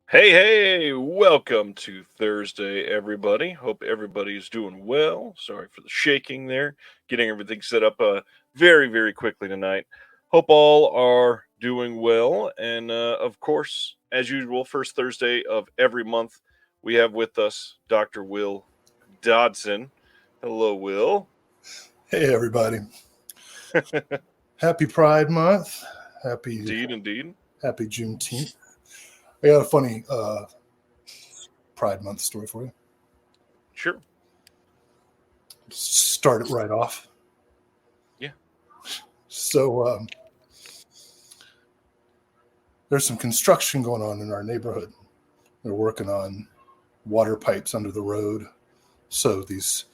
Hey, welcome to Thursday, everybody. Hope everybody's doing well. Sorry for the shaking there. Getting everything set up very quickly tonight. Hope all are doing well. And of course, as usual, first Thursday of every month, we have with us Dr. Will Dodson. Hello, Will. Hey everybody. Happy Pride Month. Happy Indeed. Happy Juneteenth. I got a funny Pride Month story for you. Sure. Start it right off. Yeah. So there's some construction going on in our neighborhood. They're working on water pipes under the road. So these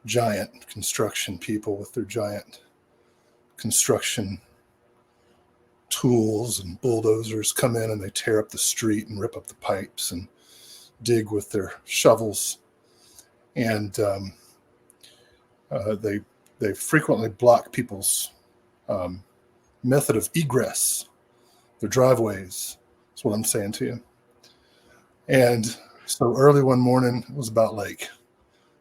giant construction people with their giant construction tools and bulldozers come in and they tear up the street and rip up the pipes and dig with their shovels. And they frequently block people's method of egress, their driveways. That's what I'm saying to you. And so early one morning, it was about like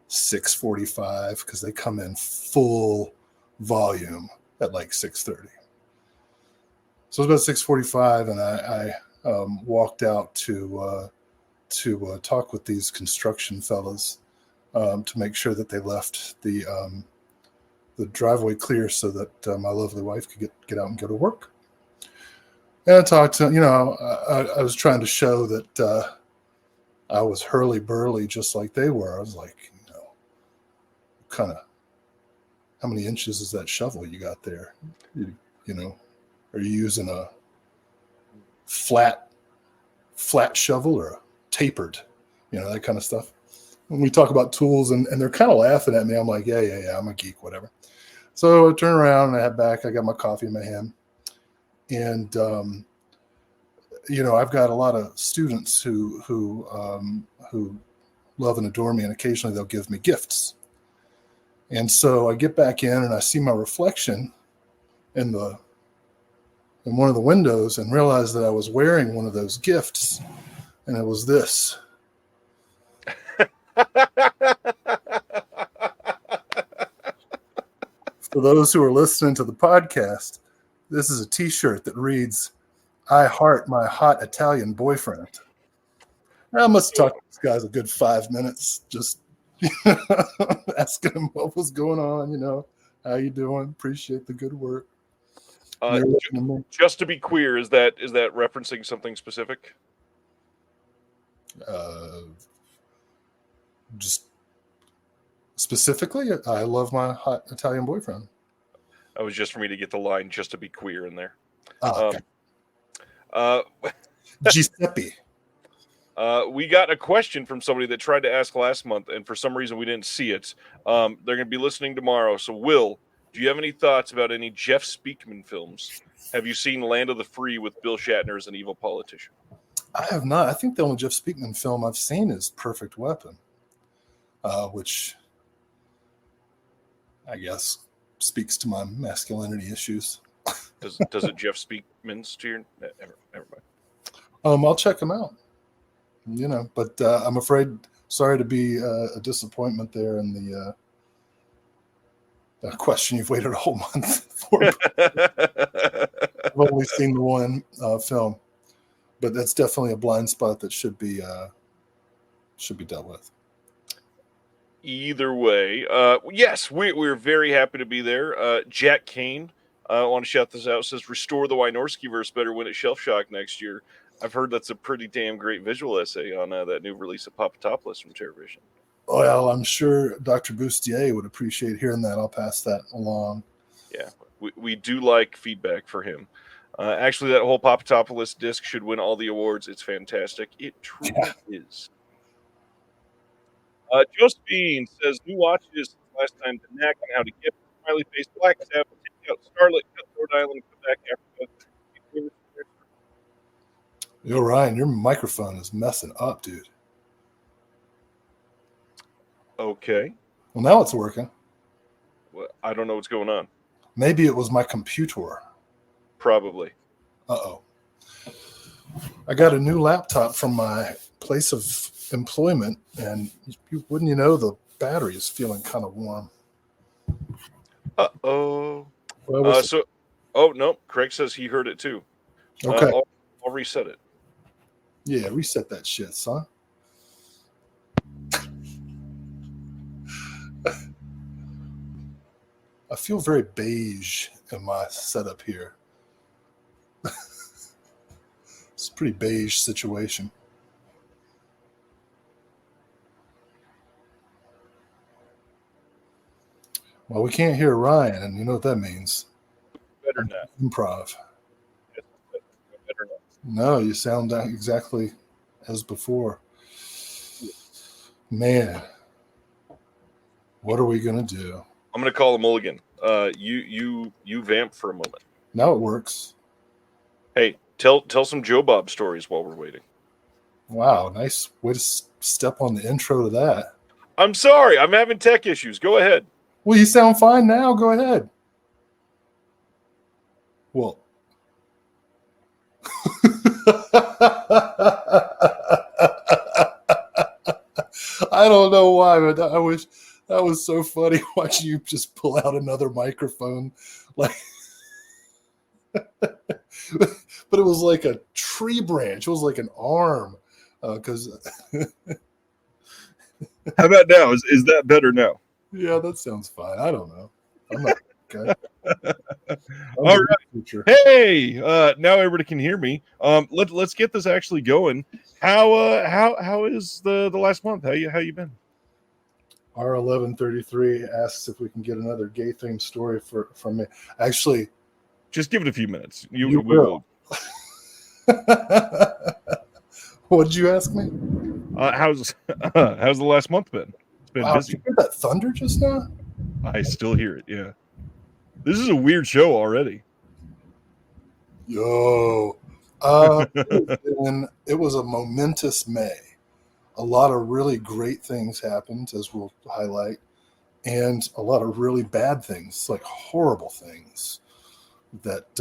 6:45 because they come in full volume at like 6:30. So it was about 6:45, and I walked out to talk with these construction fellas to make sure that they left the driveway clear so that my lovely wife could get out and go to work. And I talked to I was trying to show that I was hurly burly just like they were. I was like, kind of, how many inches is that shovel you got there? Are you using a flat shovel or a tapered, that kind of stuff? When we talk about tools and they're kind of laughing at me, I'm like, yeah, I'm a geek, whatever. So I turn around and I head back. I got my coffee in my hand. And, I've got a lot of students who love and adore me, and occasionally they'll give me gifts. And so I get back in and I see my reflection in one of the windows and realized that I was wearing one of those gifts, and it was this. For those who are listening to the podcast, this is a t-shirt that reads, "I heart my hot Italian boyfriend." I must talk to this guy's a good 5 minutes, just asking him what was going on, how you doing? Appreciate the good work. Just to be clear, is that referencing something specific? Just specifically, I love my hot Italian boyfriend. That was just for me to get the line "just to be queer" in there. Okay. Giuseppe. We got a question from somebody that tried to ask last month, and for some reason we didn't see it. They're going to be listening tomorrow. So, Will, do you have any thoughts about any Jeff Speakman films? Have you seen Land of the Free with Bill Shatner as an evil politician? I have not. I think the only Jeff Speakman film I've seen is Perfect Weapon, which I guess speaks to my masculinity issues. Does it Jeff Speakman's to your? Never mind. I'll check them out. But I'm afraid, sorry to be a disappointment there in the question you've waited a whole month for. I've only seen the one film, but that's definitely a blind spot that should be dealt with. Either way, yes, we're very happy to be there. Jack Kane, I want to shout this out, says, "Restore the Wynorski-verse better win at Shelf Shock next year." I've heard that's a pretty damn great visual essay on that new release of Papadopoulos from TerrorVision. Well, I'm sure Dr. Bustier would appreciate hearing that. I'll pass that along. Yeah, we do like feedback for him. Actually, that whole Papadopoulos disc should win all the awards. It's fantastic. It truly is. Josephine says, "New watches last time to knack on how to get smiley face Black Sabbath, take out Starlight, cut Rhode Island, come back Africa." Yo, Ryan, your microphone is messing up, dude. Okay. Well, now it's working. Well, I don't know what's going on. Maybe it was my computer. Probably. Uh-oh. I got a new laptop from my place of employment, and wouldn't you know, the battery is feeling kind of warm. Uh-oh. Well, we'll see. So, oh, no, Craig says he heard it too. Okay. I'll reset it. Yeah, reset that shit, son. I feel very beige in my setup here. It's a pretty beige situation. Well, we can't hear Ryan, and you know what that means. Better not. Improv. Better not. No, you sound exactly as before. Man, what are we gonna do? I'm gonna call a mulligan. You vamp for a moment. Now it works. Hey, tell some Joe Bob stories while we're waiting. Wow, nice way to step on the intro to that. I'm sorry, I'm having tech issues. Go ahead. Well, you sound fine now. Go ahead. Well, I don't know why, but I wish that was so funny watching you just pull out another microphone, like. But it was like a tree branch. It was like an arm, because. How about now? Is that better now? Yeah, that sounds fine. I don't know. I'm not okay. All right. Hey, now everybody can hear me. Let's get this actually going. How is the last month? How you been? R1133 asks if we can get another gay themed story from me. Actually, just give it a few minutes. You will. What did you ask me? How's the last month been? It's been busy. Did you hear that thunder just now? I still hear it. Yeah, this is a weird show already. Yo, it was a momentous May. A lot of really great things happened, as we'll highlight, and a lot of really bad things, like horrible things that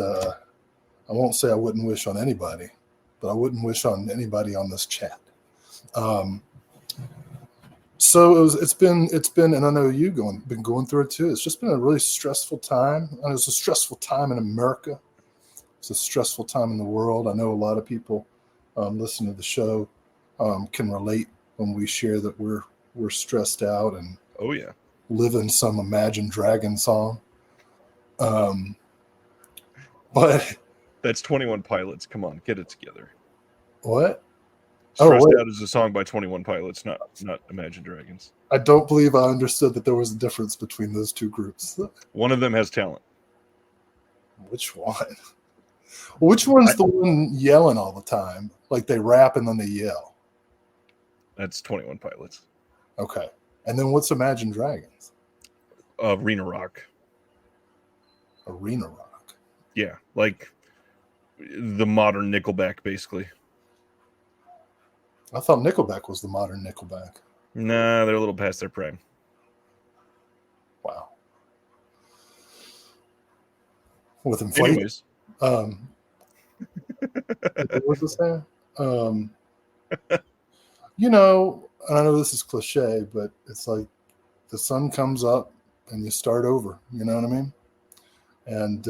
I won't say I wouldn't wish on anybody, but I wouldn't wish on anybody on this chat. So it's been, and I know you've been going through it too. It's just been a really stressful time. And it was a stressful time in America. It's a stressful time in the world. I know a lot of people listening to the show can relate when we share that we're stressed out and oh yeah, living some Imagine Dragon song. But that's 21 Pilots. Come on, get it together. What? Stressed Out is a song by 21 Pilots, not Imagine Dragons. I don't believe I understood that there was a difference between those two groups. One of them has talent. Which one? Which one's the one yelling all the time? Like they rap and then they yell. That's 21 Pilots. Okay. And then what's Imagine Dragons? Arena Rock. Arena Rock. Yeah, like the modern Nickelback, basically. I thought Nickelback was the modern Nickelback. Nah, they're a little past their prime. Wow. With inflation. Anyways. What was this saying? You know, I know this is cliche, but it's like the sun comes up and you start over. You know what I mean? And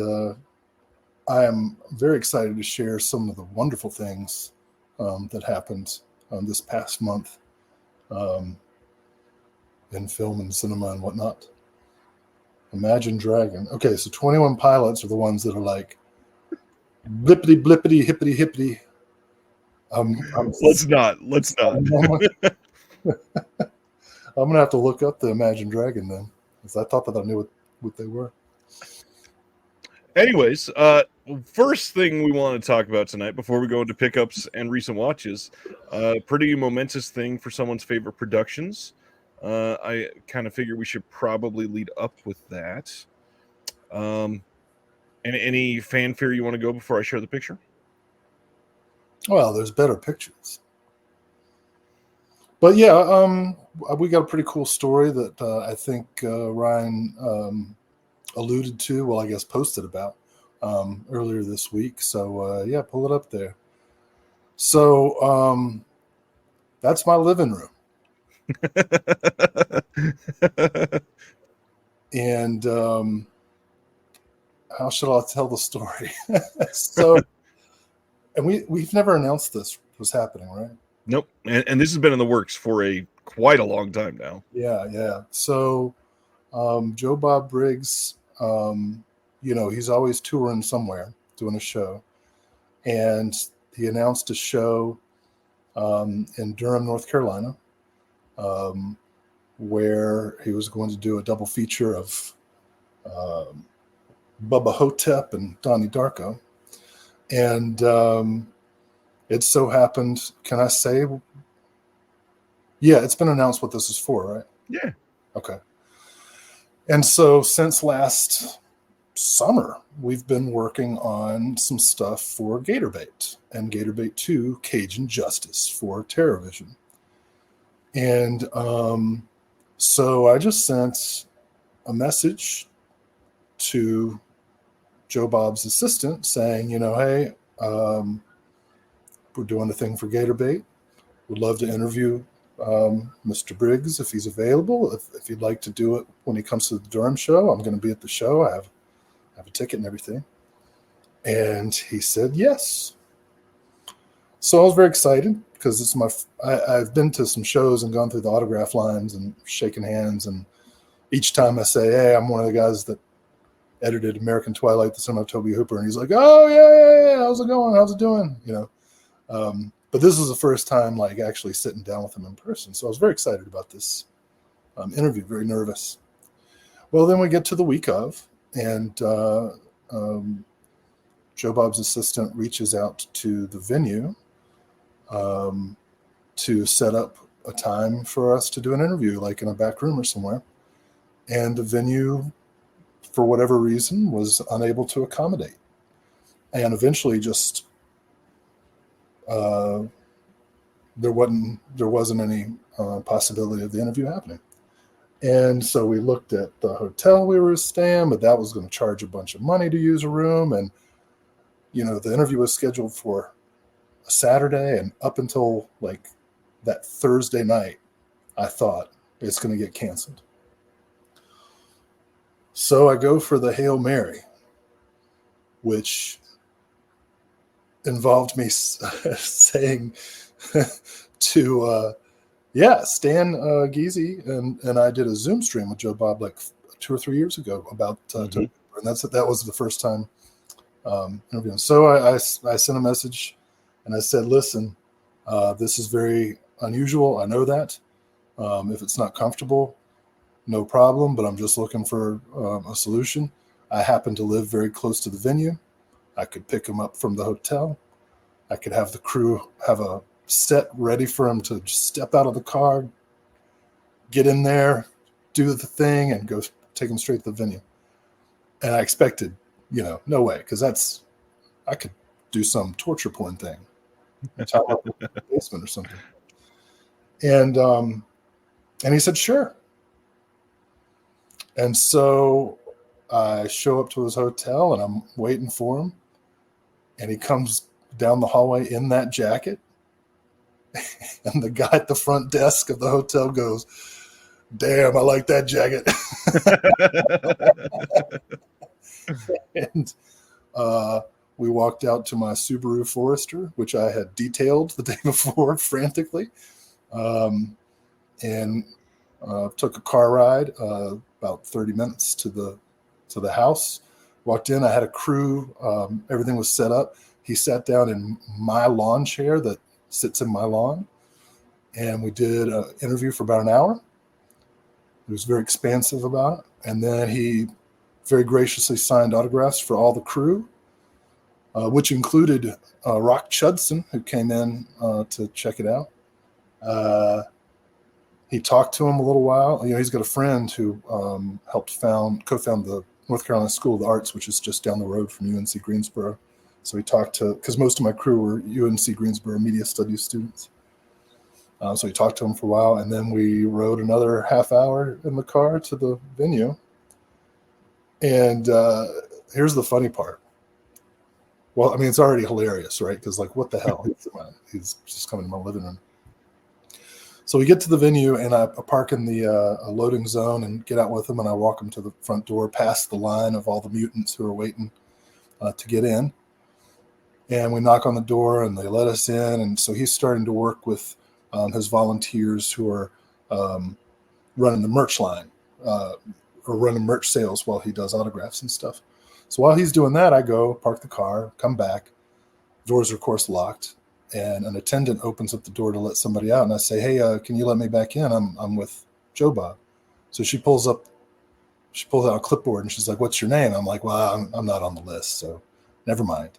I am very excited to share some of the wonderful things that happened this past month in film and cinema and whatnot. Imagine Dragon. Okay, so 21 Pilots are the ones that are like blippity blippity hippity hippity. Let's not. I'm gonna have to look up the Imagine Dragon then, because I thought that I knew what they were. Anyways, first thing we want to talk about tonight before we go into pickups and recent watches, pretty momentous thing for someone's favorite productions. I kind of figure we should probably lead up with that. And any fanfare you want to go before I share the picture? Well, there's better pictures. But yeah, we got a pretty cool story that I think Ryan alluded to, well, I guess posted about earlier this week. So yeah, pull it up there. So that's my living room. And how should I tell the story? So, and we've never announced this was happening, right? Nope. And this has been in the works for quite a long time now. Yeah. So Joe Bob Briggs, he's always touring somewhere, doing a show. And he announced a show in Durham, North Carolina, where he was going to do a double feature of Bubba Hotep and Donnie Darko. And it so happened, can I say? Yeah, it's been announced what this is for, right? Yeah. Okay. And so since last summer, we've been working on some stuff for Gatorbait and Gatorbait 2 Cajun Justice for TerrorVision. And so I just sent a message to Joe Bob's assistant saying, hey, we're doing a thing for Gatorbait. Would love to interview Mr. Briggs if he's available. If he'd like to do it when he comes to the Durham show, I'm going to be at the show. I have a ticket and everything. And he said yes. So I was very excited because I've been to some shows and gone through the autograph lines and shaking hands. And each time I say, hey, I'm one of the guys that edited American Twilight, the son of Toby Hooper. And he's like, oh, yeah. How's it going? How's it doing? But this was the first time like actually sitting down with him in person. So I was very excited about this interview, very nervous. Well, then we get to the week of, and Joe Bob's assistant reaches out to the venue to set up a time for us to do an interview, like in a back room or somewhere. And the venue, for whatever reason, was unable to accommodate. And eventually just there wasn't any possibility of the interview happening. And so we looked at the hotel we were staying, but that was going to charge a bunch of money to use a room. And, the interview was scheduled for a Saturday, and up until like that Thursday night, I thought it's going to get canceled. So I go for the Hail Mary, which involved me saying to Stan Geezy and I did a Zoom stream with Joe Bob like 2 or 3 years ago about and that was the first time interviewing. So I sent a message and I said, listen, this is very unusual. I know that. If it's not comfortable, no problem, but I'm just looking for a solution. I happen to live very close to the venue. I could pick him up from the hotel. I could have the crew have a set ready for him to just step out of the car, get in there, do the thing, and go take him straight to the venue. And I expected, no way, because I could do some torture porn thing, top up in the basement or something. And he said, sure. And so I show up to his hotel and I'm waiting for him. And he comes down the hallway in that jacket. And the guy at the front desk of the hotel goes, damn, I like that jacket. And we walked out to my Subaru Forester, which I had detailed the day before frantically. And took a car ride about 30 minutes to the house. Walked in, I had a crew, everything was set up. He sat down in my lawn chair that sits in my lawn, and we did an interview for about an hour. He was very expansive about it, and then he very graciously signed autographs for all the crew, which included Rock Chudson, who came in to check it out. He talked to him a little while. He's got a friend who helped co-found the North Carolina School of the Arts, which is just down the road from UNC Greensboro. So he talked because most of my crew were UNC Greensboro media studies students. So he talked to him for a while, and then we rode another half hour in the car to the venue. And here's the funny part. Well, I mean, it's already hilarious, right? Because like, what the hell? He's just coming to my living room. So we get to the venue, and I park in the loading zone and get out with him, and I walk him to the front door, past the line of all the mutants who are waiting to get in. And we knock on the door, and they let us in. And so he's starting to work with his volunteers who are running the merch line or running merch sales while he does autographs and stuff. So while he's doing that, I go park the car, come back. Doors are, of course, locked, and an attendant opens up the door to let somebody out. And I say, "Hey, can you let me back in? I'm with Joe Bob." So she pulls out a clipboard, and she's like, "What's your name?" I'm like, "Well, I'm not on the list, so never mind."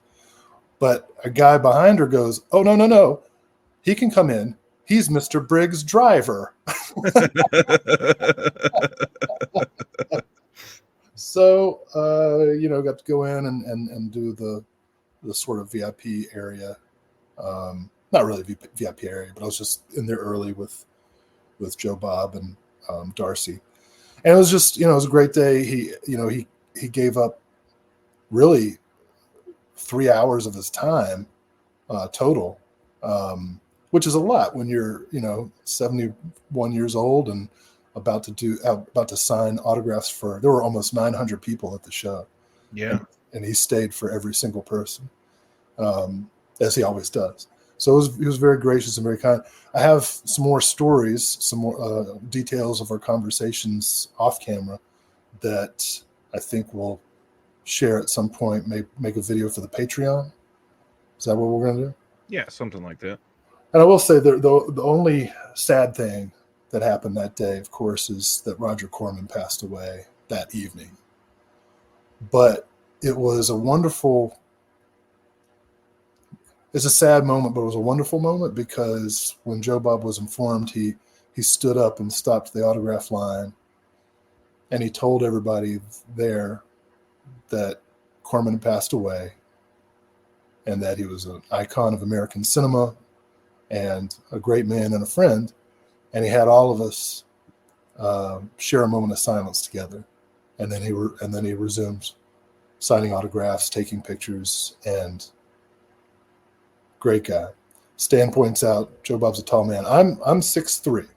But a guy behind her goes, "Oh, no. He can come in. He's Mr. Briggs' driver." So, got to go in and do the sort of VIP area. Not really VIP area, but I was just in there early with Joe Bob and Darcy. And it was just, it was a great day. He gave up really 3 hours of his time total, which is a lot when you're, 71 years old and about to sign autographs there were almost 900 people at the show. Yeah. And he stayed for every single person, as he always does. So he was very gracious and very kind. I have some more stories, some more details of our conversations off camera that I think we'll share at some point, make a video for the Patreon. Is that what we're going to do? Yeah, something like that. And I will say the only sad thing that happened that day, of course, is that Roger Corman passed away that evening. But it was it's a sad moment, but it was a wonderful moment, because when Joe Bob was informed, he stood up and stopped the autograph line, and he told everybody there that Corman had passed away and that he was an icon of American cinema and a great man and a friend. And he had all of us share a moment of silence together. And then he resumed signing autographs, taking pictures, and great guy. Stan points out Joe Bob's a tall man. I'm 6'3",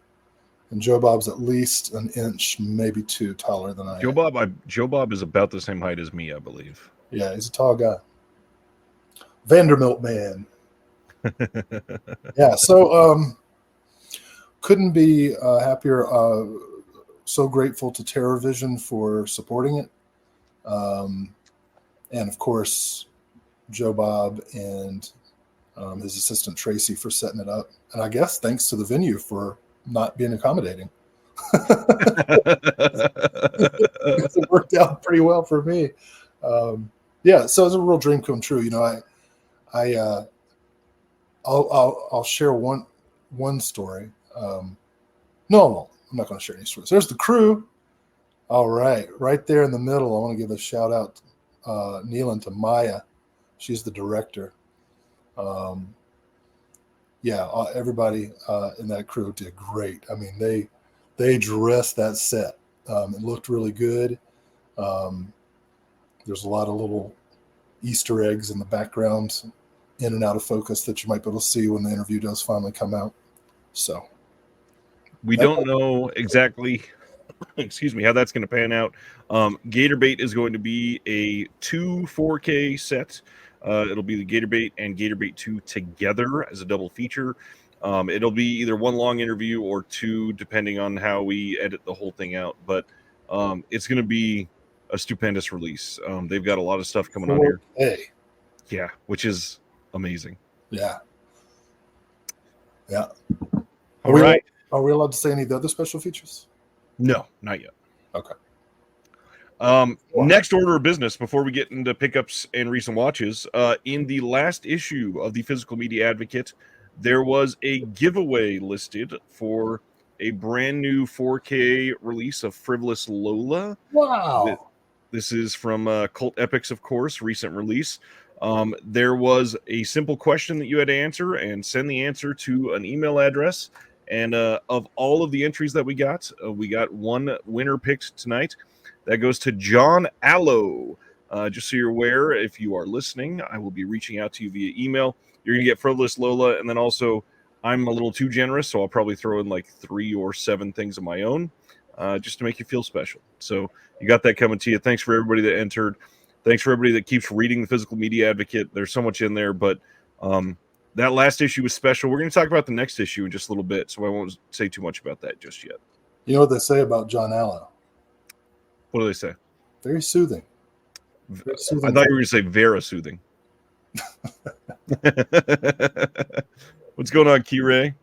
and Joe Bob's at least an inch, maybe two taller than I am. Joe Bob is about the same height as me, I believe. Yeah, he's a tall guy. Vanderbilt man. Yeah, so couldn't be happier. So grateful to Terror Vision for supporting it. And of course, Joe Bob and his assistant Tracy for setting it up. And I guess thanks to the venue for not being accommodating. It worked out pretty well for me. Yeah, so it's a real dream come true. I'll share one story. No, I'm not going to share any stories. There's the crew. All right there in the middle. I want to give a shout out, Nealon, to Maya. She's the director. Everybody in that crew did great. I mean, they dressed that set. It looked really good. There's a lot of little Easter eggs in the background, in and out of focus, that you might be able to see when the interview does finally come out. So we don't know exactly how that's going to pan out. Gator Bait is going to be a 2 4K set. It'll be the Gator Bait and Gator Bait 2 together as a double feature. It'll be either one long interview or two, depending on how we edit the whole thing out. But it's going to be a stupendous release. They've got a lot of stuff coming on here. Hey. Yeah, which is amazing. Yeah. All right. Are we allowed to say any of the other special features? No, not yet. Okay. Next order of business before we get into pickups and recent watches. In the last issue of the Physical Media Advocate, there was a giveaway listed for a brand new 4K release of Frivolous Lola. Wow. This is from Cult Epics, of course, recent release. There was a simple question that you had to answer and send the answer to an email address. And of all of the entries that we got one winner picked tonight. That goes to John Allo. Just so you're aware, if you are listening, I will be reaching out to you via email. You're going to get Frivolous Lola, and then also I'm a little too generous, so I'll probably throw in like 3 or 7 things of my own just to make you feel special. So you got that coming to you. Thanks for everybody that entered. Thanks for everybody that keeps reading the Physical Media Advocate. There's so much in there, but that last issue was special. We're going to talk about the next issue in just a little bit, so I won't say too much about that just yet. You know what they say about John Allo? What do they say? Very soothing. Very soothing. I thought you were going to say Vera soothing. What's going on, Key-Ray?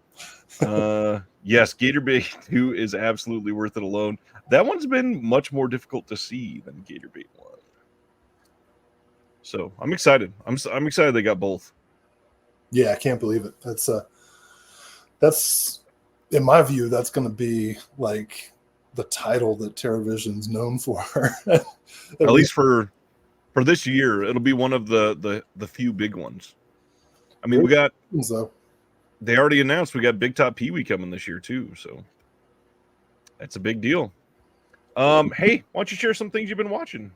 Yes, Gatorbait 2 is absolutely worth it alone. That one's been much more difficult to see than Gatorbait 1. So I'm excited. I'm excited they got both. Yeah, I can't believe it. That's in my view, that's going to be like the title that TerraVision's known for. At least for this year, it'll be one of the few big ones. I mean, they already announced we got Big Top Pee-wee coming this year too, so that's a big deal. Hey, why don't you share some things you've been watching?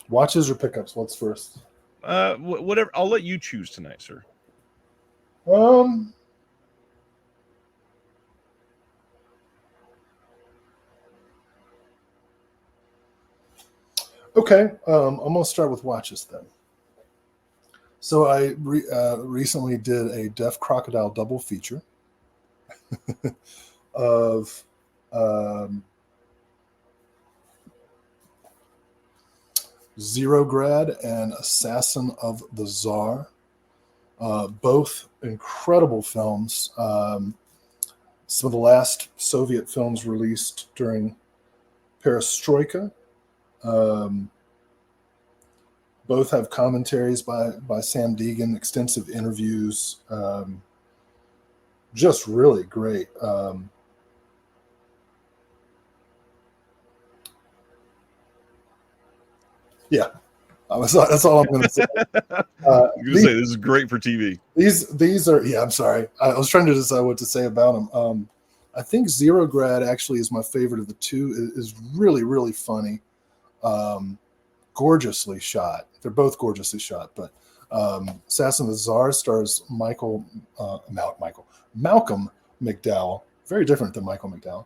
Watches or pickups? What's first? Whatever. I'll let you choose tonight, sir. Okay. I'm gonna start with watches then. So I recently did a Deaf Crocodile double feature of Zero Grad and Assassin of the Tsar. Both incredible films. Some of the last Soviet films released during Perestroika. Both have commentaries by Sam Deegan, extensive interviews. Just really great. Yeah, that's all I'm going to say. You're going to say this is great for TV. These are, yeah, I'm sorry. I was trying to decide what to say about them. I think Zero Grad actually is my favorite of the two. It is really, really funny. Gorgeously shot. They're both gorgeously shot, but Assassin of the Tsar stars Malcolm McDowell. Very different than Michael McDowell.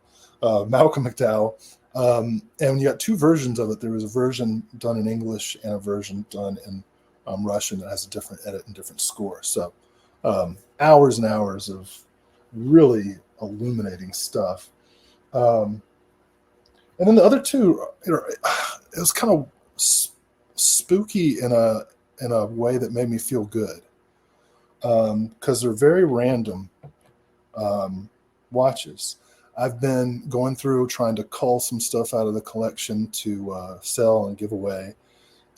Malcolm McDowell. And you got two versions of it. There was a version done in English and a version done in Russian that has a different edit and different score. So hours and hours of really illuminating stuff. And then the other two, it was kind of spooky in a way that made me feel good, because they're very random watches. I've been going through trying to cull some stuff out of the collection to sell and give away,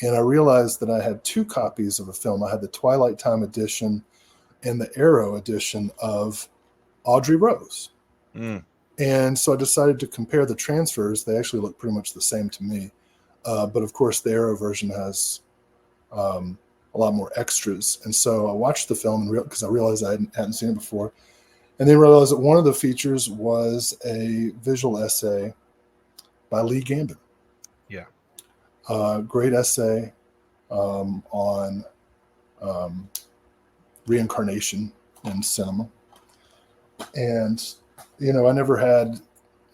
and I realized that I had 2 copies of a film. I had the Twilight Time edition and the Arrow edition of Audrey Rose. And so I decided to compare the transfers. They actually look pretty much the same to me. But of course, the Arrow version has a lot more extras. And so I watched the film because I realized I hadn't seen it before. And then realized that one of the features was a visual essay by Lee Gambin. Yeah. Great essay on reincarnation in cinema. And, I never had,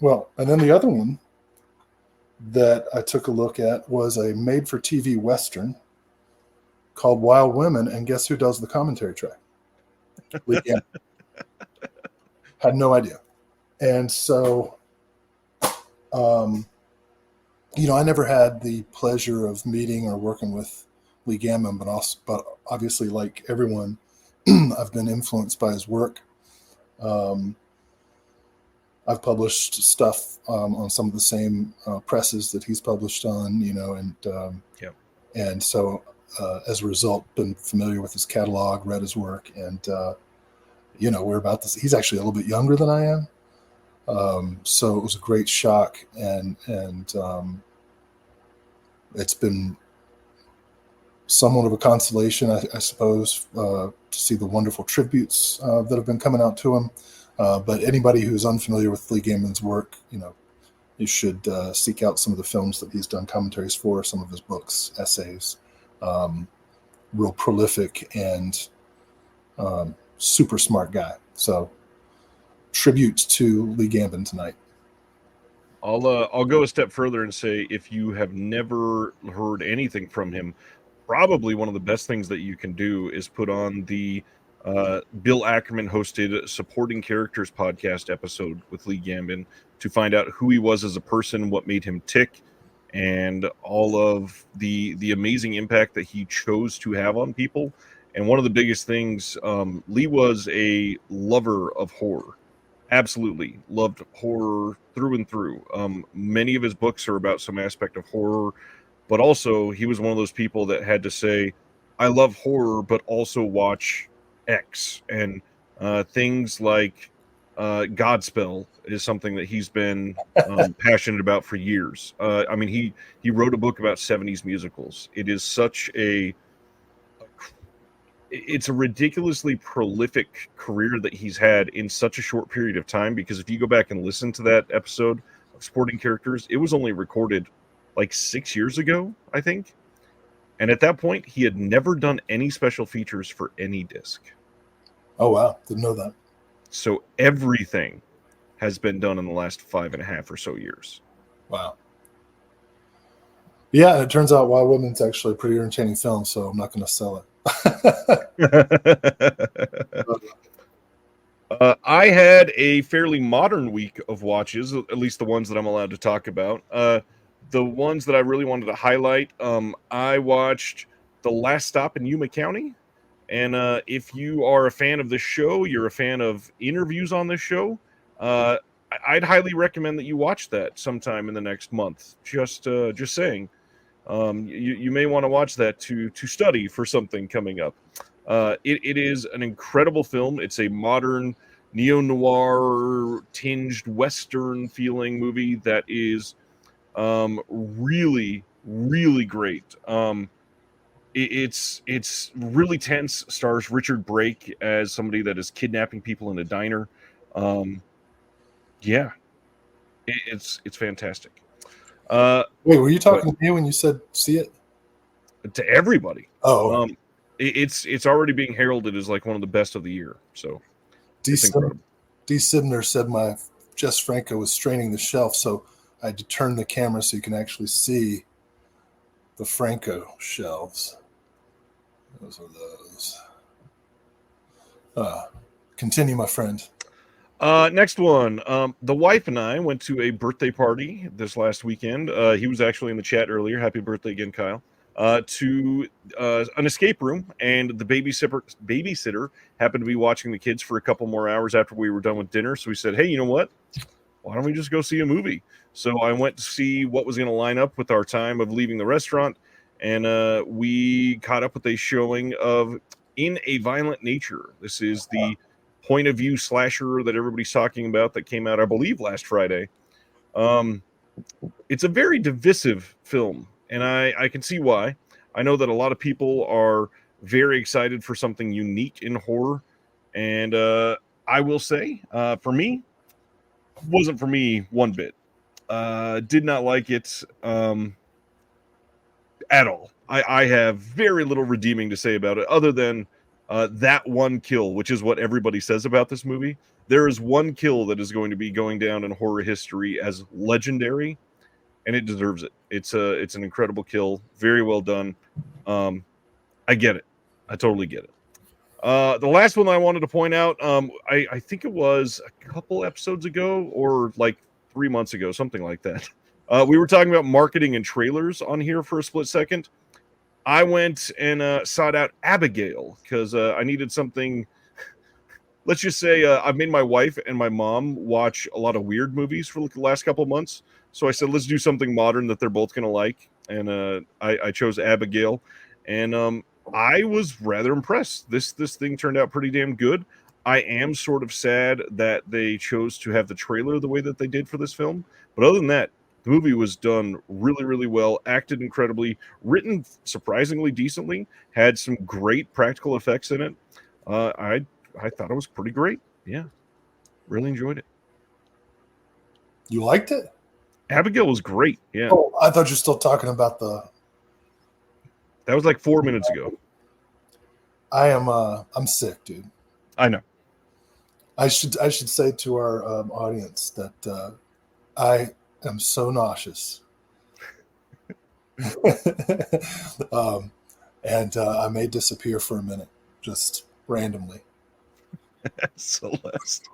and then the other one that I took a look at was a made-for-TV Western called Wild Women, and guess who does the commentary track? Lee Gambin. Had no idea. And so, I never had the pleasure of meeting or working with Lee Gambin, but obviously, like everyone, I've been influenced by his work. I've published stuff on some of the same presses that he's published on, and so as a result, been familiar with his catalog, read his work, and we're about this. He's actually a little bit younger than I am, so it was a great shock, and it's been somewhat of a consolation, I suppose, to see the wonderful tributes that have been coming out to him. But anybody who's unfamiliar with Lee Gambin's work, you should seek out some of the films that he's done commentaries for, some of his books, essays. Real prolific and super smart guy. So tributes to Lee Gambin tonight. I'll go a step further and say, if you have never heard anything from him, probably one of the best things that you can do is put on the Bill Ackerman hosted Supporting Characters podcast episode with Lee Gambin to find out who he was as a person, what made him tick, and all of the amazing impact that he chose to have on people. And one of the biggest things, Lee was a lover of horror. Absolutely loved horror through and through. Many of his books are about some aspect of horror, but also he was one of those people that had to say, I love horror, but also watch X. And things like Godspell is something that he's been passionate about for years. I mean, he wrote a book about 70s musicals. It is such it's a ridiculously prolific career that he's had in such a short period of time, because if you go back and listen to that episode of Sporting Characters, it was only recorded like 6 years ago, I think. And at that point, he had never done any special features for any disc. Oh, wow. Didn't know that. So everything has been done in the last 5.5 or so years. Wow. Yeah, and it turns out Wild Woman's actually a pretty entertaining film, so I'm not going to sell it. I had a fairly modern week of watches, at least the ones that I'm allowed to talk about. The ones that I really wanted to highlight, I watched The Last Stop in Yuma County. And if you are a fan of this show, you're a fan of interviews on this show, I'd highly recommend that you watch that sometime in the next month. Just saying. You may want to watch that to study for something coming up. It is an incredible film. It's a modern neo-noir tinged Western feeling movie that is really, really great. It's really tense. Stars Richard Brake as somebody that is kidnapping people in a diner. Yeah, it's fantastic. Wait, were you talking to me when you said see it? To everybody. Oh, it's already being heralded as like one of the best of the year. So D. Sidner said my Jess Franco was straining the shelf, so I had to turn the camera so you can actually see the Franco shelves. Those are those. Continue, my friend. Next one. The wife and I went to a birthday party this last weekend. He was actually in the chat earlier. Happy birthday again, Kyle. To an escape room, and the babysitter happened to be watching the kids for a couple more hours after we were done with dinner. So we said, hey, you know what? Why don't we just go see a movie? So I went to see what was going to line up with our time of leaving the restaurant, and we caught up with a showing of In a Violent Nature. This is the point of view slasher that everybody's talking about that came out, I believe, last Friday. It's a very divisive film, and I can see why. I know that a lot of people are very excited for something unique in horror, and I will say, for me, wasn't for me one bit. Did not like it at all. I have very little redeeming to say about it, other than that one kill, which is what everybody says about this movie. There is one kill that is going to be going down in horror history as legendary, and it deserves it. It's an incredible kill, very well done. I get it. I totally get it. The last one I wanted to point out, I think it was a couple episodes ago, or like 3 months ago, something like that. We were talking about marketing and trailers on here for a split second. I went and sought out Abigail because I needed something. Let's just say I've made my wife and my mom watch a lot of weird movies for the last couple of months. So I said, let's do something modern that they're both going to like. And I chose Abigail. And I was rather impressed. This thing turned out pretty damn good. I am sort of sad that they chose to have the trailer the way that they did for this film. But other than that, the movie was done really, really well, acted incredibly, written surprisingly decently, had some great practical effects in it. I thought it was pretty great. Yeah, really enjoyed it. You liked it? Abigail was great. Yeah, Oh, I thought you were still talking about the. that was like 4 minutes ago. I'm sick, dude. I know. I should say to our audience that I am so nauseous, and I may disappear for a minute, just randomly. Celeste.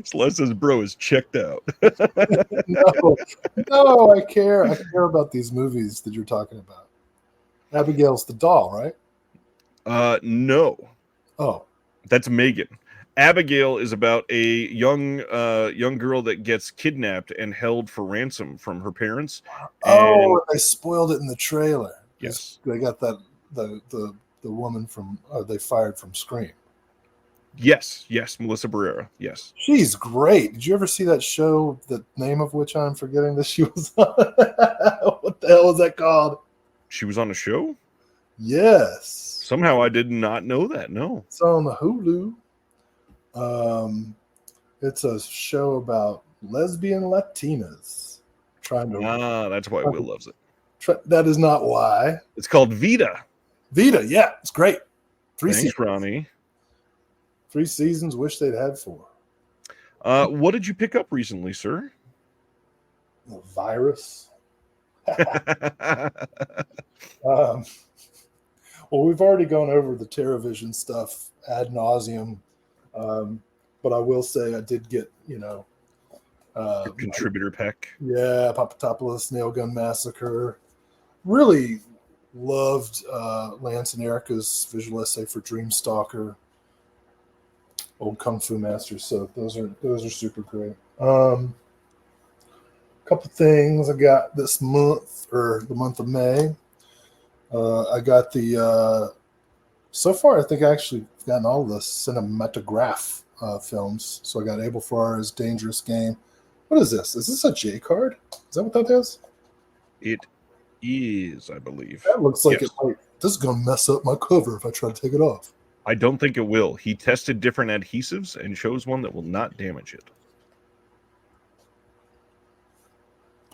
Celeste's bro is checked out. No, no, I care. I care about these movies that you're talking about. Abigail's the doll, right? No, Oh, that's Megan. Abigail is about a young girl that gets kidnapped and held for ransom from her parents. And they spoiled it in the trailer. yes, They got that the woman from they fired from Scream. yes, Melissa Barrera. Yes, She's great. Did you ever see that show? The name of which I'm forgetting that she was on. What the hell was that called? she was on a show. Yes, Somehow I did not know that. No, it's on the Hulu. It's a show about lesbian Latinas trying to. that's why Will loves it. That is not why. It's called Vita. Vita, yeah, it's great. Thanks, Seasons. Ronnie. 3 seasons. Wish they'd had 4. What did you pick up recently, sir? The virus. Well, we've already gone over the TerraVision stuff ad nauseum, but I will say I did get, Contributor pack. Yeah, Papadopoulos, Nailgun Massacre. Really loved Lance and Erica's visual essay for Dreamstalker, old Kung Fu Masters. So those are super great. Couple things I got this month, or the month of May. I got the so far I think I actually gotten all the cinematograph films. So I got Abel Ferrara's Dangerous Game. What is this? Is this a J card? Is that what that is? It is, I believe. That looks like Yes. this is gonna mess up my cover if I try to take it off. I don't think it will. He tested different adhesives and chose one that will not damage it.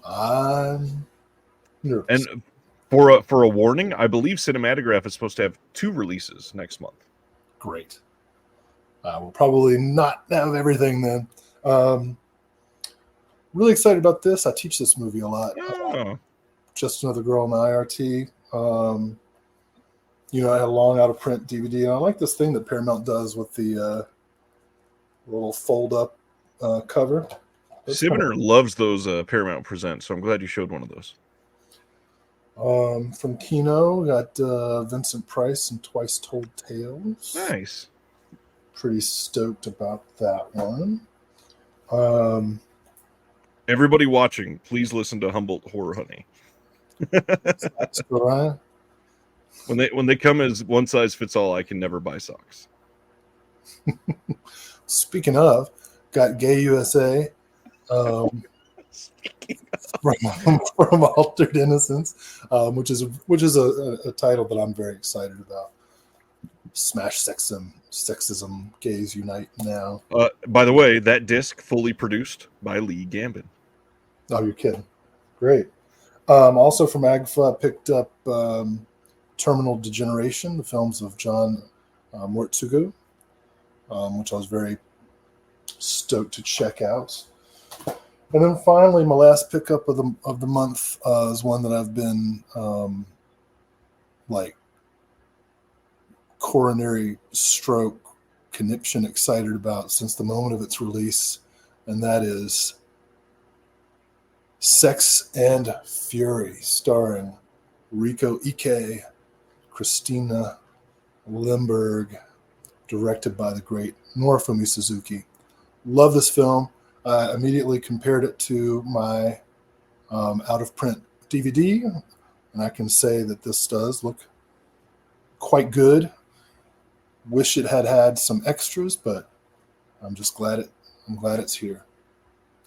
I'm nervous. And for a warning, I believe Cinematograph is supposed to have 2 releases next month. Great. We'll probably not have everything then. Really excited about this. I teach this movie a lot. Oh. Just Another Girl in the IRT. I had a long out of print DVD, and I like this thing that Paramount does with the little fold up cover. Sivner loves those Paramount Presents, so I'm glad you showed one of those. From Kino, got Vincent Price and Twice Told Tales. Nice. Pretty stoked about that one. Everybody watching, please listen to Humboldt Horror Honey. That's right. When they come as one size fits all, I can never buy socks. Speaking of, got Gay USA. From Altered Innocence, which is a title that I'm very excited about. Smash sexism, gays unite now. By the way, that disc fully produced by Lee Gambin. Oh, you're kidding! Great. Also from AGFA, picked up Terminal Degeneration, the films of John Murtsugu, which I was very stoked to check out. And then finally, my last pickup of the month is one that I've been like coronary stroke conniption excited about since the moment of its release, and that is Sex and Fury, starring Rico Ike, Christina Limberg, directed by the great Norifumi Suzuki. Love this film. I immediately compared it to my out-of-print DVD, and I can say that this does look quite good. Wish it had some extras, but I'm just glad it's here.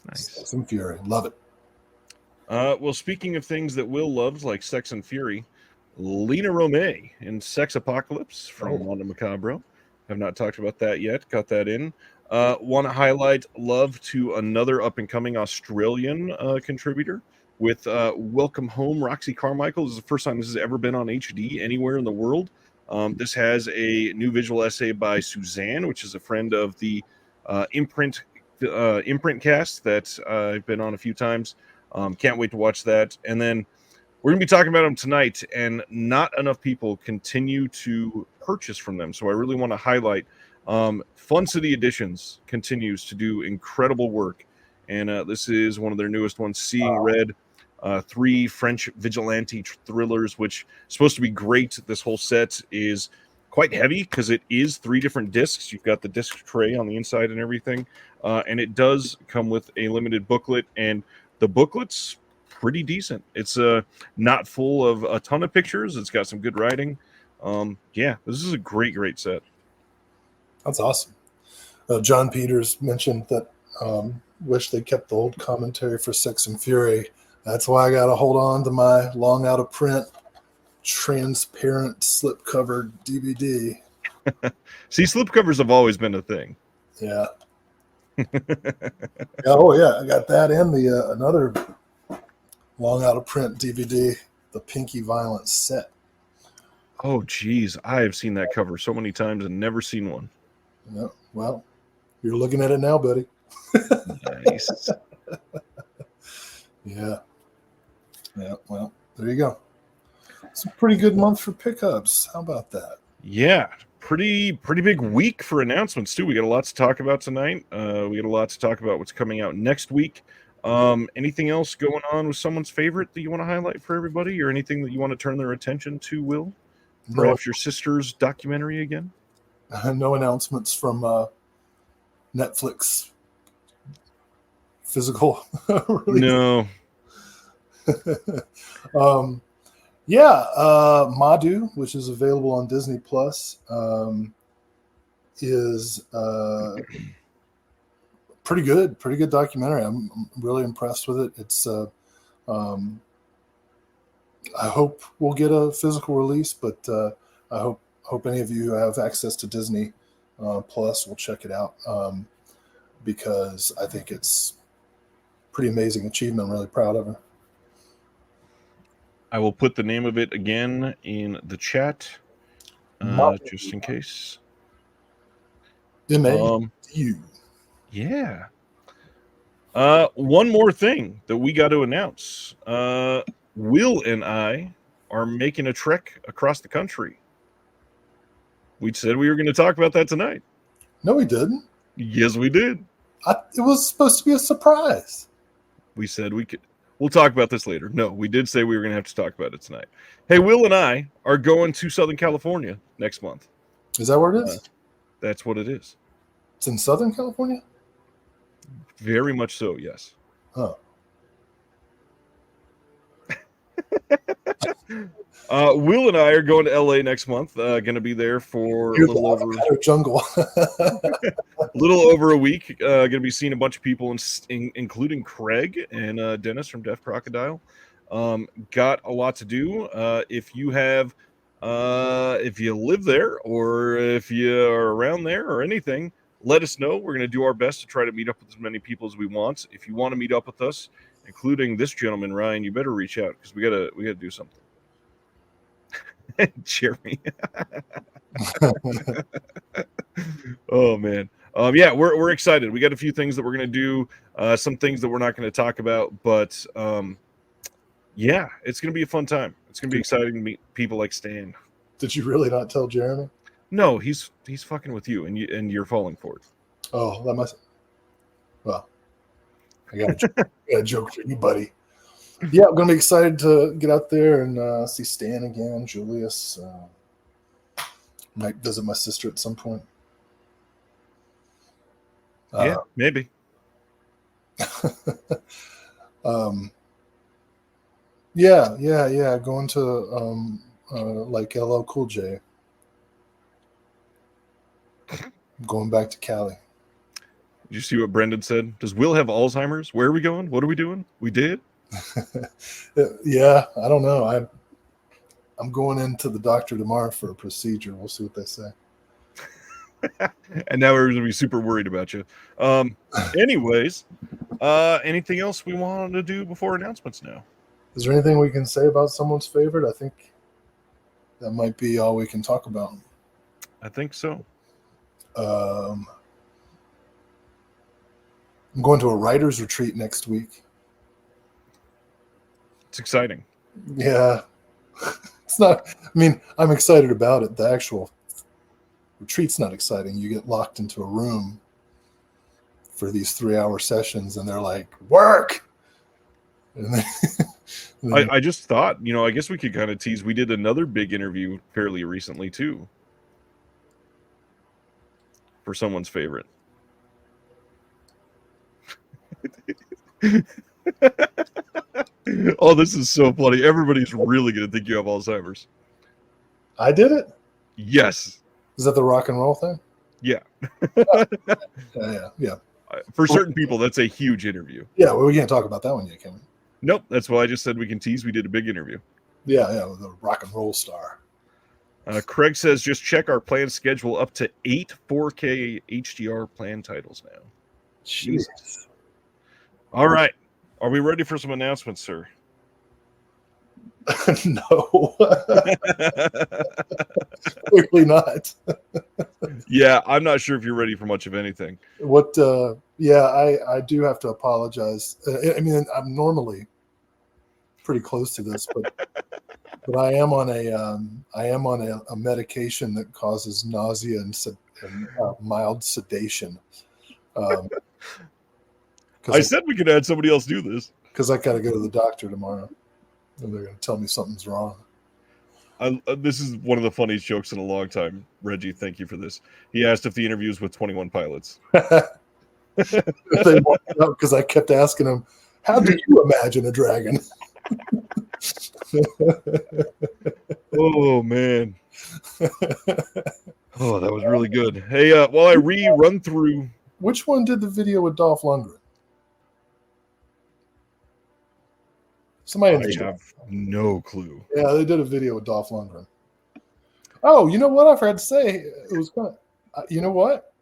Nice. Sex and Fury, love it. Well, speaking of things that Will loves, like Sex and Fury, Lena Romay in Sex Apocalypse from Wanda Macabro, Have not talked about that yet. Got that in. Want to highlight love to another up and coming Australian contributor with Welcome Home, Roxy Carmichael. This is the first time this has ever been on HD anywhere in the world. This has a new visual essay by Suzanne, which is a friend of the imprint cast that I've been on a few times. Can't wait to watch that. And then we're going to be talking about them tonight, and not enough people continue to purchase from them. So I really want to highlight Fun City Editions continues to do incredible work. And this is one of their newest ones, Seeing Red, 3 French vigilante thrillers, which is supposed to be great. This whole set is quite heavy because it is 3 different discs. You've got the disc tray on the inside and everything. And it does come with a limited booklet, and the booklet's pretty decent. It's not full of a ton of pictures. It's got some good writing. Yeah, this is a great set. That's awesome. John Peters mentioned that wish they kept the old commentary for Sex and Fury. That's why I got to hold on to my long out of print, transparent slipcover DVD. See, slipcovers have always been a thing. Yeah. Oh yeah, I got that and the another long out of print DVD, the Pinky Violence set. Oh geez, I have seen that cover so many times and never seen one. Yeah, well, you're looking at it now, buddy. Nice. Yeah. Well, there you go. It's a pretty good month for pickups. How about that? Yeah, pretty big week for announcements too. We got a lot to talk about tonight. We got a lot to talk about what's coming out next week. Anything else going on with someone's favorite that you want to highlight for everybody, or anything that you want to turn their attention to, Will? Perhaps your sister's documentary again? No announcements from Netflix physical release. No. Madhu, which is available on Disney Plus, is pretty good documentary. I'm really impressed with it. It's I hope we'll get a physical release, but I hope any of you who have access to Disney Plus will check it out, because I think it's pretty amazing achievement. I'm really proud of her. I will put the name of it again in the chat, just in case. M-A-U. Yeah. One more thing that we got to announce. Will and I are making a trek across the country. We said we were going to talk about that tonight. No, we didn't. Yes, we did. It was supposed to be a surprise. We said we could. We'll talk about this later. No, we did say we were going to have to talk about it tonight. Hey, Will and I are going to Southern California next month. Is that where it is? That's what it is. It's in Southern California? Very much so, yes. Oh. Will and I are going to LA next month. Going to be there for a little over a week. Going to be seeing a bunch of people, including Craig and Dennis from Deaf Crocodile. Got a lot to do. If you live there, or if you are around there or anything, let us know. We're going to do our best to try to meet up with as many people as we want. If you want to meet up with us, including this gentleman, Ryan, you better reach out, because we gotta do something. Jeremy. Oh man. Yeah, we're excited. We got a few things that we're gonna do, some things that we're not gonna talk about, but yeah, it's gonna be a fun time. It's gonna be exciting to meet people like Stan. Did you really not tell Jeremy? No, he's fucking with you, and you're falling for it. Oh, that must. Well, I got a joke for you, buddy. Yeah, I'm gonna be excited to get out there and see Stan again, Julius. Might visit my sister at some point. Yeah, maybe. Yeah. Going to like LL Cool J. Going back to Cali. Did you see what Brendan said? Does Will have Alzheimer's? Where are we going? What are we doing? We did? Yeah, I don't know. I'm going into the doctor tomorrow for a procedure. We'll see what they say. And now everyone's gonna be super worried about you. Anyways, anything else we wanted to do before announcements now? Is there anything we can say about someone's favorite? I think that might be all we can talk about. I think so. I'm going to a writer's retreat next week. It's exciting. Yeah. It's not, I mean, I'm excited about it. The actual retreat's not exciting. You get locked into a room for these 3-hour sessions and they're like, work. And then, I just thought, I guess we could kind of tease. We did another big interview fairly recently too for someone's favorite. Oh, this is so funny. Everybody's really going to think you have Alzheimer's. I did it? Yes. Is that the rock and roll thing? Yeah. Yeah. For certain people, that's a huge interview. Yeah, well, we can't talk about that one yet, can we? Nope. That's why I just said we can tease. We did a big interview. Yeah, the rock and roll star. Craig says, just check our planned schedule, up to 8 4K HDR plan titles now. Jesus. All right. Are we ready for some announcements, sir? No. Clearly not. Yeah, I'm not sure if you're ready for much of anything. I do have to apologize. I mean, I'm normally pretty close to this, but I am on a medication that causes nausea and mild sedation. I said we could have somebody else do this. Because I got to go to the doctor tomorrow. And they're going to tell me something's wrong. This is one of the funniest jokes in a long time. Reggie, thank you for this. He asked if the interviews with 21 Pilots. They walked out because I kept asking him, how do you imagine a dragon? Oh, man. Oh, that was really good. Hey, while I run through... Which one did the video with Dolph Lundgren? I have no clue. Yeah, they did a video with Dolph Lundgren. Oh, you know what? I forgot to say. It was kind of, you know what?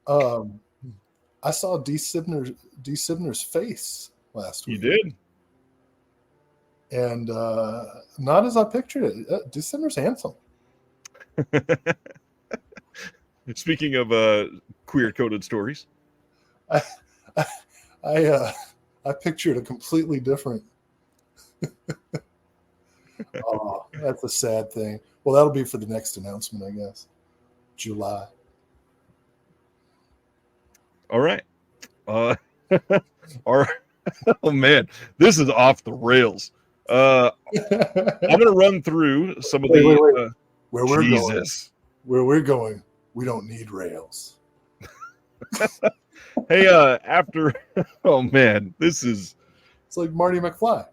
I saw D. Sibner's face last week. You did? And not as I pictured it. D. Sibner's handsome. Speaking of queer-coded stories. I pictured a completely different. Oh, that's a sad thing. Well, that'll be for the next announcement, I guess. July. All right. All right. Oh man, this is off the rails. I'm gonna run through some of the where we're going. We don't need rails. Hey, after oh man, this is it's like Marty McFly.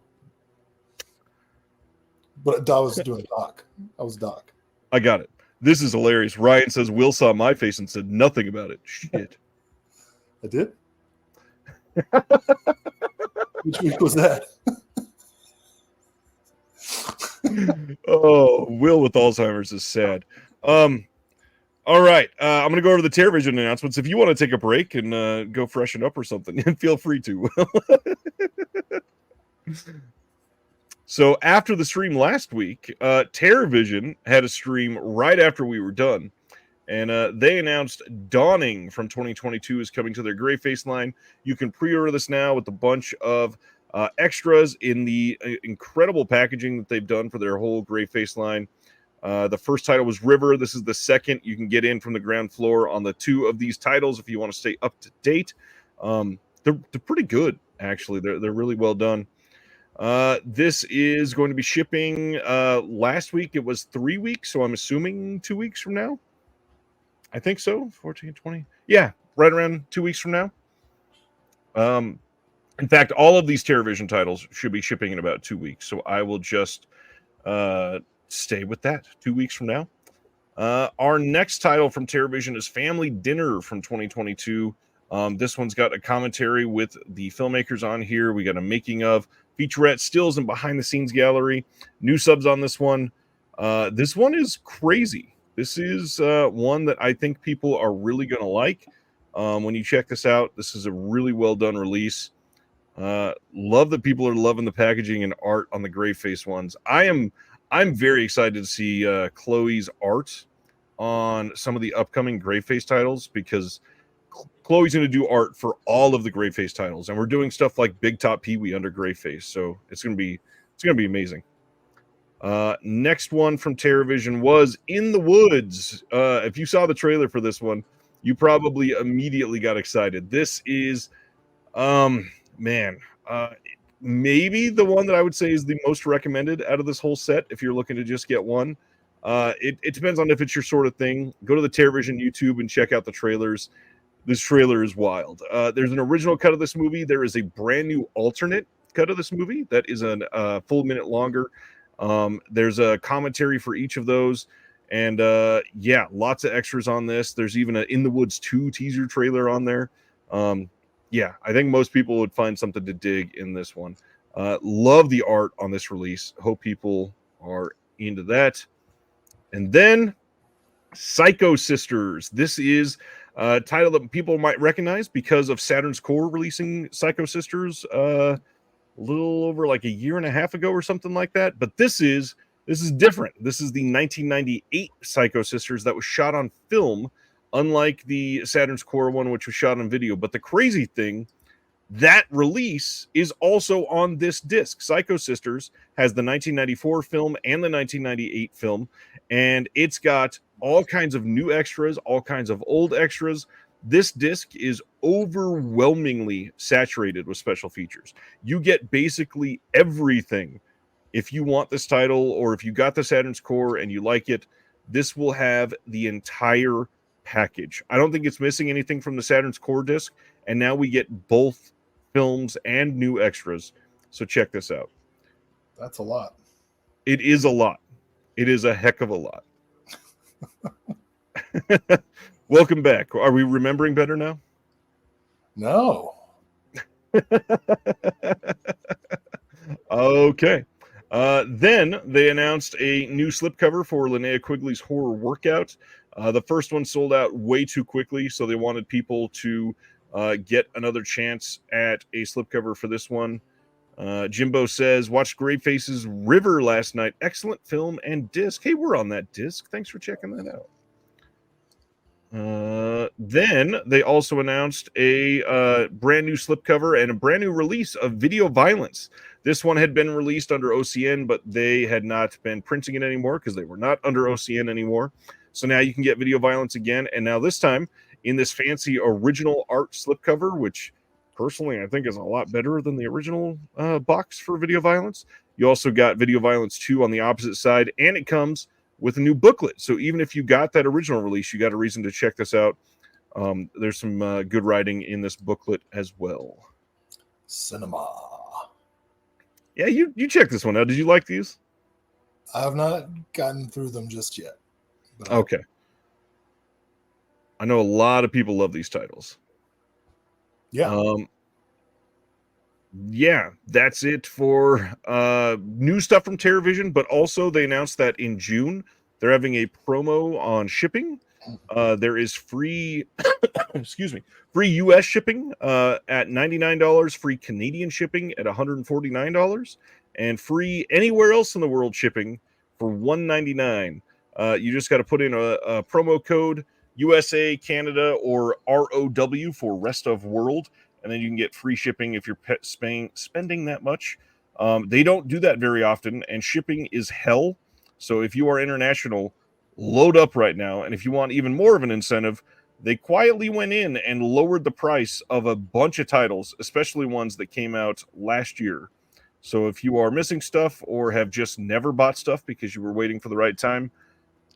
But I was doing Doc. I was Doc. I got it. This is hilarious. Ryan says Will saw my face and said nothing about it. Shit. I did? Which week was that? Oh, Will with Alzheimer's is sad. All right. I'm going to go over the TerraVision announcements. If you want to take a break and go freshen up or something, feel free to. So after the stream last week, TerraVision had a stream right after we were done. And they announced Dawning from 2022 is coming to their Gray Face line. You can pre-order this now with a bunch of extras in the incredible packaging that they've done for their whole Gray Face line. The first title was River. This is the second. You can get in from the ground floor on the 2 of these titles if you want to stay up to date. They're pretty good, actually. They're really well done. This is going to be shipping last week. It was 3 weeks, so I'm assuming 2 weeks from now. I think so. 14, 20. Yeah, right around 2 weeks from now. In fact, all of these TerraVision titles should be shipping in about 2 weeks. So I will just stay with that 2 weeks from now. Our next title from TerraVision is Family Dinner from 2022. This one's got a commentary with the filmmakers on here. We got a making of, featurette, stills, and behind the scenes gallery. New subs on this one. This one is crazy. This is one that I think people are really going to like. When you check this out, this is a really well done release. Love that people are loving the packaging and art on the gray face ones. I'm very excited to see Chloe's art on some of the upcoming gray face titles, because Chloe's going to do art for all of the gray face titles, and we're doing stuff like Big Top Pee-wee under gray face, so it's going to be amazing. Next one from TerraVision was In the Woods. If you saw the trailer for this one, you probably immediately got excited. This is man, maybe the one that I would say is the most recommended out of this whole set if you're looking to just get one. It depends on if it's your sort of thing. Go to the TerraVision YouTube and check out the trailers. This trailer is wild. There's an original cut of this movie. There is a brand new alternate cut of this movie that is a full minute longer. There's a commentary for each of those. And yeah, lots of extras on this. There's even a In the Woods 2 teaser trailer on there. Yeah, I think most people would find something to dig in this one. Love the art on this release. Hope people are into that. And then Psycho Sisters. This is a title that people might recognize because of Saturn's Core releasing Psycho Sisters a little over like a year and a half ago or something like that. But this is different. This is the 1998 Psycho Sisters that was shot on film, unlike the Saturn's Core one, which was shot on video. But the crazy thing, that release is also on this disc. Psycho Sisters has the 1994 film and the 1998 film, and it's got all kinds of new extras, all kinds of old extras. This disc is overwhelmingly saturated with special features. You get basically everything. If you want this title, or if you got the Saturn's Core and you like it, this will have the entire package. I don't think it's missing anything from the Saturn's Core disc, and now we get both films and new extras. So check this out. That's a lot. It is a lot. It is a heck of a lot. Welcome back. Are we remembering better now? No. Okay. Then they announced a new slipcover for Linnea Quigley's Horror Workout. The first one sold out way too quickly, so they wanted people to get another chance at a slipcover for this one. Jimbo says, watched Greyface's River last night. Excellent film and disc. Hey, we're on that disc. Thanks for checking that out. Then they also announced a brand new slipcover and a brand new release of Video Violence. This one had been released under OCN, but they had not been printing it anymore because they were not under OCN anymore. So now you can get Video Violence again, and now this time in this fancy original art slipcover, which personally I think is a lot better than the original box for Video Violence. You also got Video Violence 2 on the opposite side, and it comes with a new booklet. So even if you got that original release, you got a reason to check this out. There's some good writing in this booklet as well. Cinema. Yeah, you check this one out. Did you like these? I have not gotten through them just yet. But okay. I know a lot of people love these titles. Yeah. Yeah, that's it for new stuff from TerraVision, but also they announced that in June they're having a promo on shipping. There is free free US shipping at $99, free Canadian shipping at $149, and free anywhere else in the world shipping for $199. You just got to put in a promo code USA, Canada, or ROW for rest of world, and then you can get free shipping if you're spending that much. They don't do that very often, and shipping is hell. So if you are international, load up right now. And if you want even more of an incentive, they quietly went in and lowered the price of a bunch of titles, especially ones that came out last year. So if you are missing stuff or have just never bought stuff because you were waiting for the right time,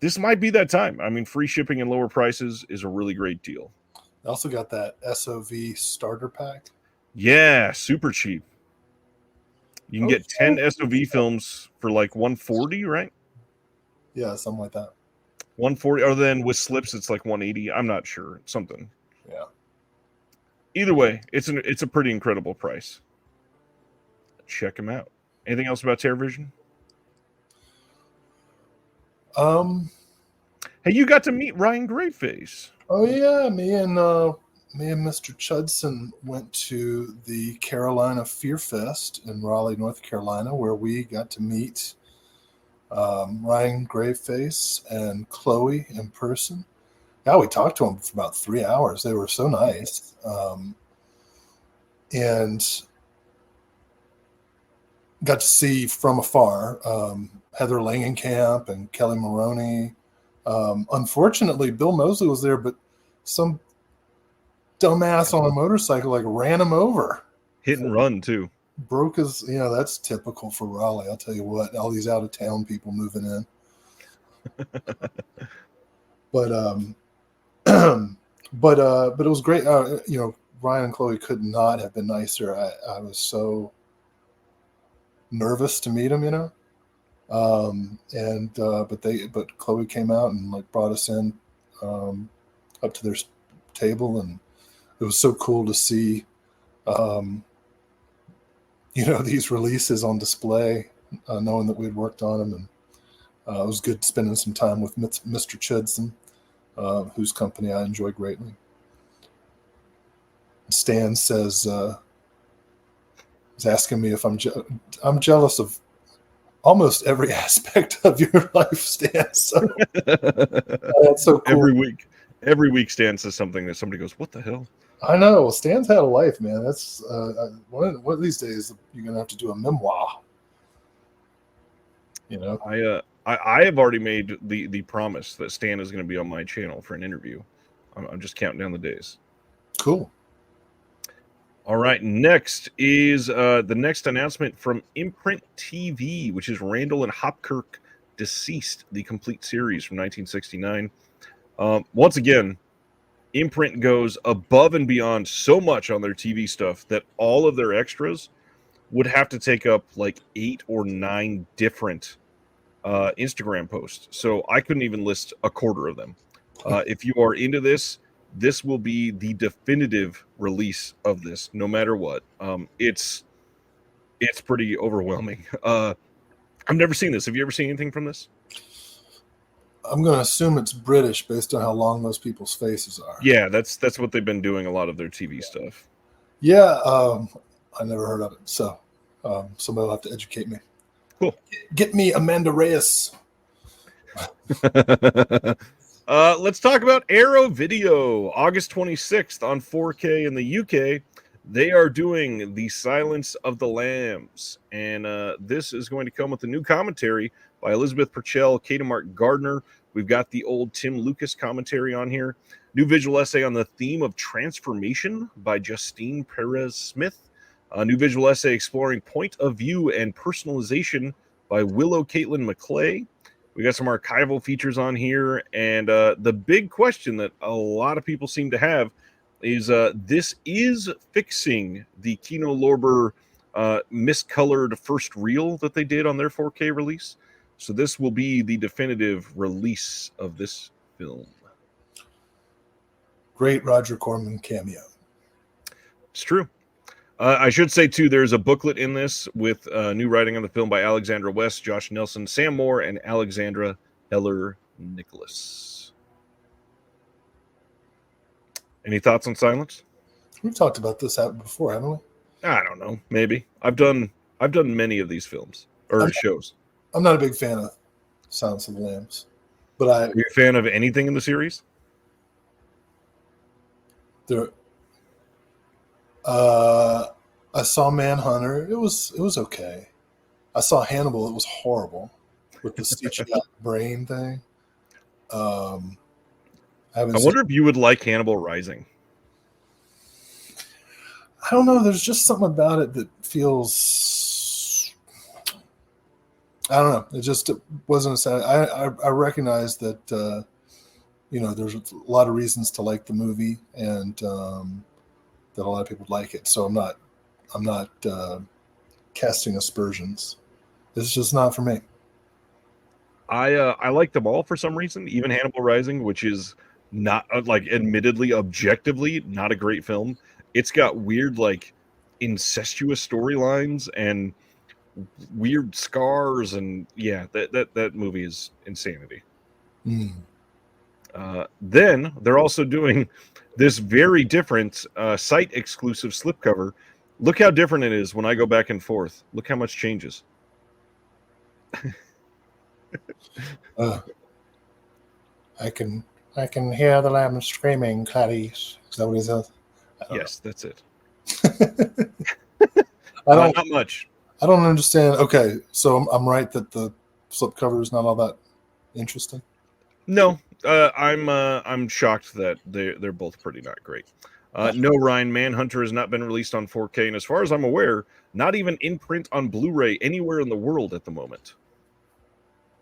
this might be that time. I mean, free shipping and lower prices is a really great deal. I also got that SOV starter pack. Yeah, super cheap. You can get 10 SOV films for like $140, right? Yeah, something like that. 140, or then with slips it's like 180. I'm not sure. Something. Yeah. Either way, it's a pretty incredible price. Check them out. Anything else about TerraVision? Hey, you got to meet Ryan Grayface. Oh yeah, me and Mr. Chudson went to the Carolina Fear Fest in Raleigh, North Carolina, where we got to meet Ryan Grayface and Chloe in person. Yeah, we talked to them for about 3 hours. They were so nice, and got to see from afar Heather Langenkamp and Kelly Maroney. Unfortunately, Bill Moseley was there, but some dumbass on a motorcycle like ran him over. Hit and run too. Broke his, that's typical for Raleigh. I'll tell you what, all these out of town people moving in. But but it was great. Ryan and Chloe could not have been nicer. I was so nervous to meet him, but Chloe came out and like brought us in up to their table, and it was so cool to see these releases on display, knowing that we had worked on them, and it was good spending some time with Mr. Chudson, whose company I enjoy greatly. Stan says, is asking me if I'm jealous of almost every aspect of your life, Stan. So that's so cool. Every week, Stan says something that somebody goes, "What the hell?" I know. Well, Stan's had a life, man. That's one of these days you're gonna have to do a memoir. I have already made the promise that Stan is going to be on my channel for an interview. I'm just counting down the days. Cool. All right. Next is the next announcement from Imprint TV, which is Randall and Hopkirk Deceased, the complete series from 1969. Once again, Imprint goes above and beyond so much on their TV stuff that all of their extras would have to take up like 8 or 9 different Instagram posts. So I couldn't even list a quarter of them. If you are into this will be the definitive release of this, no matter what. It's pretty overwhelming. I've never seen this. Have you ever seen anything from this? I'm going to assume it's British based on how long those people's faces are. Yeah, that's what they've been doing a lot of their TV stuff. Yeah, I never heard of it, so somebody will have to educate me. Cool. Get me Amanda Reyes. Let's talk about Arrow Video. August 26th on 4K in the UK. They are doing The Silence of the Lambs, and this is going to come with a new commentary by Elizabeth Purcell, Kata Mark Gardner. We've got the old Tim Lucas commentary on here. New visual essay on the theme of transformation by Justine Perez-Smith. A new visual essay exploring point of view and personalization by Willow Caitlin McClay. We got some archival features on here, and the big question that a lot of people seem to have is this is fixing the Kino Lorber miscolored first reel that they did on their 4K release. So this will be the definitive release of this film. Great Roger Corman cameo. It's true. I should say, too, there's a booklet in this with new writing on the film by Alexandra West, Josh Nelson, Sam Moore, and Alexandra Heller-Nicholas. Any thoughts on Silence? We've talked about this out before, haven't we? I don't know. Maybe. I've done many of these films or shows. I'm not a big fan of Silence of the Lambs, but Are you a fan of anything in the series? I saw Manhunter. It was okay. I saw Hannibal. It was horrible with the CGI brain thing. I wonder if you would like Hannibal Rising. I don't know. There's just something about it that feels. I don't know. It wasn't sad. I recognize that there's a lot of reasons to like the movie, and that a lot of people like it. So I'm not casting aspersions. It's just not for me. I like them all for some reason, even Hannibal Rising, which is not admittedly, objectively not a great film. It's got weird, incestuous storylines and weird scars, and yeah, that movie is insanity. Then they're also doing this very different site exclusive slipcover. Look how different it is when I go back and forth. Look how much changes. I can hear the lamb screaming, Clarice. Is that what he says? Yes, that's it. I don't. Not much. I don't understand. Okay, so I'm right that the slipcover is not all that interesting. No, I'm shocked that they're both pretty not great. No, Ryan, Manhunter has not been released on 4K, and as far as I'm aware, not even in print on Blu-ray anywhere in the world at the moment.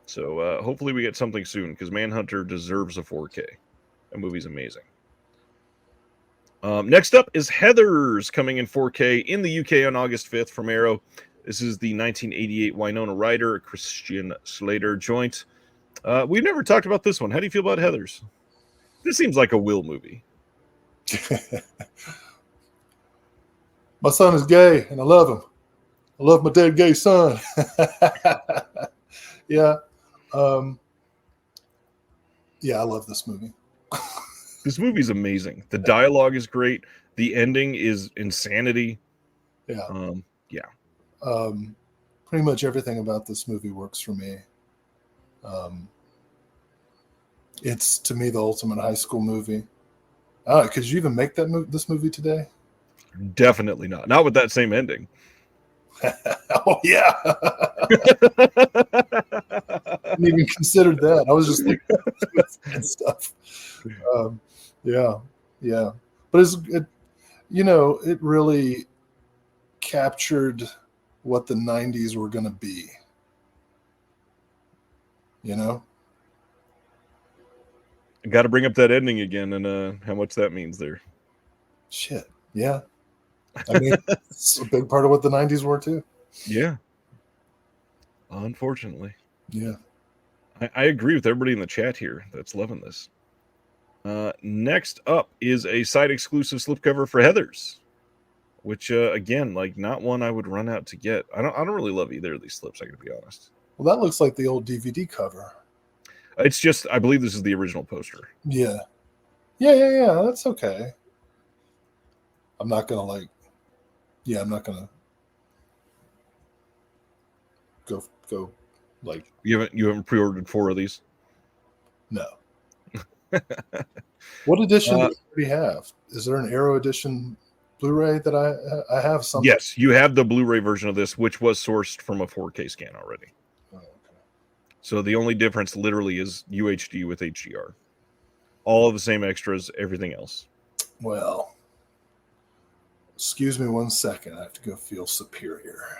So hopefully we get something soon, because Manhunter deserves a 4K. That movie's amazing. Next up is Heathers, coming in 4K in the UK on August 5th from Arrow. This is the 1988 Winona Ryder, Christian Slater joint. We've never talked about this one. How do you feel about Heathers? This seems like a Will movie. My son is gay, and I love him. I love my dead gay son. Yeah. Yeah, I love this movie. This movie's amazing. The dialogue is great. The ending is insanity. Yeah. Yeah. Pretty much everything about this movie works for me. It's, to me, the ultimate high school movie. Could you even make this movie today? Definitely not. Not with that same ending. Oh, yeah. I didn't even considered that. I was just thinking and stuff. Yeah. But it really captured what the 90s were going to be. Got to bring up that ending again and how much that means there. Shit. Yeah. I mean, it's a big part of what the 90s were too. Yeah. Unfortunately. Yeah. I agree with everybody in the chat here that's loving this. Next up is a site exclusive slipcover for Heathers, which again, like, not one I would run out to get. I don't really love either of these slips, I gotta be honest. Well, that looks like the old DVD cover. It's just, I believe this is the original poster. Yeah. That's okay. I'm not gonna go like. You haven't pre-ordered 4 of these? No. What edition do we have? Is there an Arrow edition Blu-ray that I have? Something? Yes, you have the Blu-ray version of this, which was sourced from a 4K scan already. Oh, okay. So the only difference literally is UHD with HDR. All of the same extras, everything else. Well, excuse me 1 second. I have to go feel superior.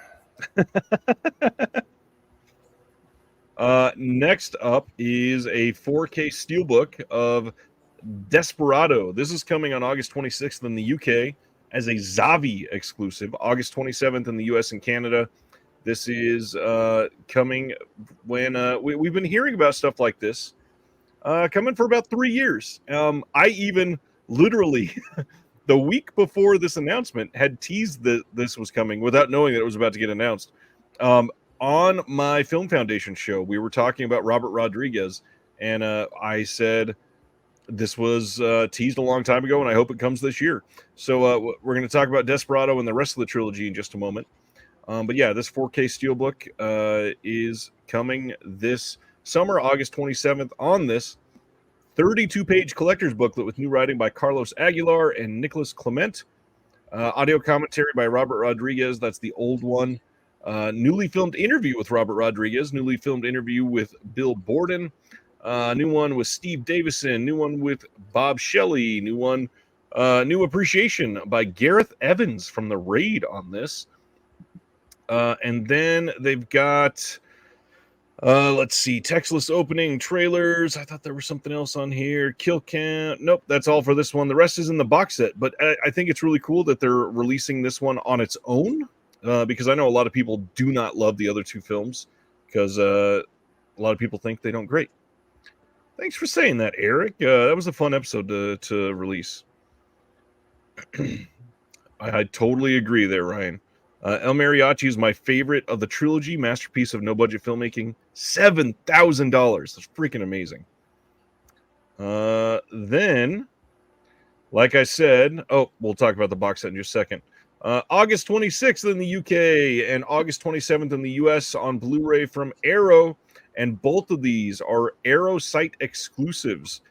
Next up is a 4K steelbook of Desperado. This is coming on August 26th in the UK as a Zavi exclusive, August 27th in the US and Canada. This is coming when we've been hearing about stuff like this coming for about 3 years. I even literally the week before this announcement had teased that this was coming without knowing that it was about to get announced. On my Film Foundation show, we were talking about Robert Rodriguez, and I said this was teased a long time ago, and I hope it comes this year. So we're going to talk about Desperado and the rest of the trilogy in just a moment. But yeah, this 4K steelbook is coming this summer, August 27th, on this 32-page collector's booklet with new writing by Carlos Aguilar and Nicholas Clement. Audio commentary by Robert Rodriguez. That's the old one. Newly filmed interview with Robert Rodriguez. Newly filmed interview with Bill Borden. New one with Steve Davison. New one with Bob Shelley. New one, new appreciation by Gareth Evans from The Raid on this. And then they've got, let's see, textless opening trailers. I thought there was something else on here. Kill count. Nope, that's all for this one. The rest is in the box set. But I think it's really cool that they're releasing this one on its own, because I know a lot of people do not love the other 2 films because a lot of people think they don't great. Thanks for saying that, Eric. That was a fun episode to release. I totally agree there, Ryan. El Mariachi is my favorite of the trilogy, masterpiece of no-budget filmmaking. $7,000. That's freaking amazing. Then, like I said, we'll talk about the box set in just a second. August 26th in the UK and August 27th in the US on Blu-ray from Arrow, and both of these are Arrow site exclusives.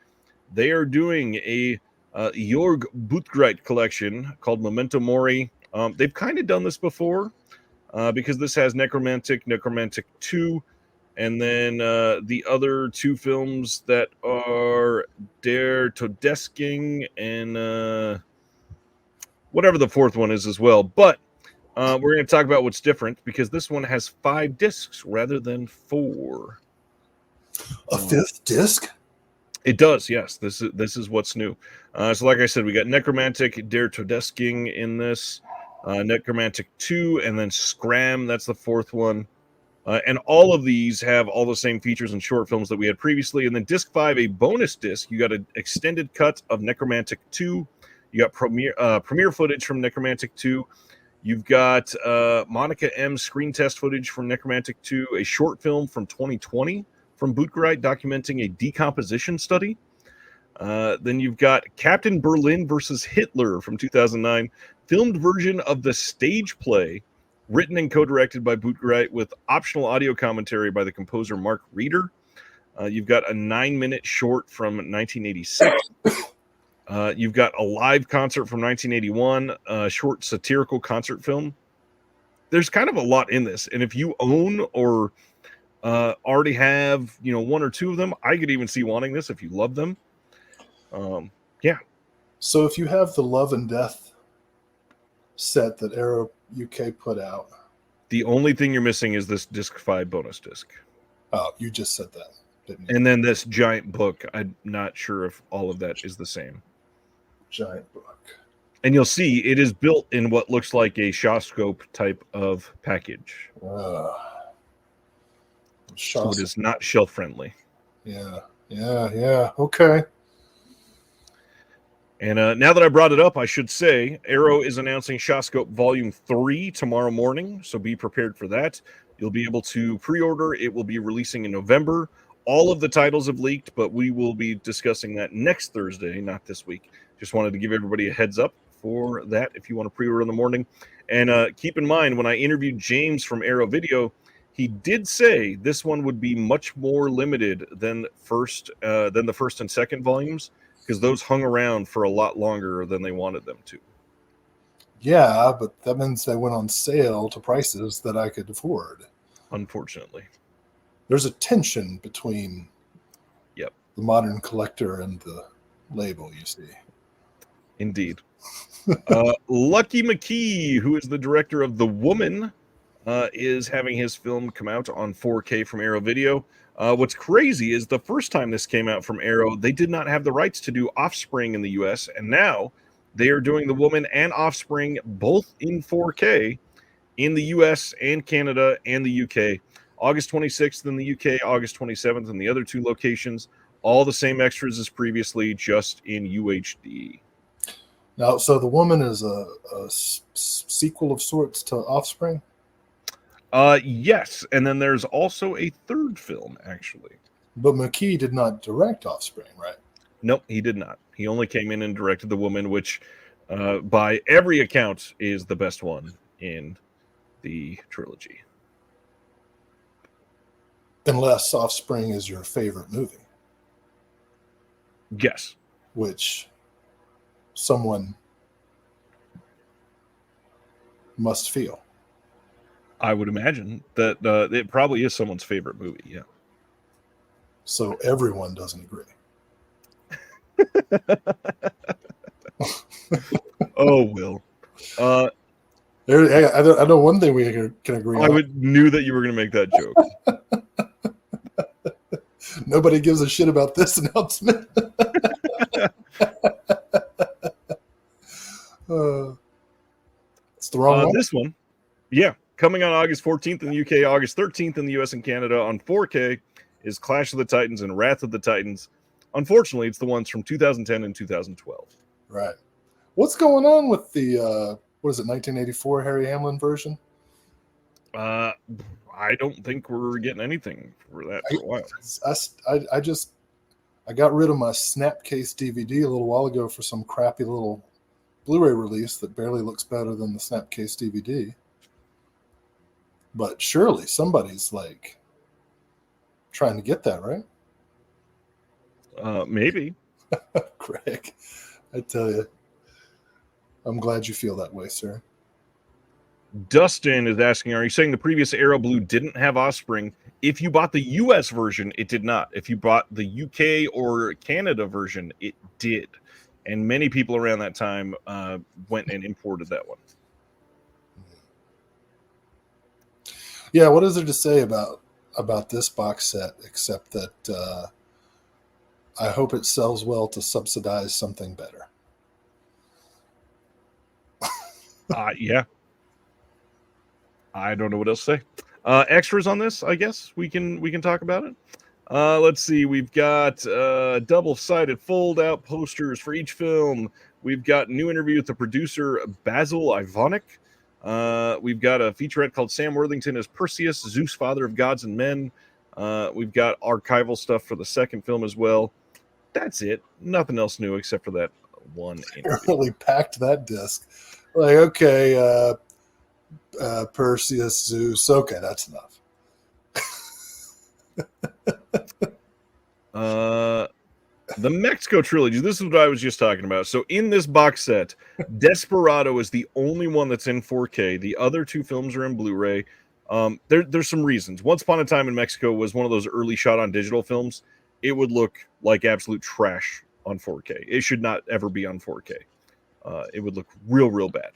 They are doing a Jörg Buttgereit collection called Memento Mori. They've kind of done this before because this has Necromantic 2, and then the other two films that are Der Todesking and whatever the fourth one is as well. But we're going to talk about what's different because this one has 5 discs rather than 4. A 5th disc? It does, yes. This is what's new. So like I said, we got Necromantic Der Todesking in this, Necromantic 2, and then Scram, that's the 4th one. And all of these have all the same features and short films that we had previously. And then disc 5, a bonus disc, you got an extended cut of Necromantic 2. You got premiere footage from Necromantic 2. You've got Monica M screen test footage from Necromantic 2, a short film from 2020 from Buttgereit documenting a decomposition study. Then you've got Captain Berlin versus Hitler from 2009, filmed version of the stage play, written and co-directed by Buttgereit with optional audio commentary by the composer Mark Reeder. You've got a 9-minute short from 1986. You've got a live concert from 1981, a short satirical concert film. There's kind of a lot in this, and if you own or already have, one or two of them, I could even see wanting this if you love them. Yeah. So if you have the Love and Death set that Arrow UK put out, the only thing you're missing is this disc 5 bonus disc. Oh, you just said that, didn't you? And then this giant book. I'm not sure if all of that is the same. Giant book. And you'll see it is built in what looks like a Shawscope type of package. So it is not shelf friendly. Yeah. Okay. And now that I brought it up, I should say Arrow is announcing Shawscope Volume 3 tomorrow morning, so be prepared for that. You'll be able to pre-order. It will be releasing in November. All of the titles have leaked, but we will be discussing that next Thursday, not this week. Just wanted to give everybody a heads up for that if you want to pre-order in the morning. And keep in mind, when I interviewed James from Arrow Video, he did say this one would be much more limited than the first and second volumes, because those hung around for a lot longer than they wanted them to. Yeah, but that means they went on sale to prices that I could afford. Unfortunately. There's a tension between the modern collector and the label, you see. Indeed. Lucky McKee, who is the director of The Woman, is having his film come out on 4K from Arrow Video. What's crazy is the first time this came out from Arrow, they did not have the rights to do Offspring in the US, and now they are doing The Woman and Offspring both in 4K in the US and Canada and the UK. August 26th in the UK, August 27th in the other two locations. All the same extras as previously, just in UHD. Now, so The Woman is a sequel of sorts to Offspring? Yes, and then there's also a third film, actually. But McKee did not direct Offspring, right? Nope, he did not. He only came in and directed The Woman, which, by every account, is the best one in the trilogy. Unless Offspring is your favorite movie. Yes. Which someone must feel. I would imagine that it probably is someone's favorite movie, yeah. So everyone doesn't agree. Oh, Will. I know one thing we can agree on. I knew that you were going to make that joke. Nobody gives a shit about this announcement. It's the wrong one. This one, yeah. Coming on August 14th in the UK, August 13th in the US and Canada on 4K is Clash of the Titans and Wrath of the Titans. Unfortunately, it's the ones from 2010 and 2012. Right. What's going on with the, 1984 Harry Hamlin version? I don't think we're getting anything for that for a while. I got rid of my Snapcase DVD a little while ago for some crappy little Blu-ray release that barely looks better than the Snapcase DVD. But surely somebody's like trying to get that, right? Maybe. Greg, I tell you, I'm glad you feel that way, sir. Dustin is asking, are you saying the previous Aero Blue didn't have Offspring? If you bought the US version, it did not. If you bought the UK or Canada version, it did. And many people around that time went and imported that one. Yeah, what is there to say about this box set except that I hope it sells well to subsidize something better. Yeah. I don't know what else to say. Extras on this, I guess we can talk about it. Let's see. We've got double-sided fold-out posters for each film. We've got a new interview with the producer Basil Ivanek. We've got a featurette called Sam Worthington as Perseus, Zeus, father of gods and men. We've got archival stuff for the second film as well. That's it. Nothing else new except for that one interview. Really packed that disc. Like, okay, Perseus, Zeus. Okay, that's enough. The Mexico trilogy. This is what I was just talking about. So in this box set, Desperado is the only one that's in 4K. The other two films are in Blu-ray. There's some reasons. Once Upon a Time in Mexico was one of those early shot on digital films. It would look like absolute trash on 4K. It should not ever be on 4K. It would look real bad.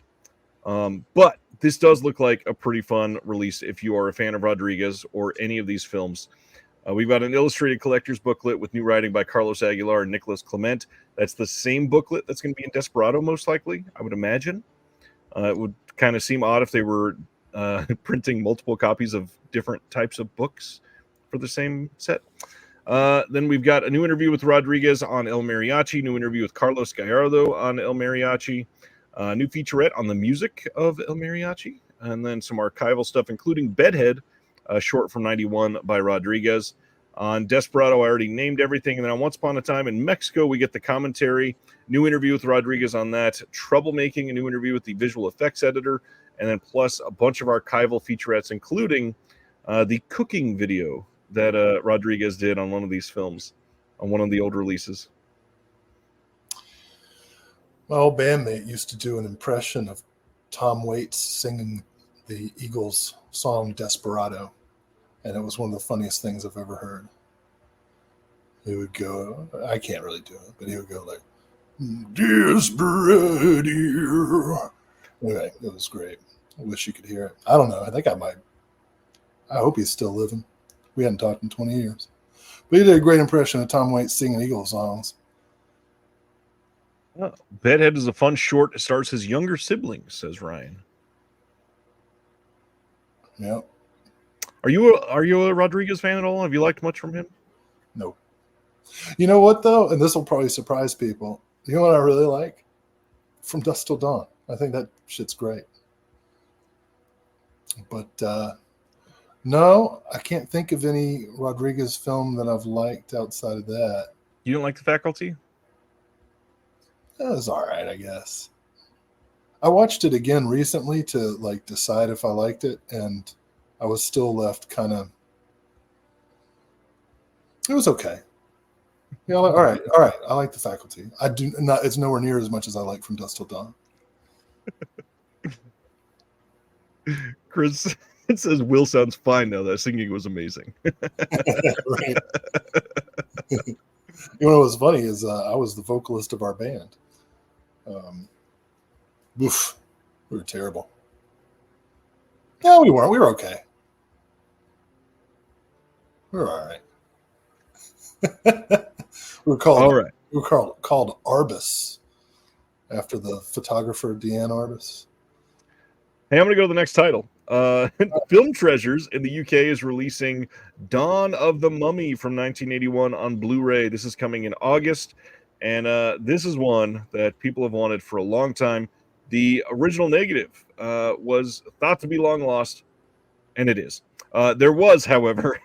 But this does look like a pretty fun release if you are a fan of Rodriguez or any of these films. We've got an illustrated collector's booklet with new writing by Carlos Aguilar and Nicholas Clement. That's the same booklet that's going to be in Desperado, most likely, I would imagine. It would kind of seem odd if they were printing multiple copies of different types of books for the same set. Then we've got a new interview with Rodriguez on El Mariachi, new interview with Carlos Gallardo on El Mariachi, new featurette on the music of El Mariachi, and then some archival stuff, including Bedhead, short from 91 by Rodriguez. On Desperado, I already named everything. And then on Once Upon a Time in Mexico, we get the commentary, new interview with Rodriguez on that, Troublemaking, a new interview with the visual effects editor, and then plus a bunch of archival featurettes, including the cooking video that Rodriguez did on one of these films, on one of the old releases. My old bandmate used to do an impression of Tom Waits singing the Eagles song Desperado, and it was one of the funniest things I've ever heard. He would go, I can't really do it, but he would go like, Desperado. Anyway, it was great. I wish you could hear it. I don't know. I think I might. I hope he's still living. We hadn't talked in 20 years. But he did a great impression of Tom Waits singing Eagles songs. Oh, Bedhead is a fun short. It stars his younger siblings, says Ryan. Yep. Are you a Rodriguez fan at all? Have you liked much from him? No. You know what, though? And this will probably surprise people. You know what I really like? From Dusk Till Dawn. I think that shit's great. But no, I can't think of any Rodriguez film that I've liked outside of that. You don't like The Faculty? That was all right, I guess. I watched it again recently to like decide if I liked it, and I was still left kind of. It was okay. Yeah, all right. I like The Faculty. I do not. It's nowhere near as much as I like From Dusk Till Dawn. Chris, it says Will sounds fine now. That singing was amazing. Right. You know what's funny is I was the vocalist of our band. Oof, we were terrible. No, we weren't. We were okay. We were all right. We were called All right. We were called Arbus after the photographer Deanne Arbus. Hey, I'm going to go to the next title. Film Treasures in the UK is releasing Dawn of the Mummy from 1981 on Blu-ray. This is coming in August, and this is one that people have wanted for a long time. The original negative was thought to be long lost, and it is. There was, however,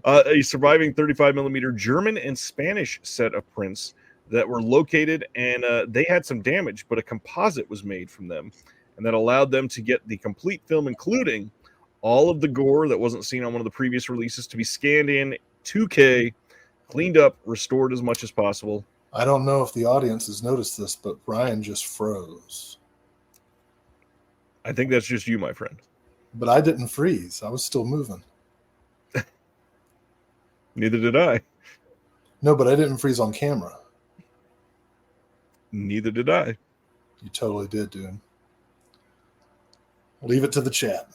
a surviving 35 millimeter German and Spanish set of prints that were located, and they had some damage, but a composite was made from them, and that allowed them to get the complete film, including all of the gore that wasn't seen on one of the previous releases, to be scanned in 2K, cleaned up, restored as much as possible. I don't know if the audience has noticed this, but Ryan just froze. I think that's just you, my friend. But I didn't freeze. I was still moving. Neither did I. No, but I didn't freeze on camera. Neither did I. You totally did, dude. Leave it to the chat.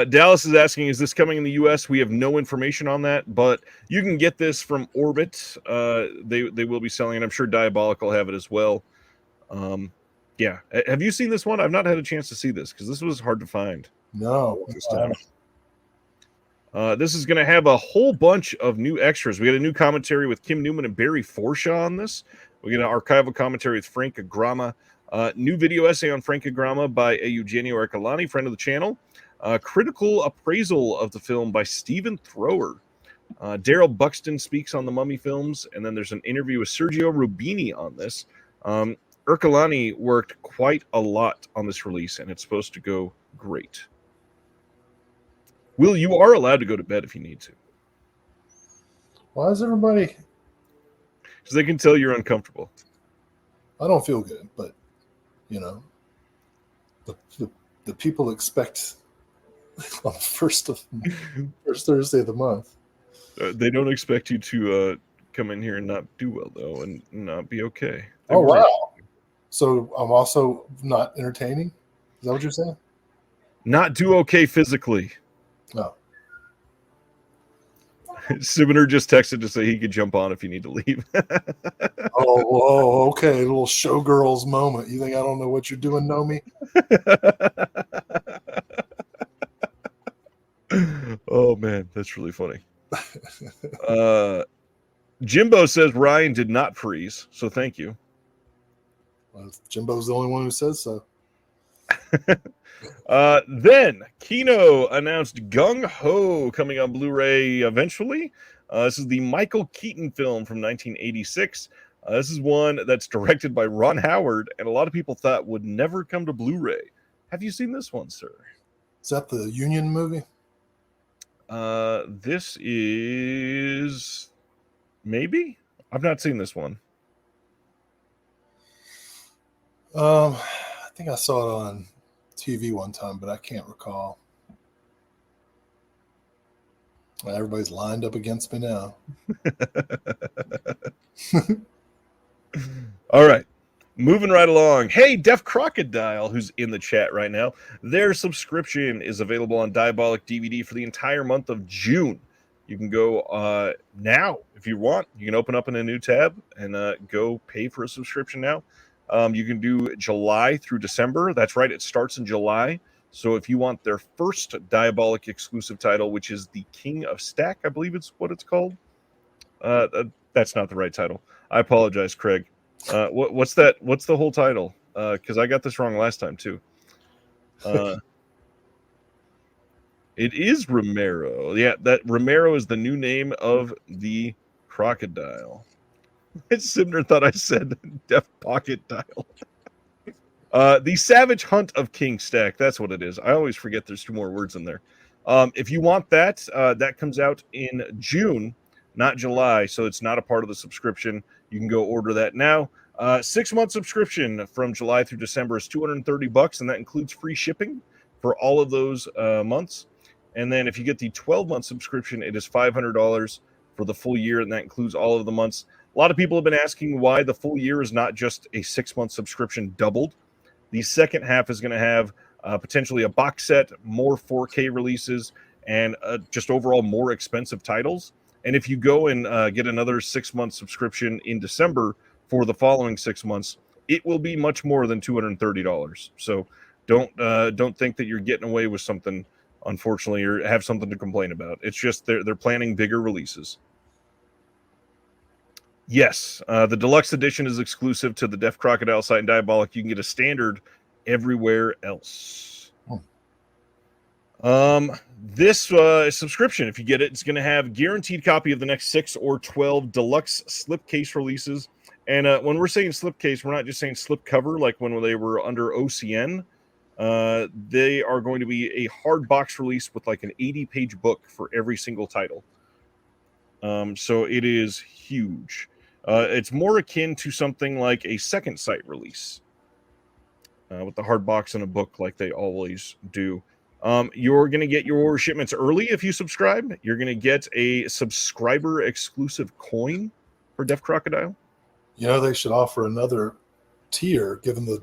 Dallas is asking, is this coming in the U.S.? We have no information on that, but you can get this from Orbit. They will be selling it. I'm sure Diabolic will have it as well. Yeah. Have you seen this one? I've not had a chance to see this because this was hard to find. No. This is going to have a whole bunch of new extras. We got a new commentary with Kim Newman and Barry Forshaw on this. We got an archival commentary with Frank Agrama. New video essay on Frank Agrama by Eugenio Ercolani, friend of the channel. Critical appraisal of the film by Stephen Thrower. Daryl Buxton speaks on the Mummy films, and then there's an interview with Sergio Rubini on this. Ercolani worked quite a lot on this release, and it's supposed to go great. Will, you are allowed to go to bed if you need to. Why is everybody... Because they can tell you're uncomfortable. I don't feel good, but, you know, the people expect on the first Thursday of the month. They don't expect you to come in here and not do well, though, and not be okay. Oh, wow. So I'm also not entertaining? Is that what you're saying? Not do okay physically. No. Summoner just texted to say he could jump on if you need to leave. Oh, okay. A little showgirls moment. You think I don't know what you're doing, Nomi? Oh, man. That's really funny. Jimbo says Ryan did not freeze, so thank you. Well, Jimbo's the only one who says so. Then Kino announced Gung Ho coming on Blu-ray eventually. This is the Michael Keaton film from 1986. This is one that's directed by Ron Howard, and a lot of people thought would never come to Blu-ray. Have you seen this one, sir? Is that the Union movie? This is maybe. I've not seen this one. I think I saw it on TV one time, but I can't recall. Everybody's lined up against me now. All right. Moving right along. Hey, Def Crocodile, who's in the chat right now. Their subscription is available on Diabolic DVD for the entire month of June. You can go now if you want. You can open up in a new tab and go pay for a subscription now. You can do July through December. That's right. It starts in July. So if you want their first Diabolic exclusive title, which is the King of Stack, I believe it's what it's called. That's not the right title. I apologize, Craig. What's that? What's the whole title? Because I got this wrong last time too. It is Romero. Yeah, that Romero is the new name of the crocodile. Simner thought I said Def Pocket Dial. The Savage Hunt of King Stack. That's what it is. I always forget there's two more words in there. If you want that, that comes out in June, not July, so it's not a part of the subscription. You can go order that now. 6-month subscription from July through December is $230, and that includes free shipping for all of those months. And then if you get the 12-month subscription, it is $500 for the full year, and that includes all of the months. A lot of people have been asking why the full year is not just a 6-month subscription doubled. The second half is going to have potentially a box set, more 4K releases, and just overall more expensive titles. And if you go and get another 6-month subscription in December for the following 6 months, it will be much more than $230. So don't think that you're getting away with something, unfortunately, or have something to complain about. It's just they're planning bigger releases. Yes, the deluxe edition is exclusive to the Def Crocodile site and Diabolic. You can get a standard everywhere else. This subscription, if you get it, it's going to have guaranteed copy of the next 6 or 12 deluxe slipcase releases. And when we're saying slipcase, we're not just saying slipcover like when they were under OCN. They are going to be a hard box release with like an 80-page book for every single title. So it is huge. It's more akin to something like a second site release with the hard box and a book like they always do. You're going to get your shipments early if you subscribe. You're going to get a subscriber exclusive coin for Deaf Crocodile. You know, they should offer another tier given the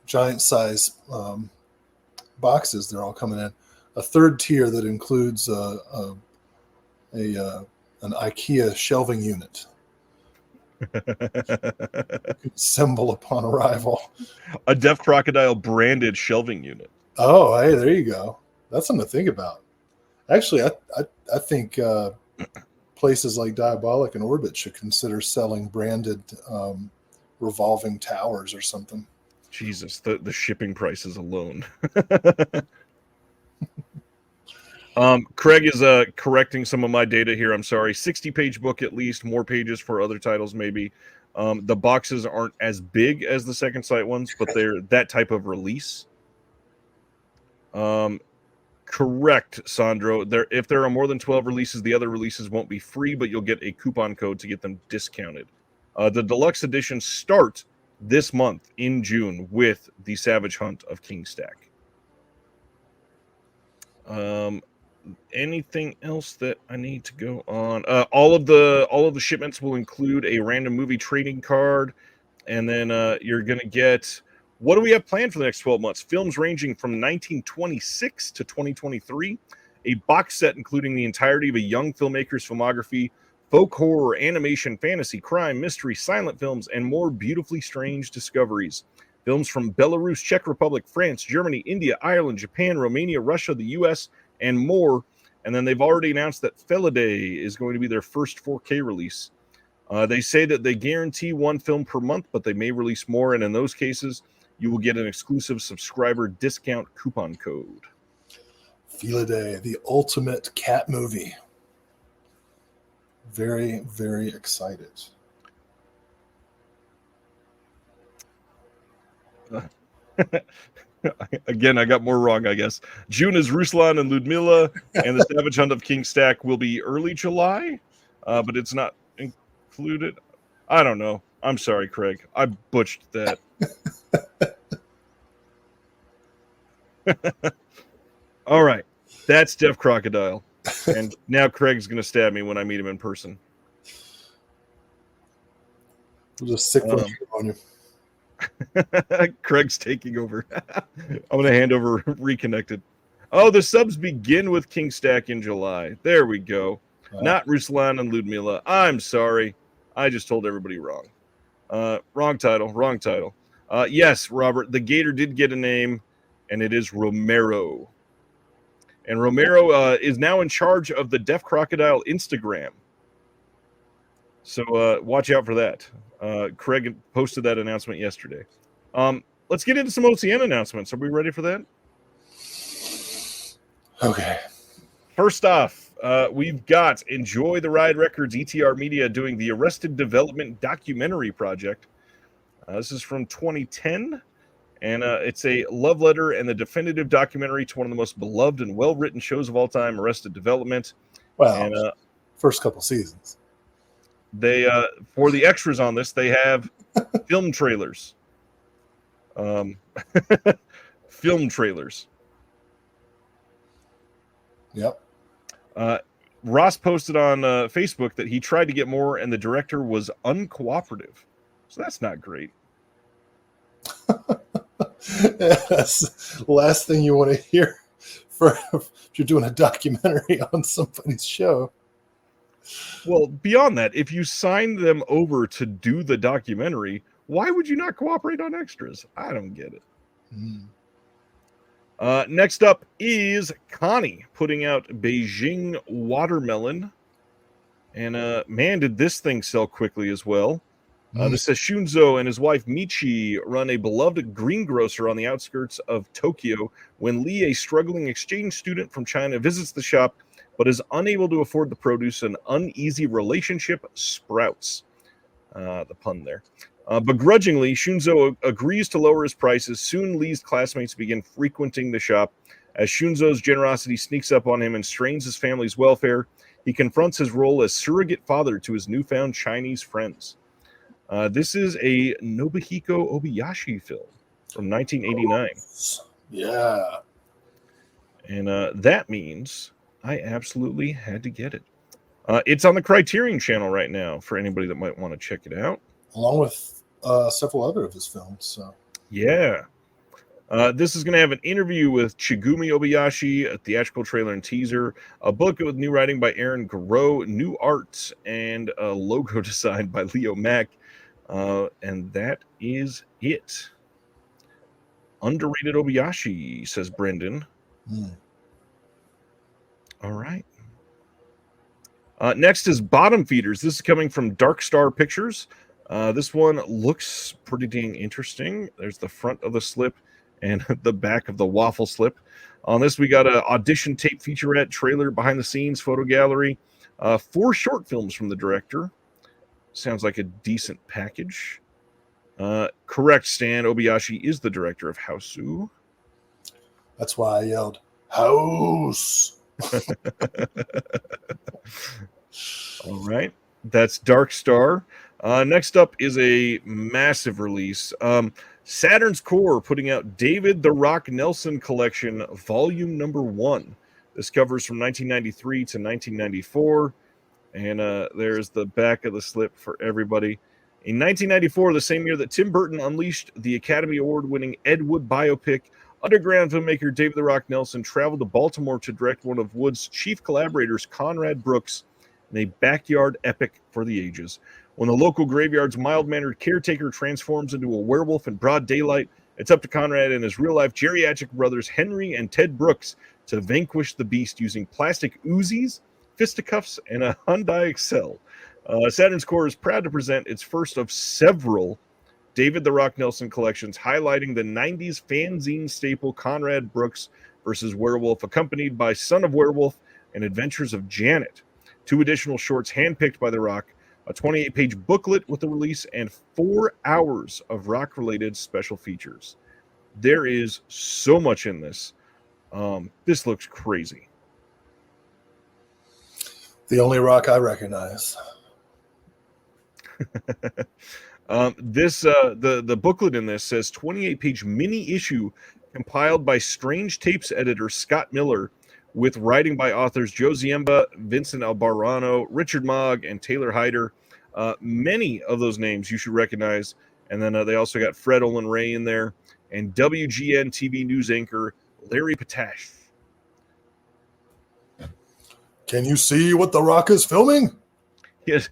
giant size boxes they're all coming in. A third tier that includes an IKEA shelving unit. Assemble upon arrival. A Deaf Crocodile branded shelving unit. Oh, hey, there you go. That's something to think about. Actually, I think places like Diabolic and Orbit should consider selling branded revolving towers or something. Jesus, the shipping prices alone. Craig is correcting some of my data here. I'm sorry. 60-page book at least, more pages for other titles maybe. The boxes aren't as big as the second sight ones, but they're that type of release. Correct, Sandro. If there are more than 12 releases, the other releases won't be free, but you'll get a coupon code to get them discounted. The deluxe editions start this month in June with the Savage Hunt of King Stack. Anything else that I need to go on? All of the shipments will include a random movie trading card, and then you're gonna get. What do we have planned for the next 12 months? Films ranging from 1926 to 2023, a box set including the entirety of a young filmmaker's filmography, folk horror, animation, fantasy, crime, mystery, silent films, and more beautifully strange discoveries. Films from Belarus, Czech Republic, France, Germany, India, Ireland, Japan, Romania, Russia, the US, and more. And then they've already announced that Felidae is going to be their first 4K release. They say that they guarantee one film per month, but they may release more. And in those cases, you will get an exclusive subscriber discount coupon code. Felidae, the ultimate cat movie. Very, very excited. Again, I got more wrong, I guess. June is Ruslan and Ludmilla, and the Savage Hunt of King Stack will be early July, but it's not included. I don't know. I'm sorry, Craig. I butchered that. All right. That's Deaf Crocodile. And now Craig's going to stab me when I meet him in person. We'll just sick on you. Craig's taking over. I'm going to hand over Reconnected. Oh, the subs begin with King Stack in July. There we go. Not Ruslan and Ludmilla. I'm sorry. I just told everybody wrong. Wrong title. Yes, Robert, the Gator did get a name, and it is Romero. And Romero is now in charge of the Deaf Crocodile Instagram. So watch out for that. Craig posted that announcement yesterday. Let's get into some OCN announcements. Are we ready for that? Okay. First off, we've got Enjoy the Ride Records, ETR Media, doing the Arrested Development documentary project. This is from 2010, and it's a love letter and the definitive documentary to one of the most beloved and well-written shows of all time, Arrested Development. Well, and, first couple seasons. They for the extras on this, they have film trailers. Film trailers. Yep. Ross posted on Facebook that he tried to get more and the director was uncooperative. So that's not great. That's the last thing you want to hear if you're doing a documentary on somebody's show. Well, beyond that, if you signed them over to do the documentary, why would you not cooperate on extras? I don't get it. Next up is Connie putting out Beijing Watermelon. And man, did this thing sell quickly as well. This says Shunzo and his wife Michi run a beloved greengrocer on the outskirts of Tokyo when Lee, a struggling exchange student from China, visits the shop but is unable to afford the produce. An uneasy relationship sprouts. The pun there. Begrudgingly, Shunzo agrees to lower his prices. Soon, Lee's classmates begin frequenting the shop. As Shunzo's generosity sneaks up on him and strains his family's welfare, he confronts his role as surrogate father to his newfound Chinese friends. This is a Nobuhiko Obayashi film from 1989. Yeah. And that means I absolutely had to get it. It's on the Criterion channel right now for anybody that might want to check it out. Along with several other of his films. So. Yeah. This is going to have an interview with Chigumi Obayashi, a theatrical trailer and teaser, a book with new writing by Aaron Garreau, new art, and a logo design by Leo Mack. And that is it. Underrated Obayashi, says Brendan. All right. Next is Bottom Feeders. This is coming from Dark Star Pictures. This one looks pretty dang interesting. There's the front of the slip and the back of the waffle slip. On this, we got an audition tape featurette, trailer, behind the scenes, photo gallery, 4 short films from the director. Sounds like a decent package. Correct, Stan. Obayashi is the director of Houseu. That's why I yelled, House! All right. That's Dark Star. Next up is a massive release. Saturn's Core putting out David the Rock Nelson Collection, Volume Number 1. This covers from 1993 to 1994. And there's the back of the slip for everybody. In 1994, the same year that Tim Burton unleashed the Academy Award-winning Ed Wood biopic, underground filmmaker David the Rock Nelson traveled to Baltimore to direct one of Wood's chief collaborators, Conrad Brooks, in a backyard epic for the ages. When the local graveyard's mild-mannered caretaker transforms into a werewolf in broad daylight, it's up to Conrad and his real-life geriatric brothers Henry and Ted Brooks to vanquish the beast using plastic Uzis, fisticuffs, and a Hyundai Excel. Saturn's Core is proud to present its first of several David the Rock Nelson collections, highlighting the 90s fanzine staple Conrad Brooks versus Werewolf, accompanied by Son of Werewolf and Adventures of Janet. 2 additional shorts handpicked by The Rock, a 28-page booklet with the release, and 4 hours of Rock-related special features. There is so much in this. This looks crazy. The only Rock I recognize. The booklet in this says 28-page mini issue compiled by Strange Tapes editor Scott Miller, with writing by authors Joe Ziemba, Vincent Albarrano, Richard Mogg, and Taylor Hyder. Many of those names you should recognize. And then they also got Fred Olin Ray in there, and WGN TV news anchor Larry Patash. Can you see what The Rock is filming? Yes.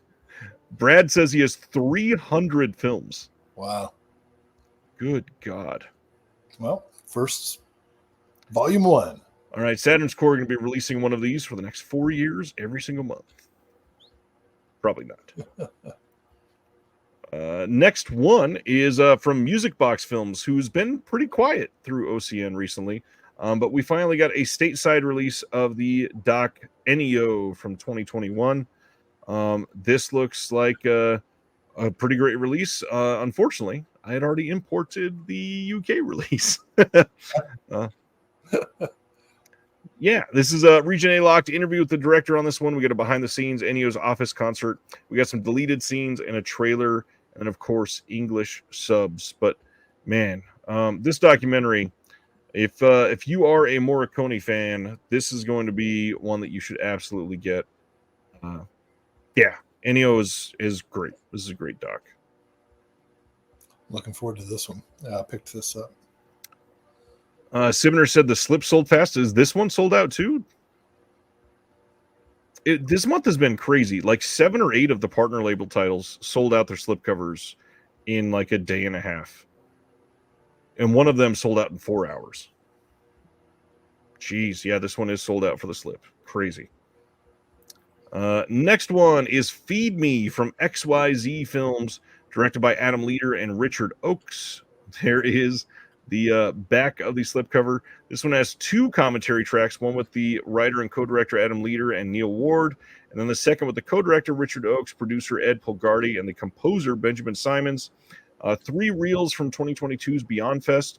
Brad says he has 300 films. Wow. Good God. Well, first, Volume 1. All right, Saturn's Core going to be releasing one of these for the next 4 years, every single month. Probably not. Next one is from Music Box Films, who's been pretty quiet through OCN recently. But we finally got a stateside release of the doc Ennio from 2021. This looks like a pretty great release. Unfortunately, I had already imported the UK release. Yeah, this is a Region A locked interview with the director on this one. We got a behind the scenes Ennio's office concert. We got some deleted scenes and a trailer, and of course English subs. But man, this documentary, if you are a Morricone fan, this is going to be one that you should absolutely get. Yeah, Ennio is great. This is a great doc. Looking forward to this one. I picked this up. Sivner said the slip sold fast. Is this one sold out too? This month has been crazy. Like 7 or 8 of the partner label titles sold out their slip covers in like a day and a half. And one of them sold out in 4 hours. Jeez, yeah, this one is sold out for the slip. Crazy. Next one is Feed Me from XYZ Films, directed by Adam Leader and Richard Oakes. There is the back of the slipcover. This one has 2 commentary tracks, one with the writer and co-director Adam Leader and Neil Ward, and then the second with the co-director Richard Oakes, producer Ed Polgardi, and the composer Benjamin Simons. 3 reels from 2022's Beyond Fest,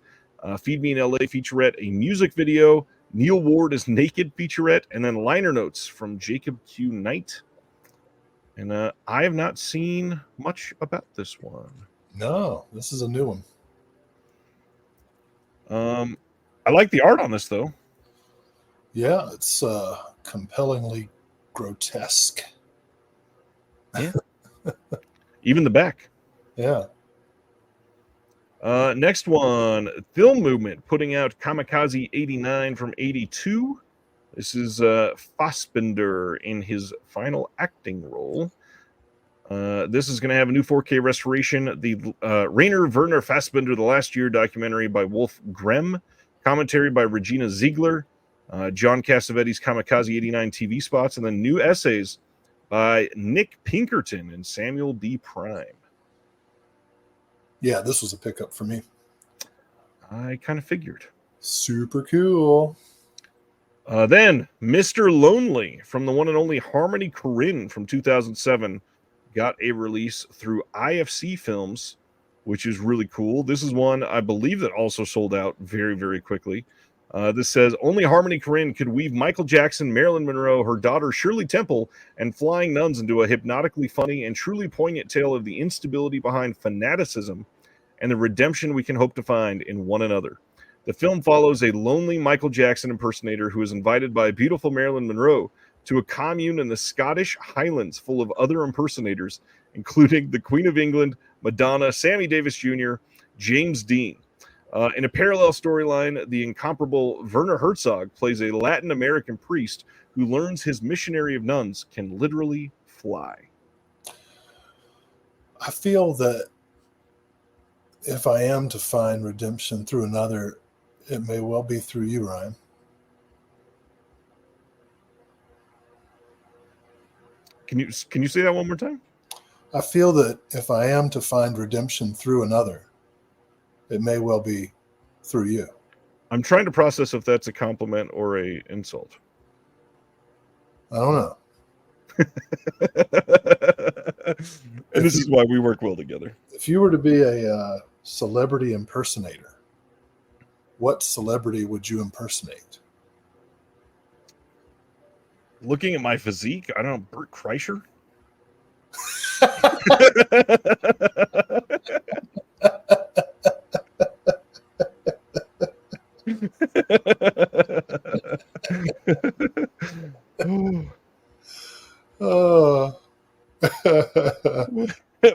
Feed Me in LA featurette, a music video, Neil Ward is Naked featurette, and then liner notes from Jacob Q. Knight. And I have not seen much about this one. No, this is a new one. I like the art on this, though. Yeah, it's compellingly grotesque. Yeah. Even the back. Yeah. Next one, Film Movement, putting out Kamikaze 89 from 82. This is Fassbinder in his final acting role. This is going to have a new 4K restoration. The Rainer Werner Fassbinder, The Last Year documentary by Wolf Grem, commentary by Regina Ziegler, John Cassavetes' Kamikaze 89 TV spots, and then new essays by Nick Pinkerton and Samuel D. Prime. Yeah, this was a pickup for me. I kind of figured. Super cool. Then Mr. Lonely from the one and only Harmony Korine from 2007 got a release through IFC Films, which is really cool. This is one I believe that also sold out very, very quickly. This says, only Harmony Korine could weave Michael Jackson, Marilyn Monroe, her daughter Shirley Temple, and flying nuns into a hypnotically funny and truly poignant tale of the instability behind fanaticism and the redemption we can hope to find in one another. The film follows a lonely Michael Jackson impersonator who is invited by a beautiful Marilyn Monroe to a commune in the Scottish Highlands full of other impersonators, including the Queen of England, Madonna, Sammy Davis Jr., James Dean. In a parallel storyline, the incomparable Werner Herzog plays a Latin American priest who learns his missionary of nuns can literally fly. I feel that if I am to find redemption through another, it may well be through you, Ryan. Can you say that one more time? I feel that if I am to find redemption through another, it may well be through you. I'm trying to process if that's a compliment or a insult. I don't know. And this is why we work well together. If you were to be a celebrity impersonator, what celebrity would you impersonate? Looking at my physique, I don't know, Bert Kreischer?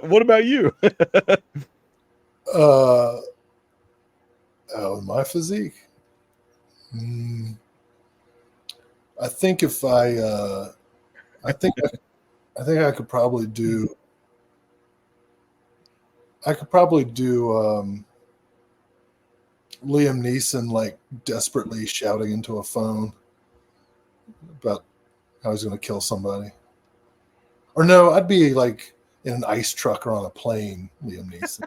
What about you? My physique. I think if I think I could probably do. Liam Neeson, like, desperately shouting into a phone about how he's going to kill somebody. Or no, I'd be like in an ice truck or on a plane, Liam Neeson.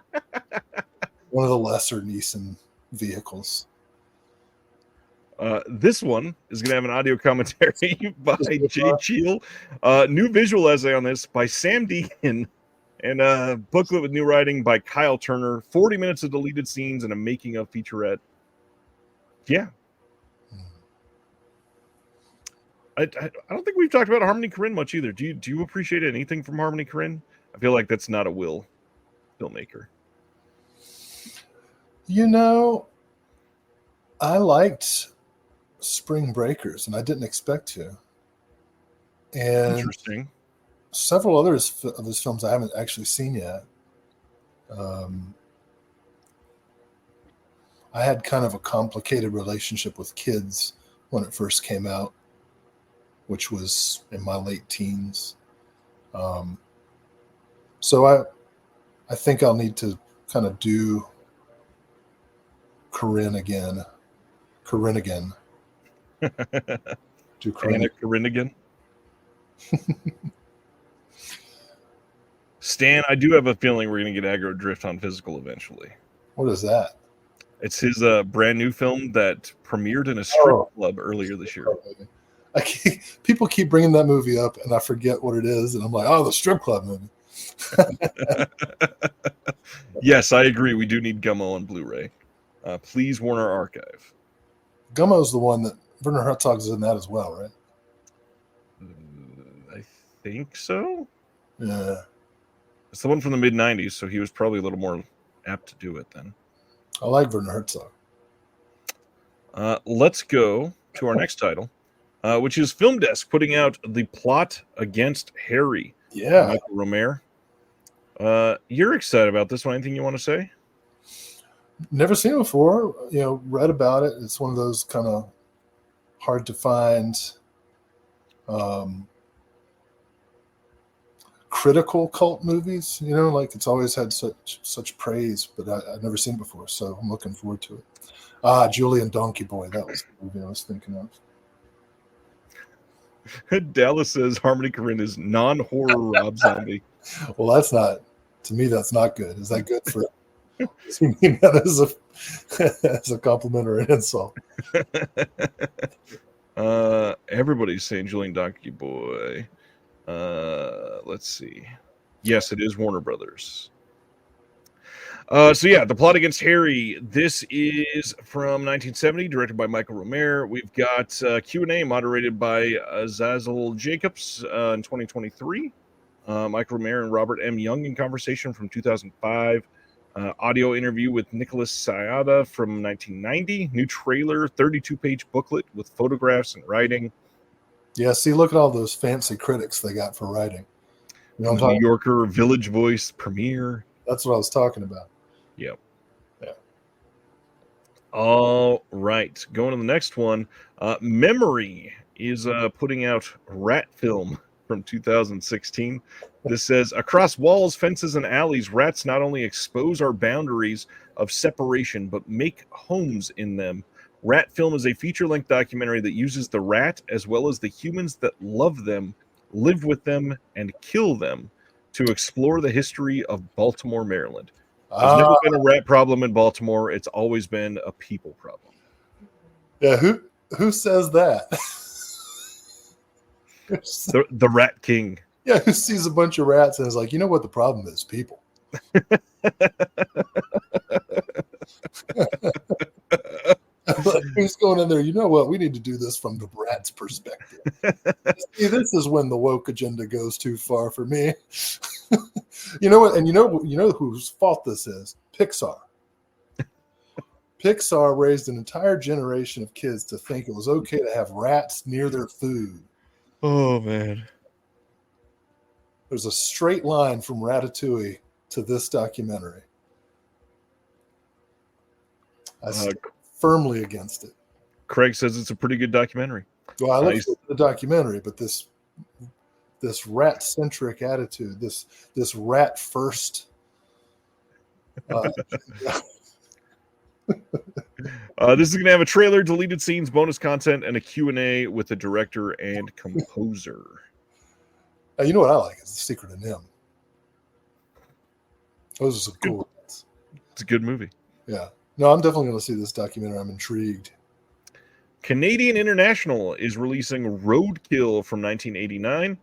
One of the lesser Neeson vehicles. This one is going to have an audio commentary by Jay Cheel. New visual essay on this by Sam Deegan. And a booklet with new writing by Kyle Turner. 40 minutes of deleted scenes and a making of featurette. Yeah. I don't think we've talked about Harmony Korine much either. Do you appreciate anything from Harmony Korine? I feel like that's not a Will filmmaker. You know, I liked Spring Breakers, and I didn't expect to. And interesting. Several others of his films I haven't actually seen yet. I had kind of a complicated relationship with kids when it first came out, which was in my late teens. So I think I'll need to kind of do Korine again. Do Korine again. Stan, I do have a feeling we're going to get Aggro Drift on Physical eventually. What is that? It's his brand new film that premiered in a strip club earlier this year. People keep bringing that movie up, and I forget what it is, and I'm like, oh, the strip club movie. Yes, I agree. We do need Gummo on Blu-ray. Please, Warner Archive. Gummo's the one that Werner Herzog's in that as well, right? I think so. Yeah. It's the one from the mid-'90s, so he was probably a little more apt to do it then. I like Werner Herzog. Let's go to our next title, which is Film Desk putting out The Plot Against Harry. Yeah. Michael Romero. You're excited about this one. Anything you want to say? Never seen it before. Read about it. It's one of those kind of hard to find critical cult movies. Like it's always had such praise, but I've never seen it before, so I'm looking forward to it. Julian Donkey Boy. That was the movie I was thinking of. Dallas says Harmony Korine is non-horror Rob Zombie. Well, to me, that's not good. Is that good for you mean that as a compliment or an insult? Everybody's saying Julian Donkey Boy. Let's see. Yes, it is Warner Brothers. The Plot Against Harry. This is from 1970, directed by Michael Romero. We've got Q&A moderated by Zazel Jacobs in 2023. Michael Romero and Robert M. Young in conversation from 2005. Audio interview with Nicholas Sayada from 1990. New trailer, 32-page booklet with photographs and writing. Yeah, see, look at all those fancy critics they got for writing. From the New Yorker, Village Voice, Premiere. That's what I was talking about. Yep. Yeah. All right. Going to the next one. Memory is putting out Rat Film from 2016. This says, across walls, fences, and alleys, rats not only expose our boundaries of separation, but make homes in them. Rat Film is a feature-length documentary that uses the rat as well as the humans that love them, live with them, and kill them to explore the history of Baltimore, Maryland. There's never been a rat problem in Baltimore. It's always been a people problem. Yeah, who says that? The Rat King. Yeah, who sees a bunch of rats and is like, you know what the problem is? People. Who's going in there? You know what? We need to do this from the rat's perspective. See, this is when the woke agenda goes too far for me. You know what? And you know whose fault this is? Pixar. Pixar raised an entire generation of kids to think it was okay to have rats near their food. Oh, man. There's a straight line from Ratatouille to this documentary. I stand firmly against it. Craig says it's a pretty good documentary. Well, I looked at the documentary, but this rat-centric attitude, this rat-first... this is going to have a trailer, deleted scenes, bonus content, and a Q&A with the director and composer. You know what I like? It's The Secret of Nim. Those are some cool ones. It's a good movie. Yeah. No, I'm definitely going to see this documentary. I'm intrigued. Canadian International is releasing Roadkill from 1989.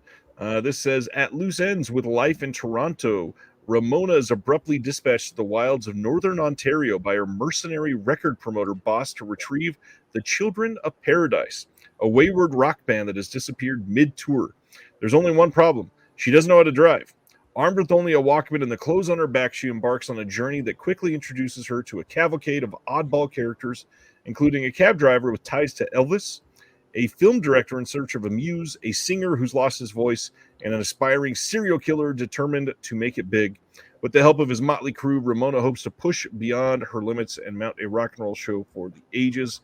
This says, at loose ends with life in Toronto, Ramona is abruptly dispatched to the wilds of northern Ontario by her mercenary record promoter boss to retrieve the Children of Paradise, a wayward rock band that has disappeared mid-tour. There's only one problem. She doesn't know how to drive. Armed with only a Walkman and the clothes on her back, she embarks on a journey that quickly introduces her to a cavalcade of oddball characters, including a cab driver with ties to Elvis, a film director in search of a muse, a singer who's lost his voice, and an aspiring serial killer determined to make it big. With the help of his motley crew, Ramona hopes to push beyond her limits and mount a rock and roll show for the ages.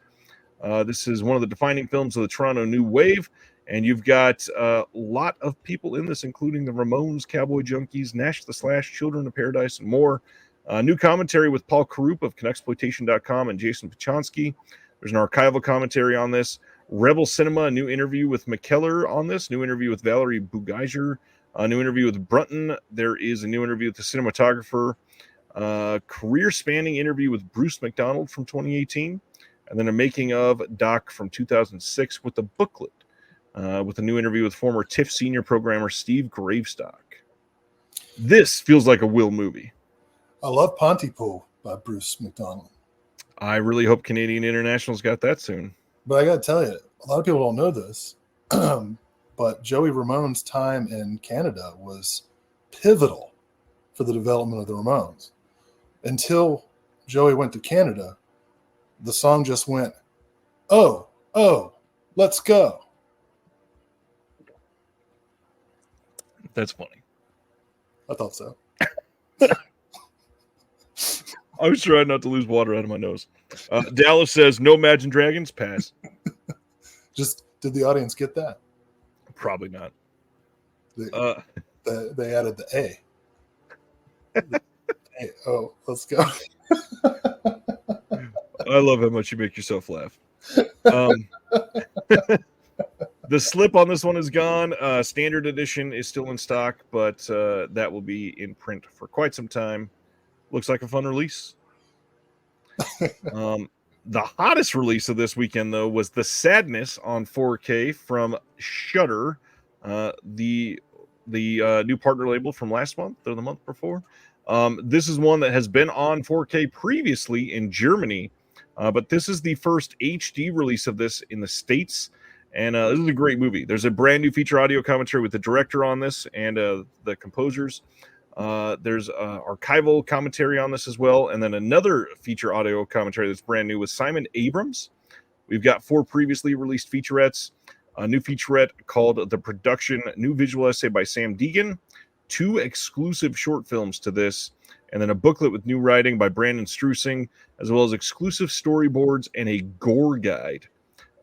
This is one of the defining films of the Toronto New Wave, and you've got a lot of people in this, including the Ramones, Cowboy Junkies, Nash the Slash, Children of Paradise, and more. New commentary with Paul Karup of Connexploitation.com and Jason Pachonsky. There's an archival commentary on this. Rebel Cinema, a new interview with McKellar on this, new interview with Valerie Bugeiser, A new interview with Brunton. There is a new interview with the cinematographer. Career-spanning interview with Bruce McDonald from 2018. And then a making of doc from 2006 with a booklet. With a new interview with former TIFF senior programmer Steve Gravestock. This feels like a Will movie. I love Pontypool by Bruce McDonald. I really hope Canadian International's got that soon. But I got to tell you, a lot of people don't know this, but Joey Ramone's time in Canada was pivotal for the development of the Ramones. Until Joey went to Canada, the song just went, oh, let's go. That's funny. I thought so. I was trying not to lose water out of my nose. Dallas says, no Imagine Dragons, pass. Just, did the audience get that? Probably not. They added the A. Hey, oh, let's go. I love how much you make yourself laugh. The slip on this one is gone. Standard edition is still in stock, but that will be in print for quite some time. Looks like a fun release. The hottest release of this weekend, though, was The Sadness on 4K from Shudder, the new partner label from last month or the month before. This is one that has been on 4K previously in Germany, but this is the first HD release of this in the States. And this is a great movie. There's a brand new feature audio commentary with the director on this and the composers. There's archival commentary on this as well. And then another feature audio commentary that's brand new with Simon Abrams. We've got 4 previously released featurettes. A new featurette called The Production, new visual essay by Sam Deegan. 2 exclusive short films to this. And then a booklet with new writing by Brandon Strusing, as well as exclusive storyboards and a gore guide.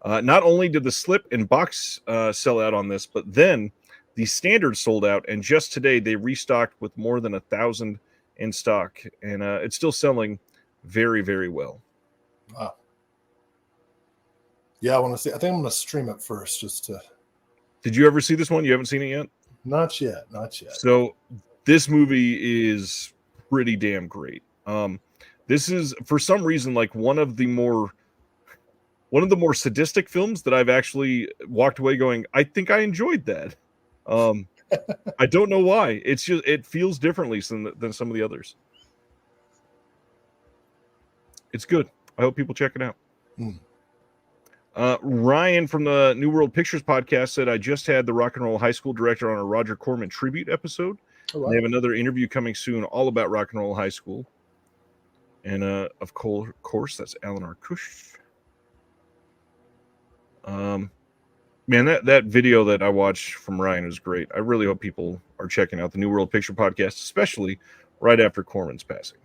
Not only did the slip and box sell out on this, but then the standard sold out, and just today they restocked with more than 1,000 in stock, and it's still selling very, very well. Wow. Yeah, I want to see. I think I'm going to stream it first, just to. Did you ever see this one? You haven't seen it yet? Not yet. So this movie is pretty damn great. This is, for some reason, like one of the more sadistic films that I've actually walked away going, I think I enjoyed that. I don't know why. It's just, it feels differently than some of the others. It's good. I hope people check it out. Ryan from the New World Pictures podcast said, I just had the Rock and Roll High School director on a Roger Corman tribute episode. Oh, wow. They have another interview coming soon all about Rock and Roll High School. And of course, that's Alan Arkush. Man, that video that I watched from Ryan was great. I really hope people are checking out the New World Picture podcast, especially right after Corman's passing.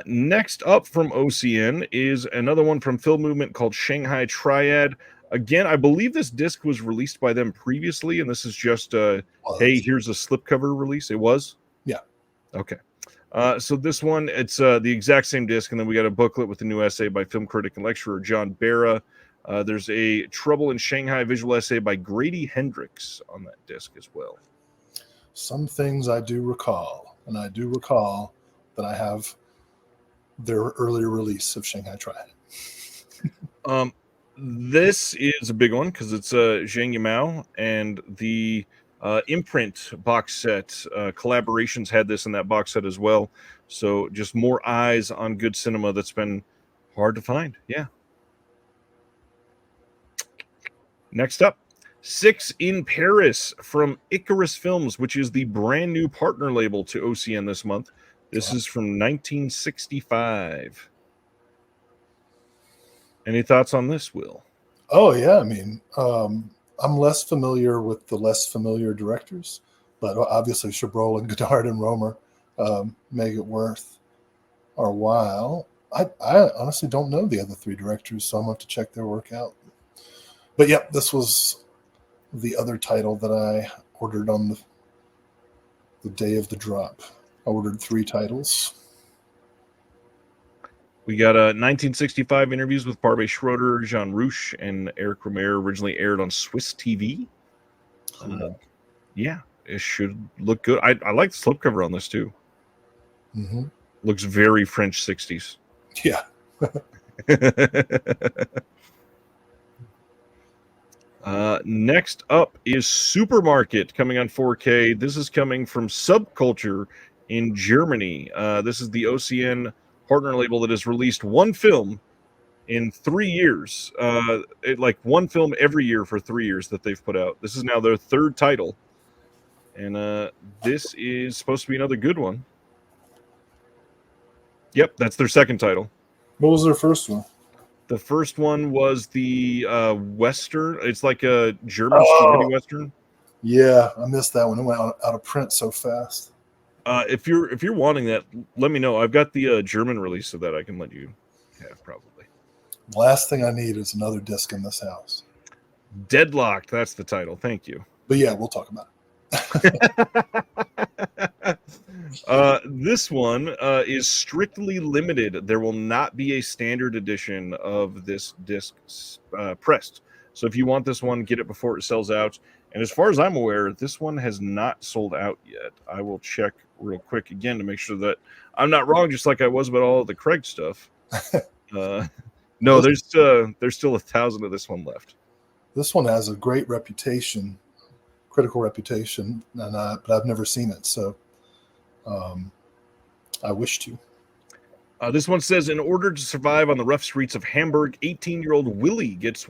Next up from OCN is another one from Film Movement called Shanghai Triad. Again, I believe this disc was released by them previously, and this is just hey, here's a slipcover release. It was? Yeah. Okay. So this one, it's the exact same disc, and then we got a booklet with a new essay by film critic and lecturer John Barra. There's a Trouble in Shanghai visual essay by Grady Hendrix on that disc as well. Some things I do recall, and I do recall that I have their earlier release of Shanghai Triad. This is a big one because it's Zhang Yimou, and the imprint box set collaborations had this in that box set as well. So just more eyes on good cinema that's been hard to find. Yeah. Next up, 6 in Paris from Icarus Films, which is the brand new partner label to OCN this month. This is from 1965. Any thoughts on this, Will? Oh, yeah. I mean, I'm less familiar with the less familiar directors, but obviously Chabrol and Godard and Romer make it worth our while. I honestly don't know the other 3 directors, so I'm going to have to check their work out. But yeah, this was the other title that I ordered on the day of the drop. I ordered 3 titles. We got 1965 interviews with Barbet Schroeder, Jean Rouch, and Eric Romer, originally aired on Swiss TV. Cool. Yeah, it should look good. I like the slipcover on this too. Mm-hmm. Looks very French 60s. Yeah. Next up is Supermarket coming on 4K. This is coming from Subculture in Germany. This is the OCN partner label that has released one film in 3 years. Like one film every year for 3 years that they've put out. This is now their third title. And this is supposed to be another good one. Yep, that's their second title. What was their first one? The first one was the Western. It's like a German spaghetti Western. Yeah, I missed that one. It went out of print so fast. If you're wanting that, let me know. I've got the German release of that. I can let you have probably. Last thing I need is another disc in this house. Deadlocked. That's the title. Thank you. But yeah, we'll talk about it. This one is strictly limited. There will not be a standard edition of this disc pressed. So if you want this one, get it before it sells out. And as far as I'm aware, this one has not sold out yet. I will check real quick again to make sure that I'm not wrong, just like I was about all of the Craig stuff. No, there's still 1,000 of this one left. This one has a great reputation, critical reputation, and but I've never seen it, so I wish to. This one says, in order to survive on the rough streets of Hamburg, 18-year-old Willie gets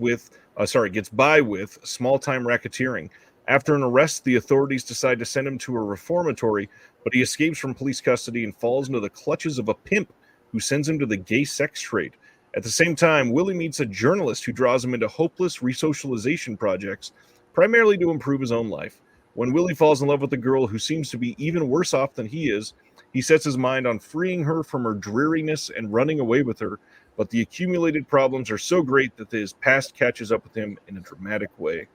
by with small-time racketeering. After an arrest, the authorities decide to send him to a reformatory, but he escapes from police custody and falls into the clutches of a pimp who sends him to the gay sex trade. At the same time, Willie meets a journalist who draws him into hopeless resocialization projects, primarily to improve his own life. When Willie falls in love with a girl who seems to be even worse off than he is, he sets his mind on freeing her from her dreariness and running away with her, but the accumulated problems are so great that his past catches up with him in a dramatic way.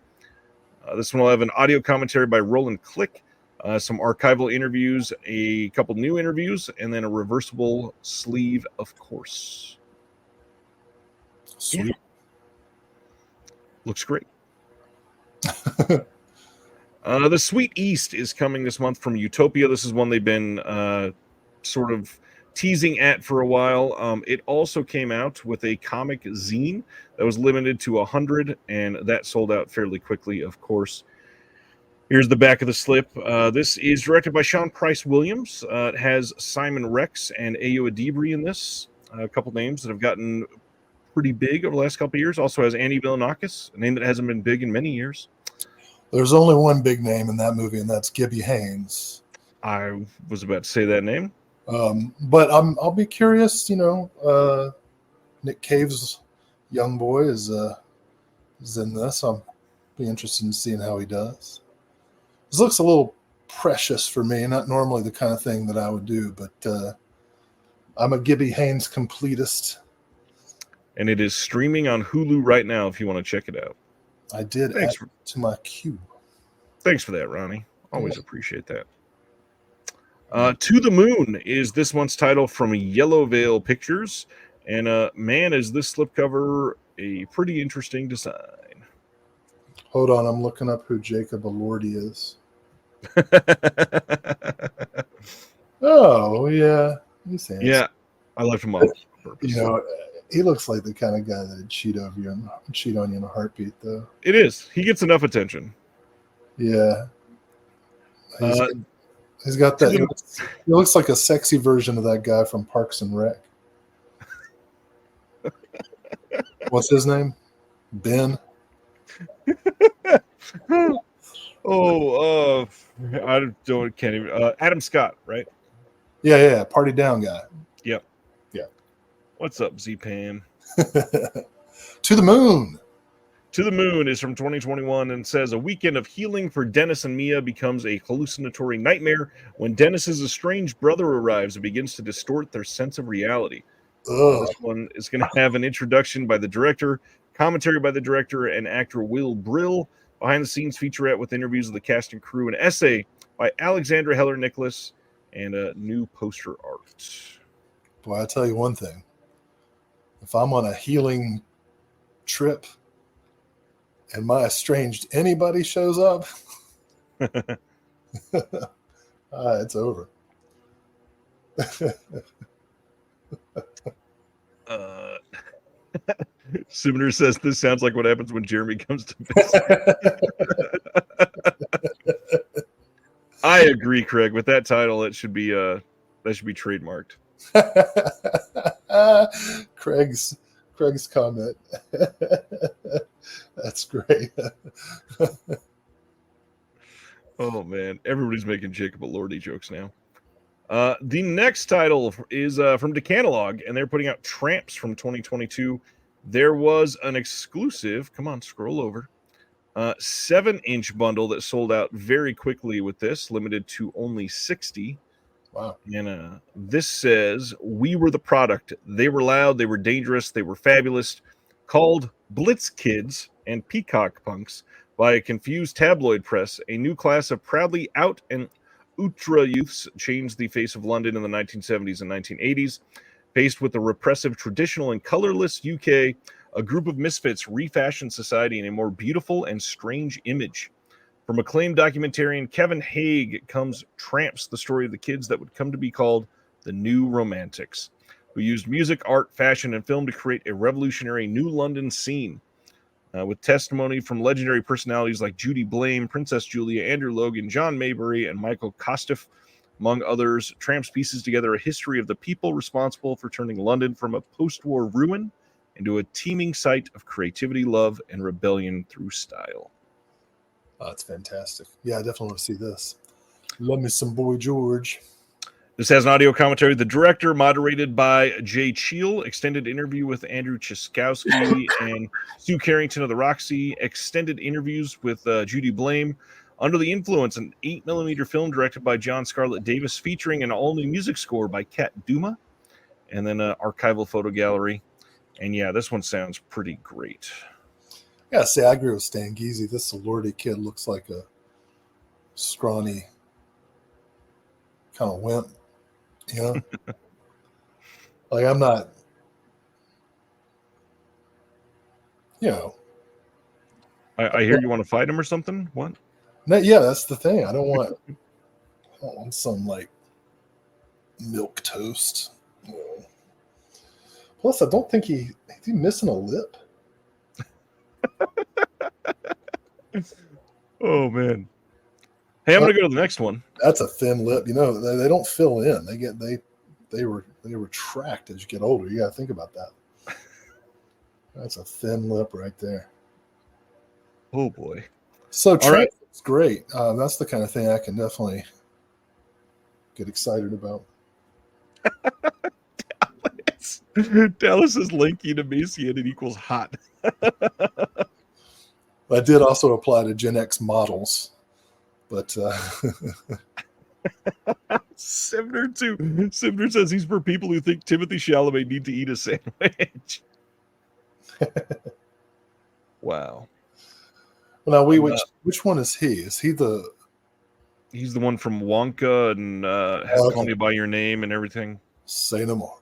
This one will have an audio commentary by Roland Click, some archival interviews, a couple new interviews, and then a reversible sleeve, of course. Sweet. Yeah. Looks great. The Sweet East is coming this month from Utopia. This is one they've been sort of teasing at for a while. It also came out with a comic zine that was limited to 100, and that sold out fairly quickly, of course. Here's the back of the slip. This is directed by Sean Price Williams. It has Simon Rex and Ayo Adibri in this. A couple names that have gotten pretty big over the last couple of years. Also has Andy Villanakis, a name that hasn't been big in many years. There's only one big name in that movie, and that's Gibby Haynes. I was about to say that name. But I'll be curious. Nick Cave's young boy is in this. I'll be interested in seeing how he does. This looks a little precious for me. Not normally the kind of thing that I would do, but I'm a Gibby Haynes completist. And it is streaming on Hulu right now if you want to check it out. I did add to my queue. Thanks for that, Ronnie. Always appreciate that. To the Moon is this month's title from Yellow Veil Pictures. And man, is this slipcover a pretty interesting design. Hold on, I'm looking up who Jacob Elordi is. Oh, yeah. He's handsome. Yeah, I left him off on purpose. He looks like the kind of guy that would cheat on you in a heartbeat, though. It is. He gets enough attention. Yeah. He's got that. He looks like a sexy version of that guy from Parks and Rec. What's his name? Ben? Can't even. Adam Scott, right? Yeah. Party Down guy. Yep. Yeah. What's up, Z-Pan? To the Moon. To the Moon is from 2021 and says a weekend of healing for Dennis and Mia becomes a hallucinatory nightmare when Dennis's estranged brother arrives and begins to distort their sense of reality. This one is going to have an introduction by the director, commentary by the director and actor Will Brill, behind-the-scenes featurette with interviews of the cast and crew, an essay by Alexandra Heller-Nicholas, and a new poster art. Boy, I tell you one thing. If I'm on a healing trip and my estranged anybody shows up, It's over. Sumner says this sounds like what happens when Jeremy comes to visit. I agree, Craig. With that title, it should be trademarked. Craig's comment. That's great. Oh man, everybody's making Jacob Elordi jokes now. The next title is from Decanalog, and they're putting out Tramps from 2022. There was an exclusive, come on, scroll over, 7-inch bundle that sold out very quickly with this, limited to only 60. Wow. And this says, we were the product. They were loud, they were dangerous, they were fabulous. Called Blitz Kids and Peacock Punks by a confused tabloid press, a new class of proudly out and ultra youths changed the face of London in the 1970s and 1980s. Faced with the repressive, traditional, and colorless UK, a group of misfits refashioned society in a more beautiful and strange image. From acclaimed documentarian Kevin Haig comes Tramps, the story of the kids that would come to be called the New Romantics, who used music, art, fashion, and film to create a revolutionary new London scene. With testimony from legendary personalities like Judy Blame, Princess Julia, Andrew Logan, John Maybury, and Michael Kostiff, among others, Tramps pieces together a history of the people responsible for turning London from a post-war ruin into a teeming site of creativity, love, and rebellion through style. Oh, that's fantastic. Yeah, I definitely want to see this. Love me some Boy George. This has an audio commentary. The director, moderated by Jay Cheel, extended interview with Andrew Chiskowski and Sue Carrington of the Roxy, extended interviews with Judy Blame, Under the Influence, an 8mm film directed by John Scarlett Davis, featuring an all-new music score by Kat Duma, and then an archival photo gallery. And yeah, this one sounds pretty great. Yeah, see, I agree with Stan Geezy. This Elordi kid looks like a scrawny kind of wimp, you know? Like, I'm not, you know. I hear you want to fight him or something? What? No, yeah, that's the thing. I don't want some, like, milk toast. You know. Plus, I don't think he's missing a lip. Oh man! Hey, I'm gonna go to the next one. That's a thin lip. You know, they don't fill in. They retract as you get older. You got to think about that. That's a thin lip right there. Oh boy! So Tramps is great. That's the kind of thing I can definitely get excited about. Dallas is lanky and emaciated equals hot. That did also apply to Gen X models, but Sivner says he's for people who think Timothy Chalamet need to eat a sandwich. Wow. Well, now which one is he? Is he the? He's the one from Wonka and Call Me by Your Name and everything. Say no more.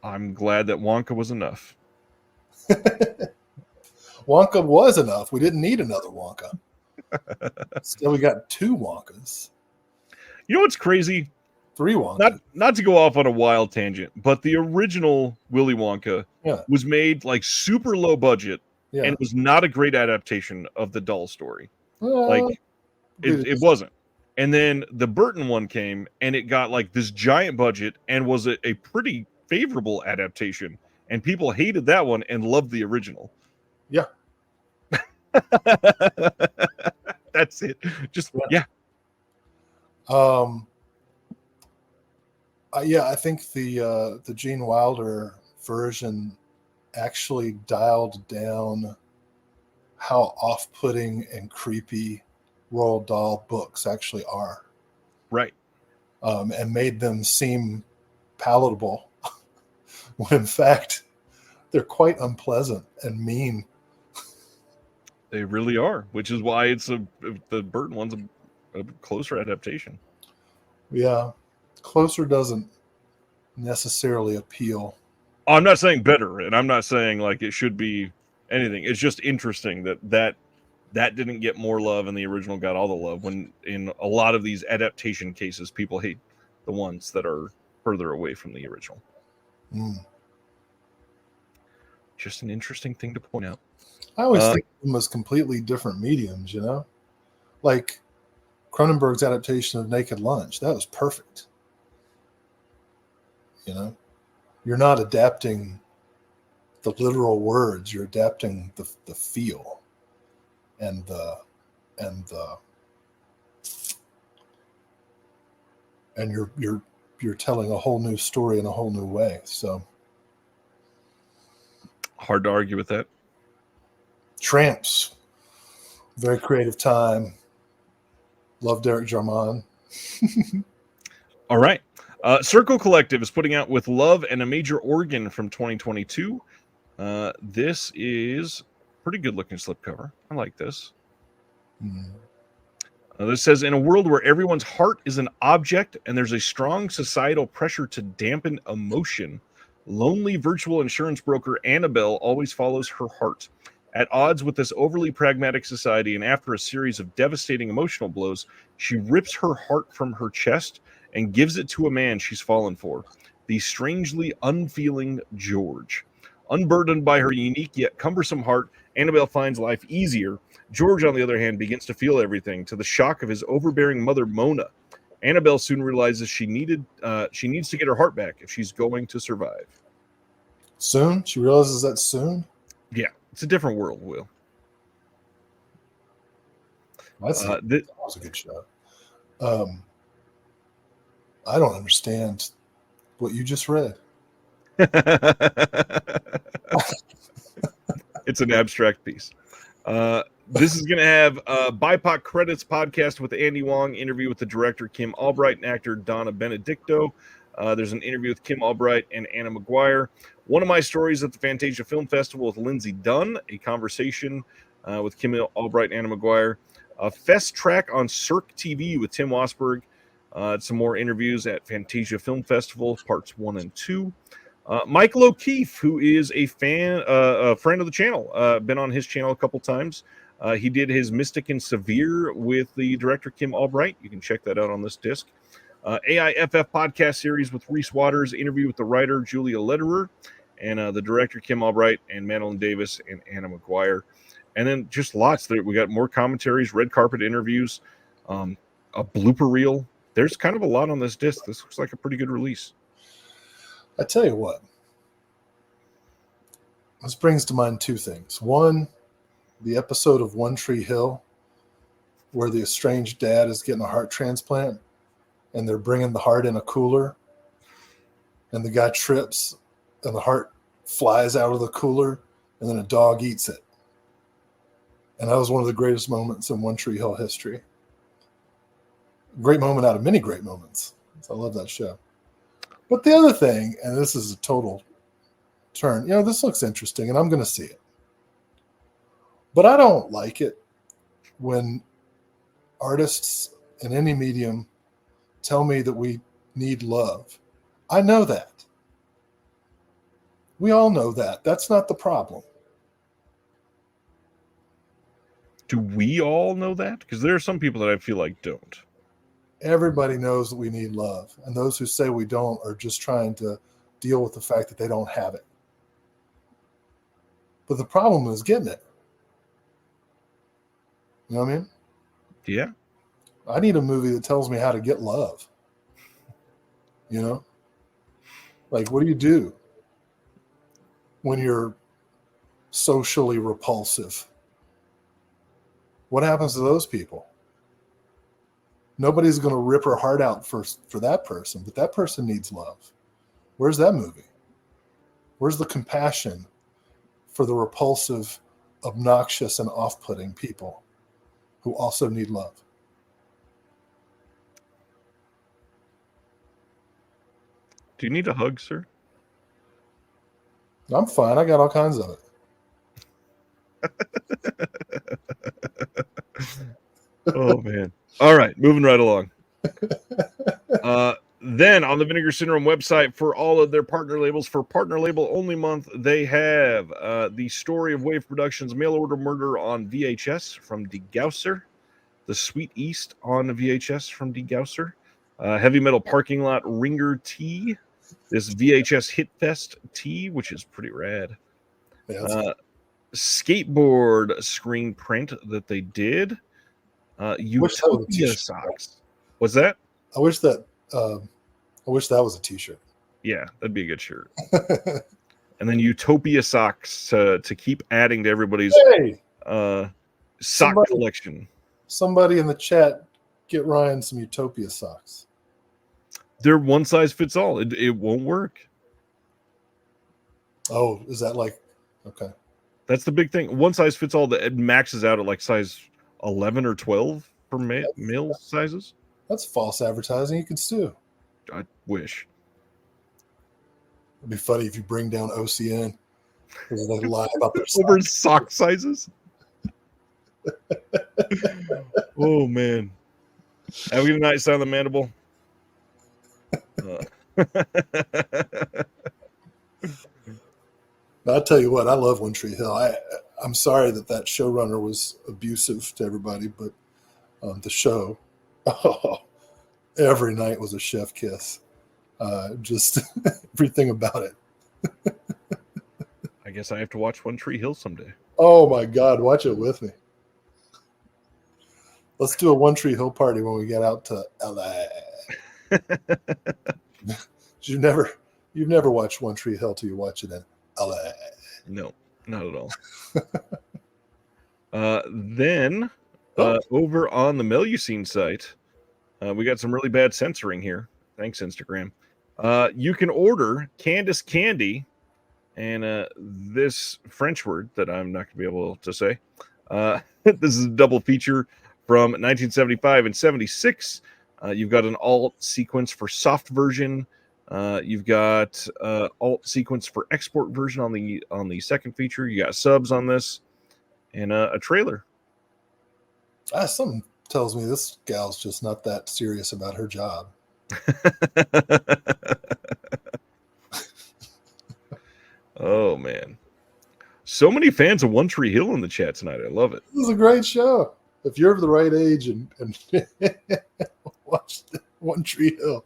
I'm glad that Wonka was enough. Wonka was enough. We didn't need another Wonka. Still, we got 2 Wonkas. You know what's crazy? 3 Wonkas. Not to go off on a wild tangent, but the original Willy Wonka was made like super low budget, and it was not a great adaptation of the doll story. Like it wasn't. And then the Burton one came, and it got like this giant budget and was a pretty favorable adaptation. And people hated that one and loved the original. Yeah. That's it. Just, yeah. I think the Gene Wilder version actually dialed down how off-putting and creepy Roald Dahl books actually are. Right. And made them seem palatable. When in fact, they're quite unpleasant and mean. They really are, which is why the Burton one's a closer adaptation. Yeah, closer doesn't necessarily appeal. I'm not saying better, and I'm not saying like it should be anything. It's just interesting that that didn't get more love and the original got all the love, when in a lot of these adaptation cases, people hate the ones that are further away from the original. Just an interesting thing to point out. I always think of them as completely different mediums, you know? Like Cronenberg's adaptation of Naked Lunch, that was perfect. You know? You're not adapting the literal words, you're adapting the feel and you're telling a whole new story in a whole new way. So hard to argue with that. Tramps, very creative time. Love Derek Jarman. All right. Circle Collective is putting out With Love and a Major Organ from 2022. This is pretty good looking slipcover. I like this. This says, in a world where everyone's heart is an object and there's a strong societal pressure to dampen emotion, lonely virtual insurance broker Annabelle always follows her heart. At odds with this overly pragmatic society, and after a series of devastating emotional blows, she rips her heart from her chest and gives it to a man she's fallen for, the strangely unfeeling George. Unburdened by her unique yet cumbersome heart, Annabelle finds life easier. George, on the other hand, begins to feel everything, to the shock of his overbearing mother, Mona. Annabelle soon realizes she needs to get her heart back if she's going to survive. Soon? She realizes that soon? Yeah, it's a different world, Will. That was a good show. I don't understand what you just read. It's an abstract piece. This is going to have BIPOC Credits podcast with Andy Wong, interview with the director Kim Albright and actor Donna Benedicto. There's an interview with Kim Albright and Anna Maguire. One of my stories at the Fantasia Film Festival with Lindsay Dunn, a conversation with Kim Albright and Anna Maguire. A Fest track on Cirque TV with Tim Wasberg. Some more interviews at Fantasia Film Festival, parts 1 and 2. Michael O'Keefe, who is a friend of the channel, been on his channel a couple times. He did his Mystic and Severe with the director Kim Albright. You can check that out on this disc. AIFF podcast series with Reese Waters, interview with the writer Julia Lederer, and the director Kim Albright, and Madeline Davis and Anna Maguire. And then just lots. We got more commentaries, red carpet interviews, a blooper reel. There's kind of a lot on this disc. This looks like a pretty good release. I tell you what, this brings to mind two things. One, the episode of One Tree Hill where the estranged dad is getting a heart transplant and they're bringing the heart in a cooler and the guy trips and the heart flies out of the cooler and then a dog eats it. And that was one of the greatest moments in One Tree Hill history. Great moment out of many great moments. So I love that show. But the other thing, and this is a total turn, this looks interesting and I'm going to see it. But I don't like it when artists in any medium tell me that we need love. I know that. We all know that. That's not the problem. Do we all know that? Because there are some people that I feel like don't. Everybody knows that we need love. And those who say we don't are just trying to deal with the fact that they don't have it. But the problem is getting it. You know what I mean? Yeah. I need a movie that tells me how to get love. Like, what do you do when you're socially repulsive? What happens to those people? Nobody's going to rip her heart out for that person, but that person needs love. Where's that movie? Where's the compassion for the repulsive, obnoxious, and off-putting people who also need love? Do you need a hug, sir? I'm fine. I got all kinds of it. Oh, man. All right. Moving right along. Then on the Vinegar Syndrome website, for all of their partner labels, for partner label only month, they have the Story of Wave Productions Mail Order Murder on VHS from DeGausser, The Sweet East on VHS from DeGausser, Heavy Metal Parking Lot Ringer T, this VHS Hit Fest T, which is pretty rad. Yeah, Skateboard screen print that they did. wish that was a Utopia t-shirt. socks. What's that? I wish that was a t-shirt. Yeah, that'd be a good shirt. And then Utopia socks to keep adding to everybody's Hey, sock collection. somebody in the chat, get Ryan some Utopia socks. They're one size fits all. It won't work. Oh, is that like okay? That's the big thing. One size fits all. That it maxes out at like size 11 or 12 for male sizes. That's false advertising. You could sue. I wish. It'd be funny if you bring down OCN because they lie about their Over socks. sock sizes. Oh man. Have a good night, Silent Mandible. I'll tell you what, I love One Tree Hill. I'm sorry that showrunner was abusive to everybody, but the show, every night was a chef kiss. Just everything about it. I guess I have to watch One Tree Hill someday. Oh my God, watch it with me. Let's do a One Tree Hill party when we get out to LA. You've never watched One Tree Hill till you watch it in LA. No, not at all. Then over on the Melusine site, we got some really bad censoring here. Thanks, Instagram. You can order Candace Candy and this French word that I'm not going to be able to say. This is a double feature from 1975 and 76. You've got an alt sequence for soft version. You've got alt sequence for export version on the second feature. You got subs on this and a trailer. Something tells me this gal's just not that serious about her job. Oh man, so many fans of One Tree Hill in the chat tonight. I love it. This is a great show. If you're of the right age and watch One Tree Hill.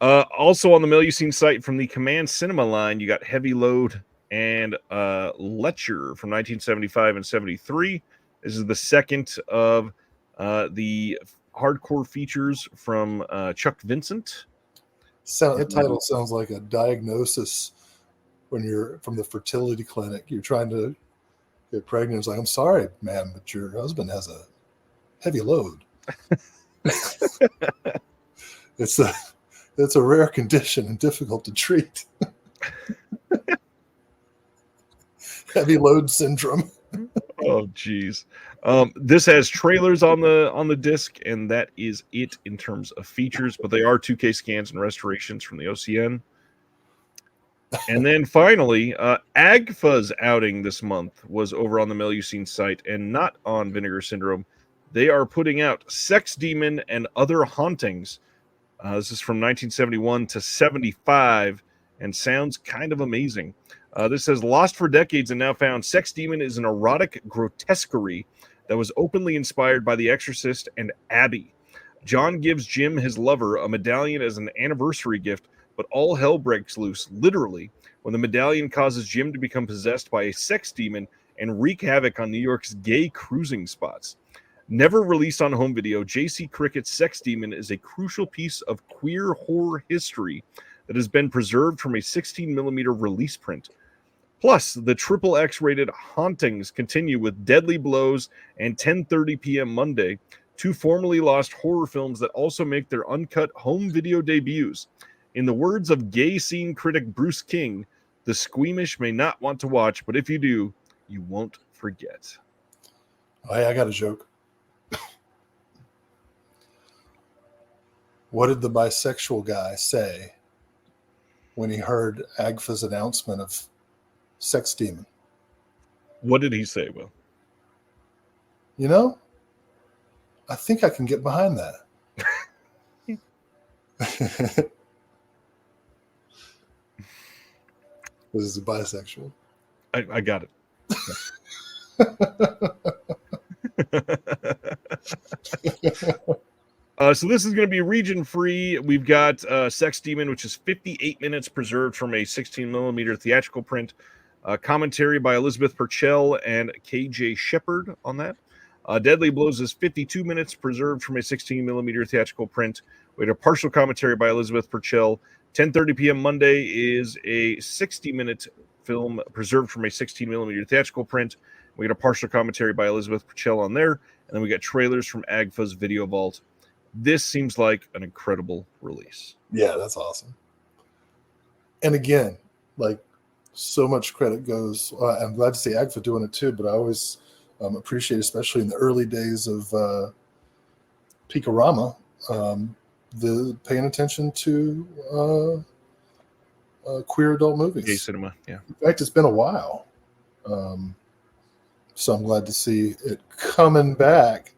Also on the Melusine site from the Command Cinema line, you got Heavy Load and Letcher from 1975 and 73. This is the second of the hardcore features from Chuck Vincent. The title sounds like a diagnosis when you're from the fertility clinic. You're trying to get pregnant. It's like, I'm sorry, ma'am, but your husband has a heavy load. It's a rare condition and difficult to treat. Heavy load syndrome. Oh geez. This has trailers on the disc, and that is it in terms of features, but they are 2K scans and restorations from the OCN. And then finally, Agfa's outing this month was over on the Melusine site and not on Vinegar Syndrome. They are putting out Sex Demon and Other Hauntings. This is from 1971 to 75 and sounds kind of amazing. This says, lost for decades and now found, Sex Demon is an erotic grotesquerie that was openly inspired by The Exorcist and Abby. John gives Jim, his lover, a medallion as an anniversary gift, but all hell breaks loose, literally, when the medallion causes Jim to become possessed by a sex demon and wreak havoc on New York's gay cruising spots. Never released on home video, J.C. Crickett's Sex Demon is a crucial piece of queer horror history that has been preserved from a 16mm release print. Plus, the triple X-rated Hauntings continue with Deadly Blows and 10:30 p.m. Monday, two formerly lost horror films that also make their uncut home video debuts. In the words of gay scene critic Bruce King, the squeamish may not want to watch, but if you do, you won't forget. Hey, I got a joke. What did the bisexual guy say when he heard Agfa's announcement of Sex Demon? What did he say, Will? You know, I think I can get behind that. This is a bisexual. I got it. So this is going to be region free. We've got Sex Demon, which is 58 minutes preserved from a 16 millimeter theatrical print. Commentary by Elizabeth Purcell and KJ Shepard on that. Deadly Blows is 52 minutes preserved from a 16 millimeter theatrical print. We had a partial commentary by Elizabeth Purcell. 10:30 p.m. Monday is a 60-minute film preserved from a 16 millimeter theatrical print. We got a partial commentary by Elizabeth Purcell on there, and then we got trailers from AGFA's Video Vault. This seems like an incredible release. Yeah, that's awesome. And again, like, so much credit goes. I'm glad to see AGFA doing it too, but I always appreciate, especially in the early days of Peakorama, the paying attention to queer adult movies. Gay cinema, yeah. In fact, it's been a while. So I'm glad to see it coming back.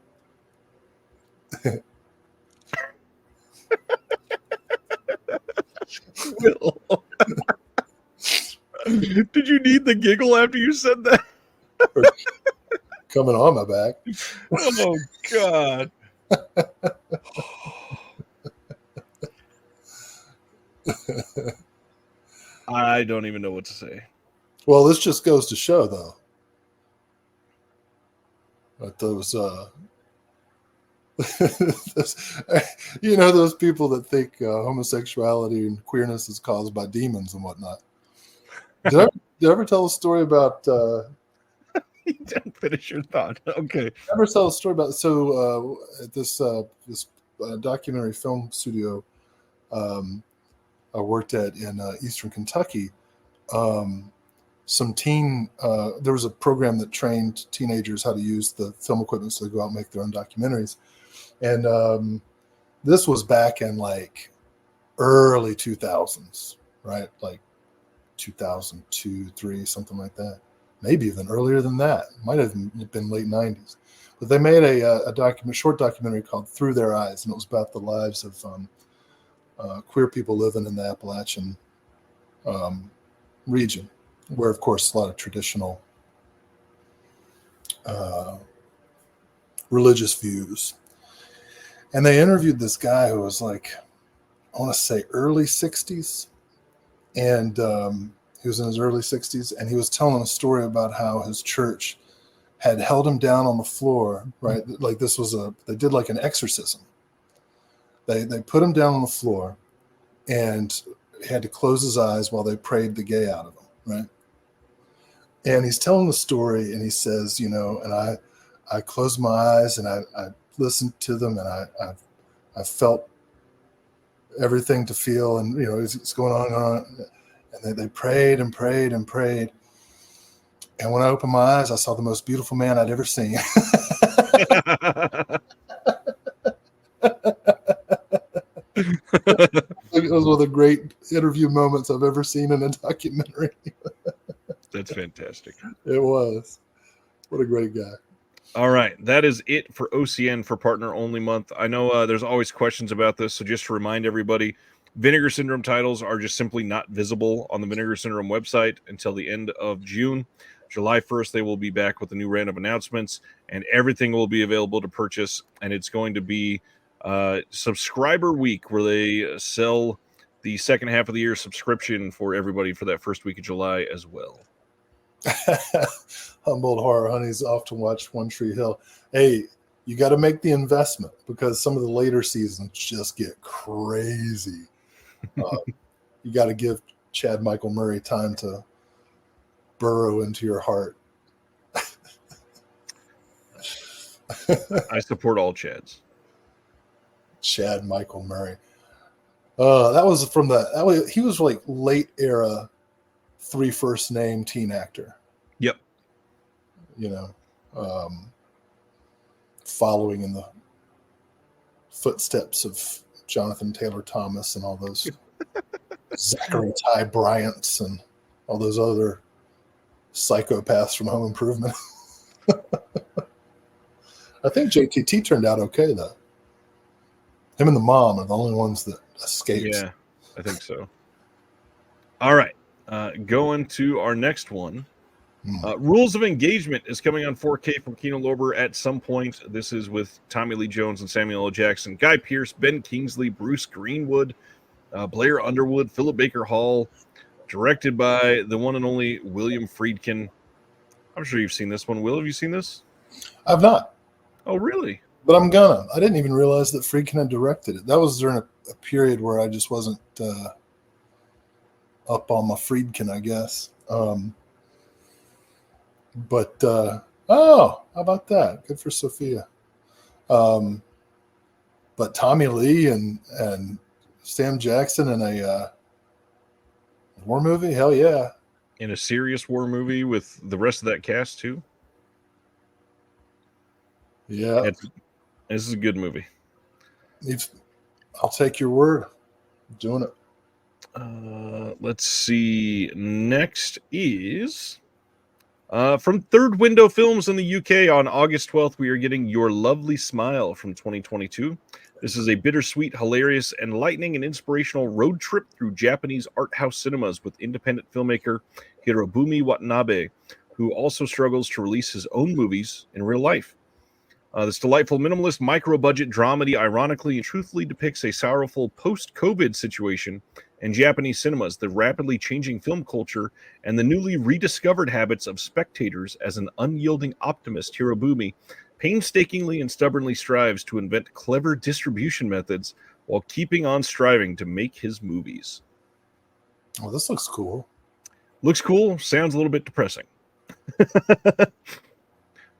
Will. Did you need the giggle after you said that? Coming on my back. Oh, God. I don't even know what to say. Well, this just goes to show, though, that those, those people that think homosexuality and queerness is caused by demons and whatnot. Did I ever tell a story about? You didn't finish your thought. Okay. I ever tell a story about at this documentary film studio I worked at in Eastern Kentucky. There was a program that trained teenagers how to use the film equipment so they go out and make their own documentaries. And this was back in like early 2000s, right? Like 2002, 3, something like that. Maybe even earlier than that. Might have been late 90s. But they made a short documentary called Through Their Eyes, and it was about the lives of queer people living in the Appalachian region, where, of course, a lot of traditional religious views. And they interviewed this guy who was like, I want to say early 60s. And he was in his early 60s, and he was telling a story about how his church had held him down on the floor, right? Like this was they did like an exorcism. They put him down on the floor and he had to close his eyes while they prayed the gay out of him, right? And he's telling the story, and he says, and I closed my eyes and I listened to them, and I felt everything to feel, and it's going on and on. And they prayed and prayed and prayed. And when I opened my eyes, I saw the most beautiful man I'd ever seen. It was one of the great interview moments I've ever seen in a documentary. That's fantastic. It was. What a great guy. All right. That is it for OCN for Partner Only Month. I know there's always questions about this, so just to remind everybody, Vinegar Syndrome titles are just simply not visible on the Vinegar Syndrome website until the end of June. July 1st, they will be back with the new random announcements, and everything will be available to purchase. And it's going to be subscriber week, where they sell the second half of the year subscription for everybody for that first week of July as well. Humboldt Horror Honeys off to watch One Tree Hill. Hey, you got to make the investment, because some of the later seasons just get crazy. You got to give Chad Michael Murray time to burrow into your heart. I support all Chads. Chad Michael Murray. That was from he was like late era 3 first name teen actor. Yep. Following in the footsteps of Jonathan Taylor Thomas and all those Zachary Ty Bryants and all those other psychopaths from Home Improvement. I think JTT turned out okay, though. Him and the mom are the only ones that escapes. Yeah, I think so. All right. Going to our next one. Rules of Engagement is coming on 4K from Kino Lorber at some point. This is with Tommy Lee Jones and Samuel L. Jackson, Guy Pearce, Ben Kingsley, Bruce Greenwood, Blair Underwood, Philip Baker Hall, directed by the one and only William Friedkin. I'm sure you've seen this one. Will, have you seen this? I've not. Oh, really? But I'm gonna. I didn't even realize that Friedkin had directed it. That was during a period where I just wasn't up on my Friedkin, I guess. How about that? Good for Sophia. But Tommy Lee and Sam Jackson in a war movie? Hell yeah. In a serious war movie with the rest of that cast, too? Yeah. This is a good movie. I'll take your word. I'm doing it. Let's see. Next is from Third Window Films in the UK. On August 12th, we are getting Your Lovely Smile from 2022. This is a bittersweet, hilarious, enlightening, and inspirational road trip through Japanese art house cinemas with independent filmmaker Hirobumi Watanabe, who also struggles to release his own movies in real life. This delightful, minimalist, micro-budget dramedy ironically and truthfully depicts a sorrowful post-COVID situation in Japanese cinemas, the rapidly changing film culture, and the newly rediscovered habits of spectators. As an unyielding optimist, Hirobumi painstakingly and stubbornly strives to invent clever distribution methods while keeping on striving to make his movies. Oh, this looks cool. Looks cool. Sounds a little bit depressing.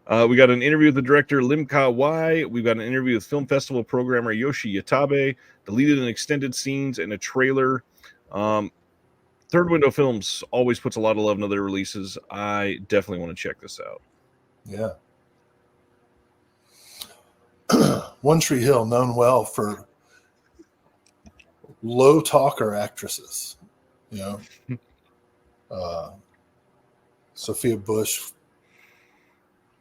We got an interview with the director Lim Ka-wai. We've got an interview with film festival programmer Yoshi Yatabe, deleted and extended scenes, and a trailer. Third Window Films always puts a lot of love into their releases. I definitely want to check this out. Yeah. One Tree Hill, known well for low talker actresses. You know, Sophia Bush,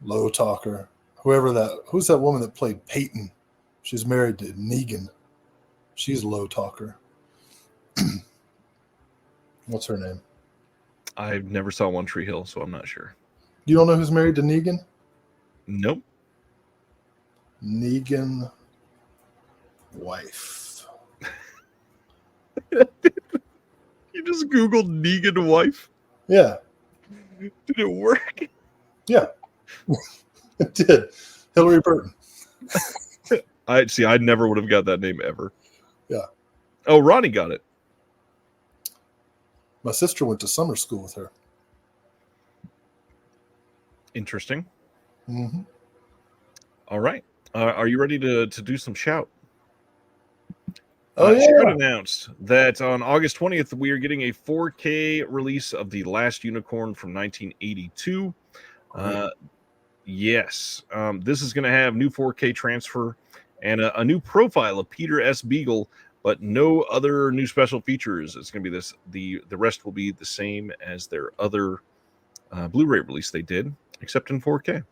low talker. Who's that woman that played Peyton? She's married to Negan. She's a low talker. What's her name? I never saw One Tree Hill, so I'm not sure. You don't know who's married to Negan? Nope. Negan wife. You just Googled Negan wife? Yeah. Did it work? Yeah. It did. Hillary Burton. I never would have got that name ever. Yeah. Oh, Ronnie got it. My sister went to summer school with her. Interesting. Mm-hmm. All right. Are you ready to do some shout? Oh, yeah. Shout announced that on August 20th, we are getting a 4K release of The Last Unicorn from 1982. Yes. This is going to have new 4K transfer and a new profile of Peter S. Beagle, but no other new special features. It's going to be this. The rest will be the same as their other Blu-ray release they did, except in 4K.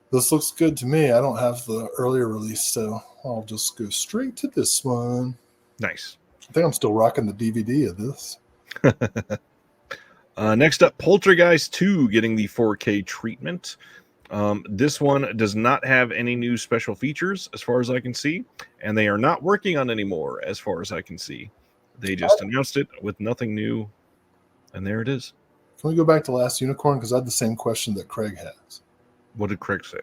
This looks good to me. I don't have the earlier release, so I'll just go straight to this one. Nice. I think I'm still rocking the DVD of this. Next up, Poltergeist 2 getting the 4K treatment. This one does not have any new special features as far as I can see, and they are not working on any more as far as I can see. They just announced it with nothing new, and there it is. Can we go back to Last Unicorn? Because I had the same question that Craig has. What did Craig say?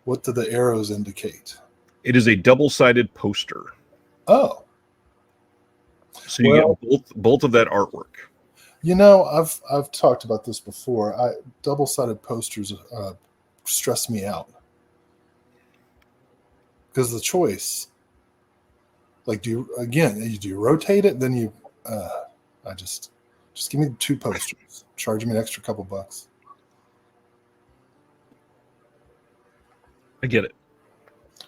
What do the arrows indicate? It is a double-sided poster. Oh. So you get both of that artwork. You know, I've talked about this before. Double-sided posters stress me out. Because the choice, like, do you rotate it? Then you, just give me 2 posters. Charge me an extra couple bucks. I get it.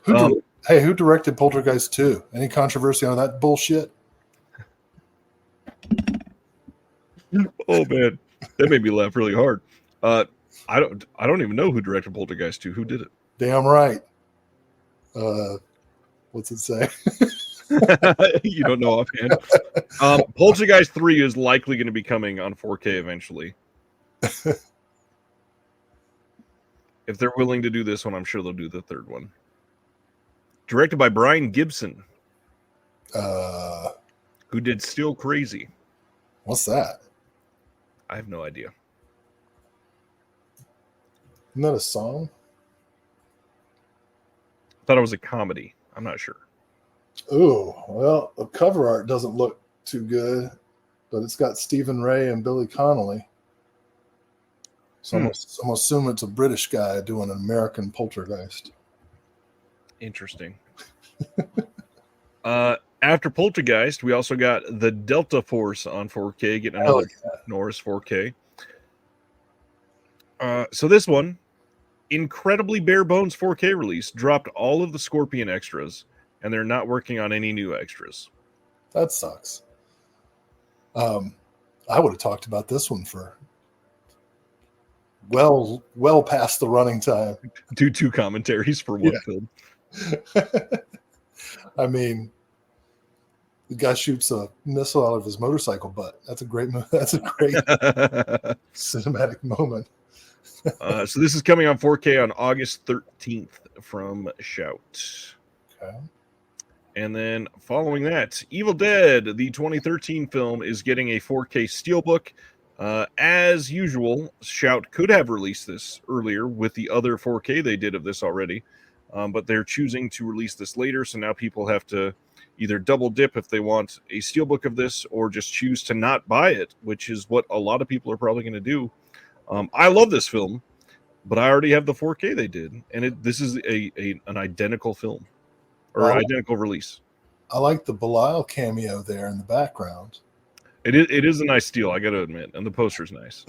Who directed Poltergeist 2? Any controversy on that bullshit? Oh man, that made me laugh really hard. I don't even know who directed Poltergeist 2. Who did it? Damn right. What's it say? You don't know offhand. Poltergeist 3 is likely going to be coming on 4K eventually. If they're willing to do this one, I'm sure they'll do the third one. Directed by Brian Gibson, who did Still Crazy. What's that? I have no idea. Isn't that a song? I thought it was a comedy. I'm not sure. Oh, well, the cover art doesn't look too good, but it's got Stephen Ray and Billy Connolly. So I'm gonna assume it's a British guy doing an American poltergeist. Interesting. After Poltergeist, we also got the Delta Force on 4K, getting another Norris 4K. So this one, incredibly bare bones 4K release, dropped all of the Scorpion extras, and they're not working on any new extras. That sucks. I would have talked about this one for well past the running time. Do two commentaries for one film. I mean, the guy shoots a missile out of his motorcycle butt. That's a great cinematic moment. So this is coming on 4K on August 13th from Shout. Okay. And then following that, Evil Dead, the 2013 film, is getting a 4K steelbook. As usual, Shout could have released this earlier with the other 4K they did of this already, but they're choosing to release this later, so now people have to either double dip if they want a steelbook of this or just choose to not buy it, which is what a lot of people are probably going to do. I love this film, but I already have the 4K they did, and this is an identical film, or identical release. I like the Belial cameo there in the background. It is a nice steal, I got to admit, and the poster's nice.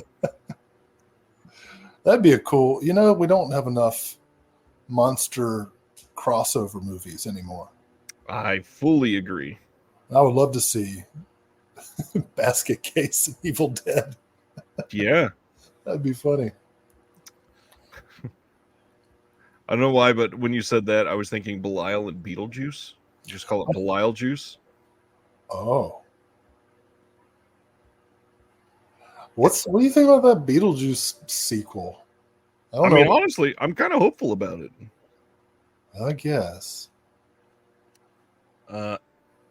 That'd be a cool. We don't have enough monster crossover movies anymore. I fully agree. I would love to see Basket Case and Evil Dead. Yeah. That'd be funny. I don't know why, but when you said that, I was thinking Belial and Beetlejuice. Just call it Belial Juice. Oh. What do you think about that Beetlejuice sequel? I mean, honestly, I'm kind of hopeful about it. I guess.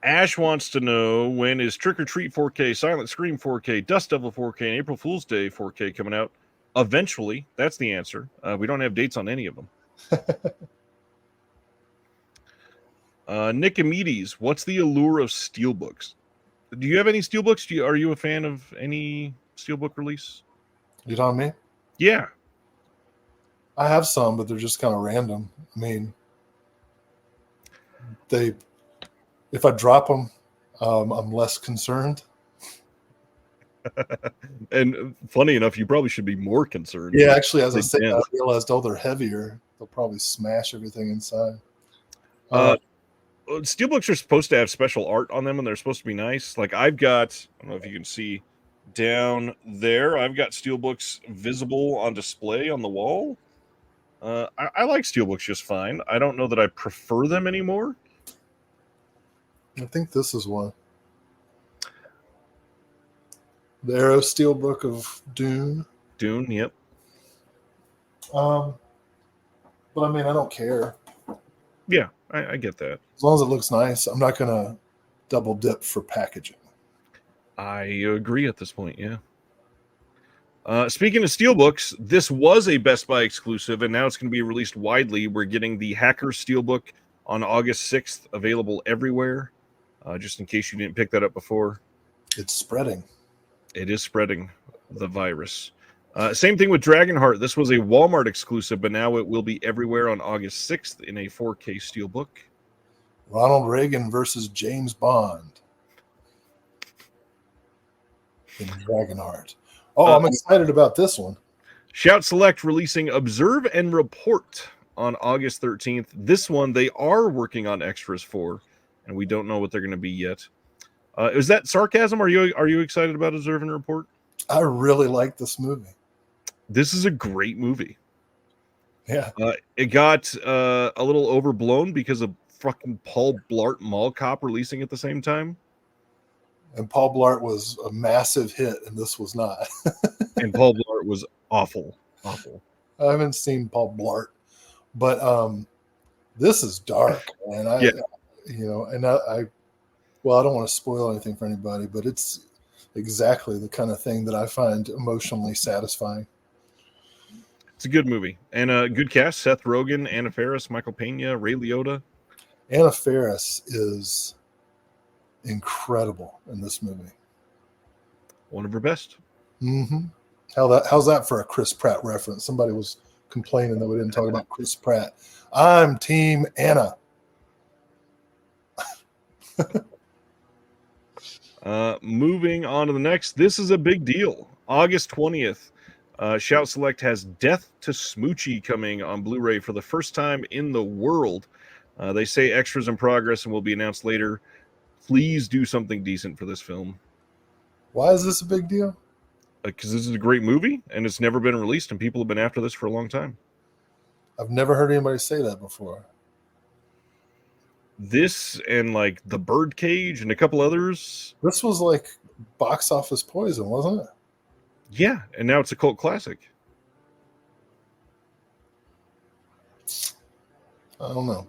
Ash wants to know, when is Trick or Treat 4K, Silent Scream 4K, Dust Devil 4K, and April Fool's Day 4K coming out? Eventually. That's the answer. We don't have dates on any of them. Nick Amides, what's the allure of steelbooks? Do you have any steelbooks? Are you a fan of any steelbook release? You know what I mean? Yeah. I have some, but they're just kind of random. I mean, if I drop them, I'm less concerned. And funny enough, you probably should be more concerned. Yeah, actually, as I said, I realized, they're heavier. They'll probably smash everything inside. Steelbooks are supposed to have special art on them, and they're supposed to be nice. Like I don't know if you can see down there, I've got steelbooks visible on display on the wall. I like steelbooks just fine. I don't know that I prefer them anymore. I think this is one. The Arrow Steelbook of Dune. Dune, yep. But I mean, I don't care. Yeah, I get that. As long as it looks nice, I'm not going to double dip for packaging. I agree at this point, yeah. Speaking of steelbooks, this was a Best Buy exclusive, and now it's going to be released widely. We're getting the Hacker Steelbook on August 6th, available everywhere, just in case you didn't pick that up before. It's spreading. It is spreading the virus. Same thing with Dragonheart. This was a Walmart exclusive, but now it will be everywhere on August 6th in a 4K steelbook. Ronald Reagan versus James Bond in Dragonheart. Oh, I'm excited about this one. Shout Select releasing Observe and Report on August 13th. This one they are working on extras for, and we don't know what they're going to be yet. Is that sarcasm? Are you excited about Observe and Report? I really like this movie. This is a great movie. Yeah. It got a little overblown because of fucking Paul Blart Mall Cop releasing at the same time. And Paul Blart was a massive hit, and this was not. And Paul Blart was awful. Awful. I haven't seen Paul Blart, but this is dark, and Yeah. I well, I don't want to spoil anything for anybody, but it's exactly the kind of thing that I find emotionally satisfying. It's a good movie. And a good cast. Seth Rogen, Anna Faris, Michael Pena, Ray Liotta. Anna Faris is incredible in this movie. One of her best. Mm-hmm. How's that for a Chris Pratt reference? Somebody was complaining that we didn't talk about Chris Pratt. I'm Team Anna. Moving on to the next. This is a big deal. August 20th. Shout Select has Death to Smoochie coming on Blu-ray for the first time in the world. They say extras in progress and will be announced later. Please do something decent for this film. Why is this a big deal? Because this is a great movie and it's never been released and people have been after this for a long time. I've never heard anybody say that before. This and like The Birdcage and a couple others. This was like box office poison, wasn't it? Yeah, and now it's a cult classic. I don't know.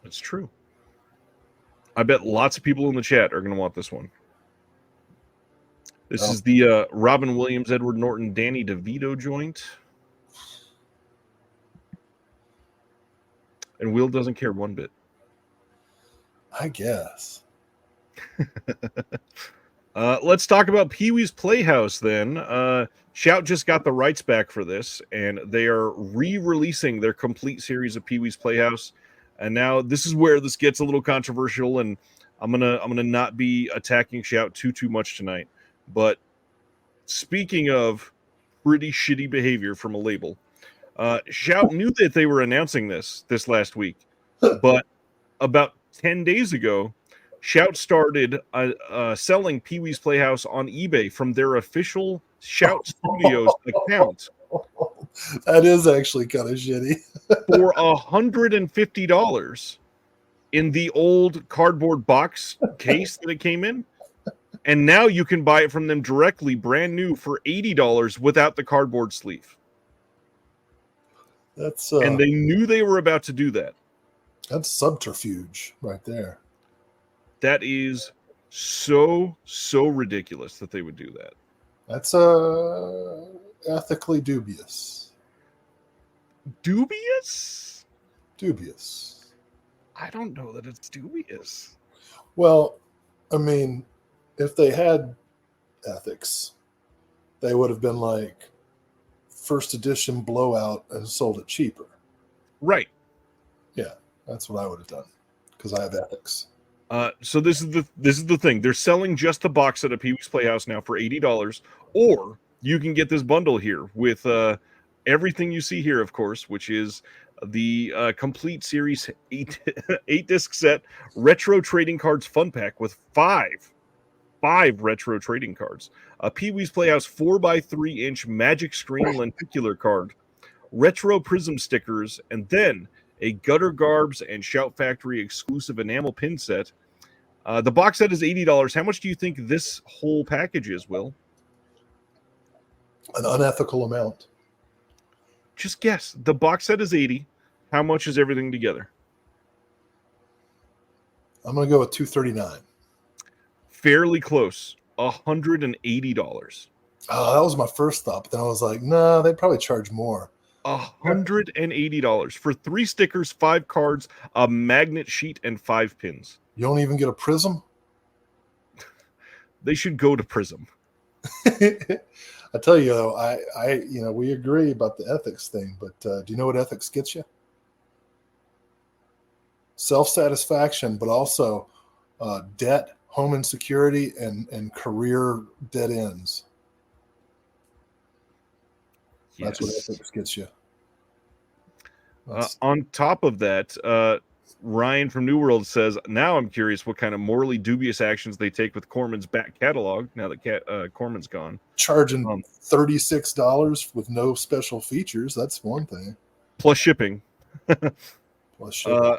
It's true. I bet lots of people in the chat are going to want this one. This is the Robin Williams, Edward Norton, Danny DeVito joint. And Will doesn't care one bit. I guess. Let's talk about Pee-wee's Playhouse then. Shout just got the rights back for this, and they are re-releasing their complete series of Pee-wee's Playhouse. And now this is where this gets a little controversial, and I'm gonna not be attacking Shout too much tonight. But speaking of pretty shitty behavior from a label, Shout knew that they were announcing this last week, but about 10 days ago, Shout started selling Pee-wee's Playhouse on eBay from their official Shout Studios account. That is actually kind of shitty. For $150 in the old cardboard box case that it came in. And now you can buy it from them directly, brand new, for $80 without the cardboard sleeve. That's and they knew they were about to do that. That's subterfuge right there. That is so ridiculous that they would do that. That's ethically dubious. Dubious? Dubious. I don't know that it's dubious. Well, I mean, if they had ethics, they would have been like first edition blowout and sold it cheaper. Right. Yeah, that's what I would have done because I have ethics. So this is the thing. They're selling just the box set of Pee-wee's Playhouse now for $80, or you can get this bundle here with everything you see here, of course, which is the complete series 8-disc set retro trading cards fun pack with five retro trading cards, a Pee-wee's Playhouse 4x3-inch magic screen lenticular card, retro prism stickers, and then a Gutter Garbs and Shout Factory exclusive enamel pin set. The box set is $80. How much do you think this whole package is, Will? An unethical amount. Just guess. The box set is $80. How much is everything together? I'm going to go with $239. Fairly close. $180. Oh, that was my first thought. But then I was like, no, they'd probably charge more. $180 for 3 stickers, 5 cards, a magnet sheet, and 5 pins. You don't even get a prism? They should go to Prism. I tell you though, I we agree about the ethics thing, but do you know what ethics gets you? Self-satisfaction, but also debt, home insecurity, and career dead ends. That's what ethics gets you. On top of that, Ryan from New World says, now I'm curious what kind of morally dubious actions they take with Corman's back catalog now that Corman's gone. Charging $36 with no special features. That's one thing. Plus shipping. Plus shipping.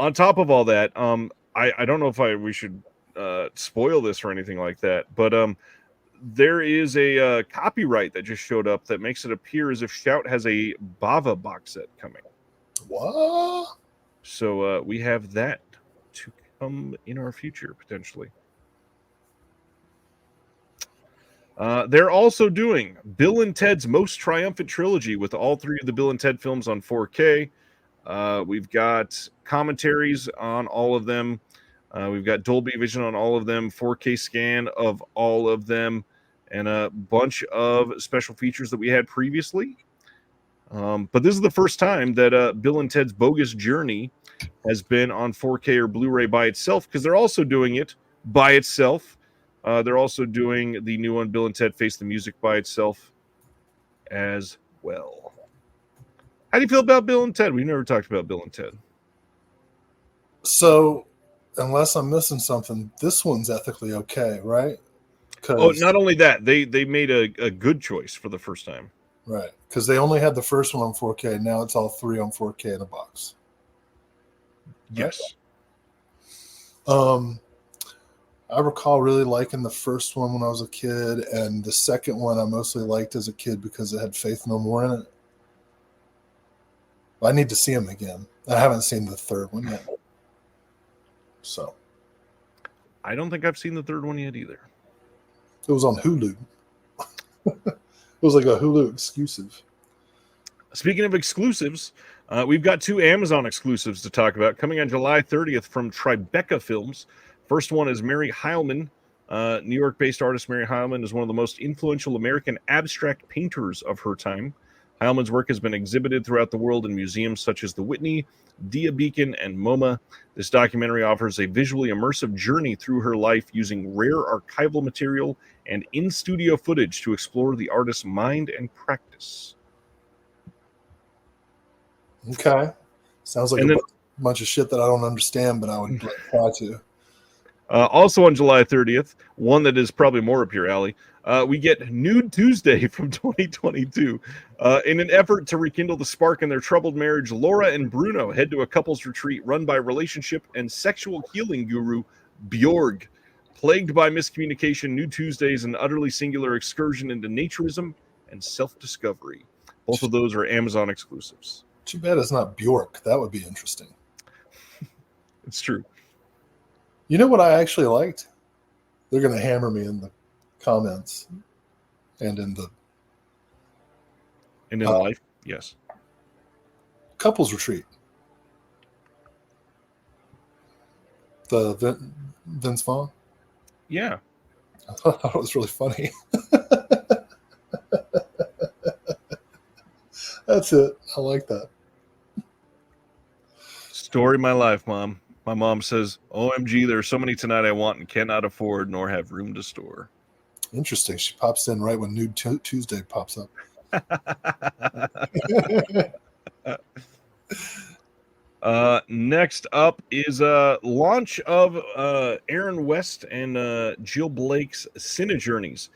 On top of all that, I don't know if we should spoil this or anything like that, but there is a copyright that just showed up that makes it appear as if Shout has a Bava box set coming. What? So we have that to come in our future, potentially. They're also doing Bill and Ted's Most Triumphant Trilogy with all three of the Bill and Ted films on 4K. We've got commentaries on all of them. We've got Dolby Vision on all of them, 4K scan of all of them, and a bunch of special features that we had previously. But this is the first time that Bill and Ted's Bogus Journey has been on 4K or Blu-ray by itself, because they're also doing it by itself. They're also doing the new one, Bill and Ted Face the Music, by itself as well. How do you feel about Bill and Ted? We never talked about Bill and Ted. So, unless I'm missing something, this one's ethically okay, right? Oh, not only that, they made a good choice for the first time. Right, because they only had the first one on 4K. Now it's all three on 4K in a box. Yes. I recall really liking the first one when I was a kid, and the second one I mostly liked as a kid because it had Faith No More in it. I need to see them again. I haven't seen the third one yet. So. I don't think I've seen the third one yet either. It was on Hulu. It was like a Hulu exclusive. Speaking of exclusives, we've got two Amazon exclusives to talk about coming on July 30th from Tribeca Films. First one is Mary Heilman. New York-based artist Mary Heilman is one of the most influential American abstract painters of her time. Heilman's work has been exhibited throughout the world in museums such as the Whitney, Dia Beacon, and MoMA. This documentary offers a visually immersive journey through her life using rare archival material and in-studio footage to explore the artist's mind and practice. Okay. Sounds like bunch of shit that I don't understand, but I would try to. Also on July 30th, one that is probably more up your alley, we get Nude Tuesday from 2022. In an effort to rekindle the spark in their troubled marriage, Laura and Bruno head to a couples retreat run by relationship and sexual healing guru Bjorg. Plagued by miscommunication, Nude Tuesday is an utterly singular excursion into naturism and self-discovery. Both of those are Amazon exclusives. Too bad it's not Bjork. That would be interesting. It's true. You know what I actually liked? They're going to hammer me in the comments and in life. Yes. Couples retreat. The Vince Vaughn. Yeah. I thought it was really funny. That's it. I like that. Story of my life, Mom. My mom says, OMG, there are so many tonight I want and cannot afford nor have room to store. Interesting. She pops in right when Nude Tuesday pops up. Next up is launch of Aaron West and Jill Blake's Cine Journeys.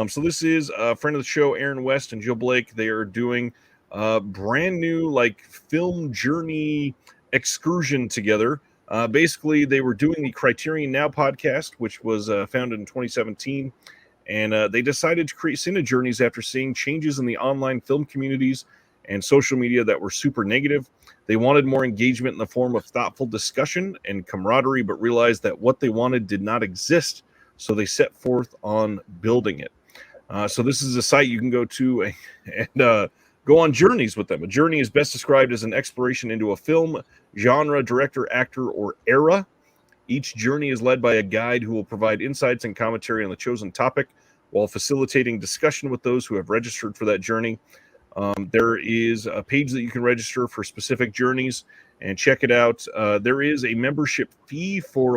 So this is a friend of the show, Aaron West and Jill Blake. They are doing a brand new film journey excursion together. Basically, they were doing the Criterion Now podcast, which was founded in 2017, and they decided to create Cine Journeys after seeing changes in the online film communities and social media that were super negative. They wanted more engagement in the form of thoughtful discussion and camaraderie, but realized that what they wanted did not exist, so they set forth on building it. So this is a site you can go to and go on journeys with them. A journey is best described as an exploration into a film, genre, director, actor, or era. Each journey is led by a guide who will provide insights and commentary on the chosen topic while facilitating discussion with those who have registered for that journey. There is a page that you can register for specific journeys and check it out. There is a membership fee for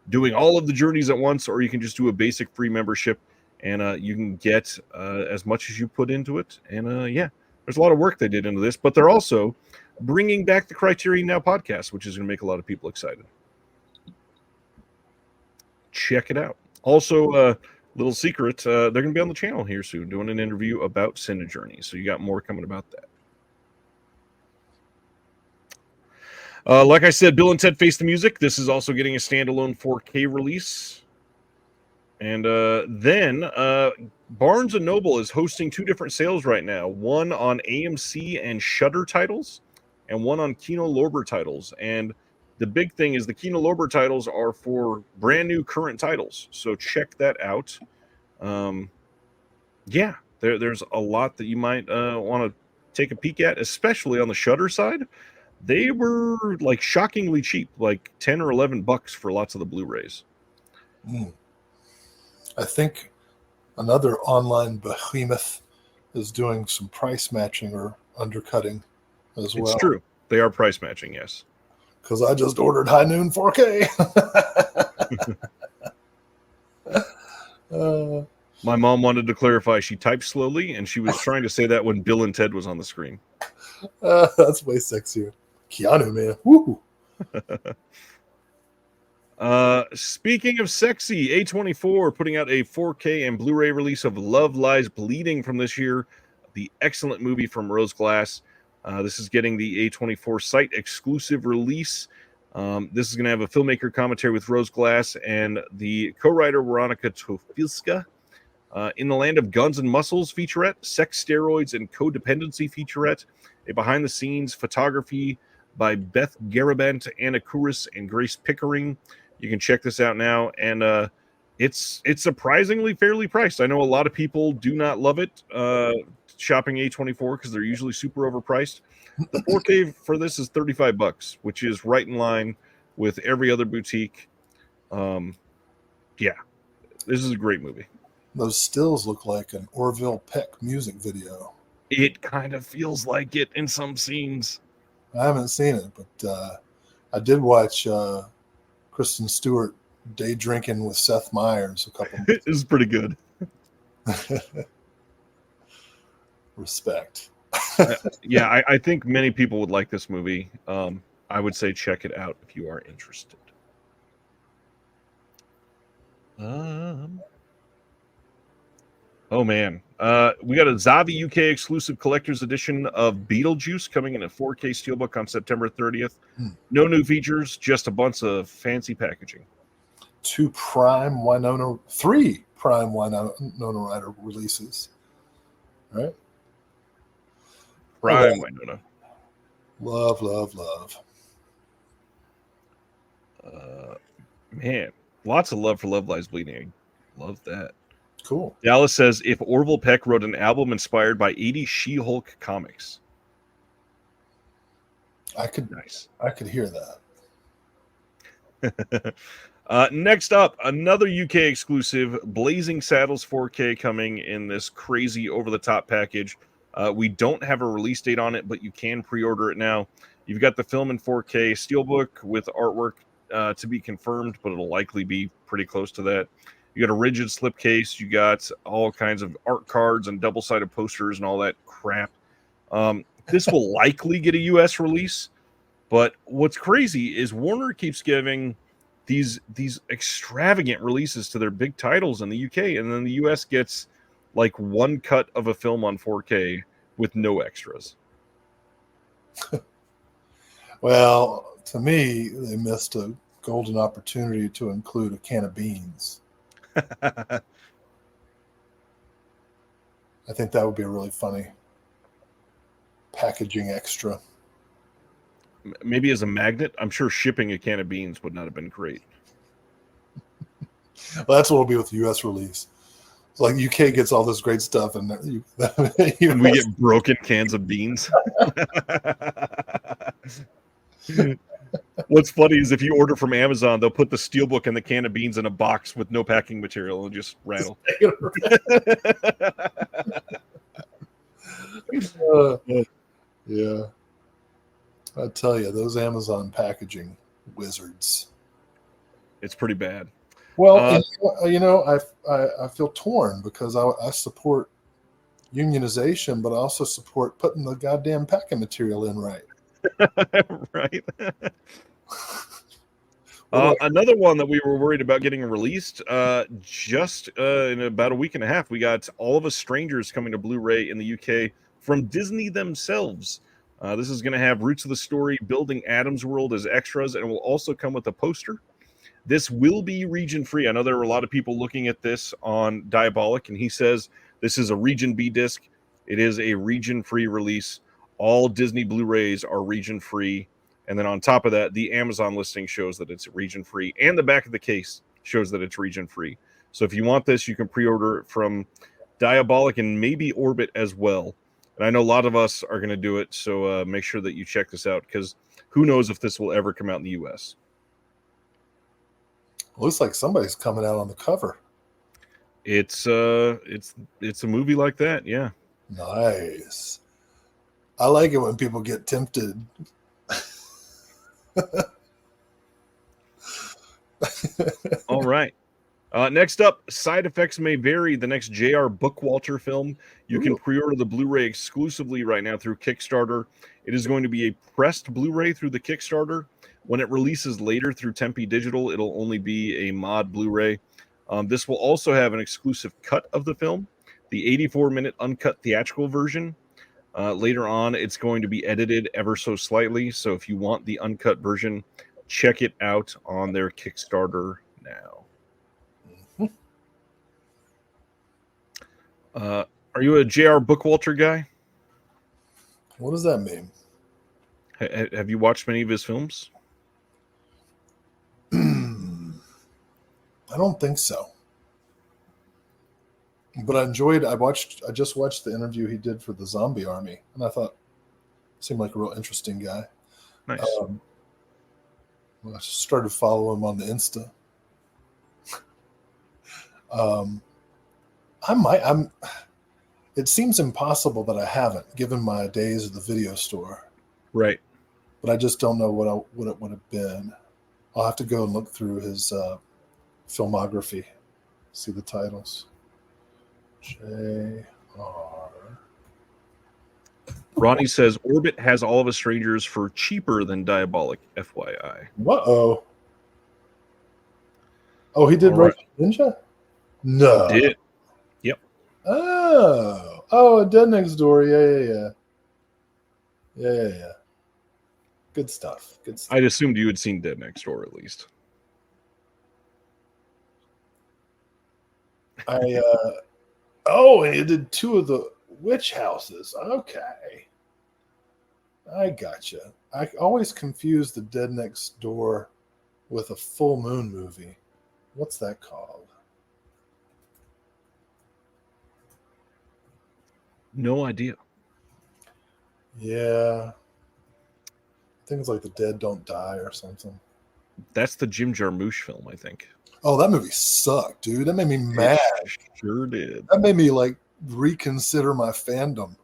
doing all of the journeys at once, or you can just do a basic free membership and you can get as much as you put into it. And yeah, there's a lot of work they did into this, but they're also bringing back the Criterion Now podcast, which is going to make a lot of people excited. Check it out. Also, little secret, they're going to be on the channel here soon doing an interview about Cine Journey. So you got more coming about that. Like I said, Bill and Ted Face the Music. This is also getting a standalone 4K release. And then Barnes & Noble is hosting 2 different sales right now. One on AMC and Shudder titles, and one on Kino Lorber titles. And the big thing is the Kino Lorber titles are for brand new current titles. So check that out. Yeah, there's a lot that you might want to take a peek at, especially on the Shudder side. They were like shockingly cheap, like $10 or $11 for lots of the Blu-rays. I think another online behemoth is doing some price matching or undercutting as well. It's true. They are price matching, yes. Because I just ordered High Noon 4K. My mom wanted to clarify she typed slowly, and she was trying to say that when Bill and Ted was on the screen. That's way sexier. Keanu, man. Woo! Speaking of sexy, A24 putting out a 4K and Blu-ray release of Love Lies Bleeding from this year, the excellent movie from Rose Glass. This is getting the A24 site exclusive release. This is going to have a filmmaker commentary with Rose Glass and the co-writer Veronica Tofilska. In the Land of Guns and Muscles featurette, sex, steroids, and codependency featurette, a behind-the-scenes photography by Beth Garabent, Anna Kouris, and Grace Pickering. You can check this out now, and it's surprisingly fairly priced. I know a lot of people do not love it shopping A24 because they're usually super overpriced. The 4K for this is $35, which is right in line with every other boutique. Yeah, this is a great movie. Those stills look like an Orville Peck music video. It kind of feels like it in some scenes. I haven't seen it, but I did watch Kristen Stewart day drinking with Seth Meyers a couple months. It was pretty good. Respect. Yeah, I think many people would like this movie. I would say check it out if you are interested. Oh man, we got a Zavi UK exclusive collector's edition of Beetlejuice coming in a 4K steelbook on September 30th. No new features, just a bunch of fancy packaging. 3 Prime Winona Ryder releases. Right? Prime Winona. Love. Man, lots of love for Love Lies Bleeding. Love that. Cool. Dallas says, if Orville Peck wrote an album inspired by 80s She-Hulk comics. I could hear that. Next up, another UK exclusive, Blazing Saddles 4K coming in this crazy over-the-top package. We don't have a release date on it, but you can pre-order it now. You've got the film in 4K steelbook with artwork to be confirmed, but it'll likely be pretty close to that. You got a rigid slipcase. You got all kinds of art cards and double-sided posters and all that crap. This will likely get a U.S. release, but what's crazy is Warner keeps giving these extravagant releases to their big titles in the UK, and then the U.S. gets like one cut of a film on 4K with no extras. Well, to me, they missed a golden opportunity to include a can of beans. I think that would be a really funny packaging extra. Maybe as a magnet. I'm sure shipping a can of beans would not have been great. Well, that's what it'll be with the U.S. release. It's like UK gets all this great stuff, and we get broken cans of beans. What's funny is if you order from Amazon, they'll put the steelbook and the can of beans in a box with no packing material and just rattle. Yeah. I tell you, those Amazon packaging wizards. It's pretty bad. Well, I feel torn because I support unionization, but I also support putting the goddamn packing material in right. Right. What do I- Another one that we were worried about getting released just in about a week and a half. We got All of Us Strangers coming to Blu-ray in the UK from Disney themselves. This is going to have Roots of the Story, Building Adam's World as extras, and will also come with a poster. This will be region free. I know there were a lot of people looking at this on Diabolic, and he says this is a region B disc. It is a region free release. All Disney Blu-rays are region free. And then on top of that, the Amazon listing shows that it's region free, and the back of the case shows that it's region free. So if you want this, you can pre-order it from Diabolic and maybe Orbit as well. And I know a lot of us are going to do it, so make sure that you check this out, because who knows if this will ever come out in the US. Looks like somebody's coming out on the cover. It's a movie like that, yeah. Nice. I like it when people get tempted. All right. Next up, Side Effects May Vary, the next J.R. Bookwalter film. You can pre-order the Blu-ray exclusively right now through Kickstarter. It is going to be a pressed Blu-ray through the Kickstarter. When it releases later through Tempe Digital, it'll only be a mod Blu-ray. This will also have an exclusive cut of the film, the 84-minute uncut theatrical version. Later on, it's going to be edited ever so slightly. So if you want the uncut version, check it out on their Kickstarter now. Are you a J.R. Bookwalter guy? What does that mean? Have you watched many of his films? I don't think so. But I just watched the interview he did for the Zombie Army, and I thought he seemed like a real interesting guy. Nice. I started following him on the Insta. It seems impossible that I haven't, given my days at the video store. Right. But I just don't know what it would have been. I'll have to go and look through his filmography, see the titles. J.R. Ronnie says Orbit has All of Us Strangers for cheaper than Diabolic, FYI. Uh-oh. Oh, he did Red Ninja? No. He did. Yep. Oh, Dead Next Door. Yeah. Good stuff. I'd assumed you had seen Dead Next Door at least. And he did 2 of the witch houses. Okay. I gotcha. I always confuse the Dead Next Door with a full moon movie. What's that called? No idea. Yeah. Things like The Dead Don't Die or something. That's the Jim Jarmusch film, I think. Oh, that movie sucked, dude. That made me mad. It sure did. That made me reconsider my fandom.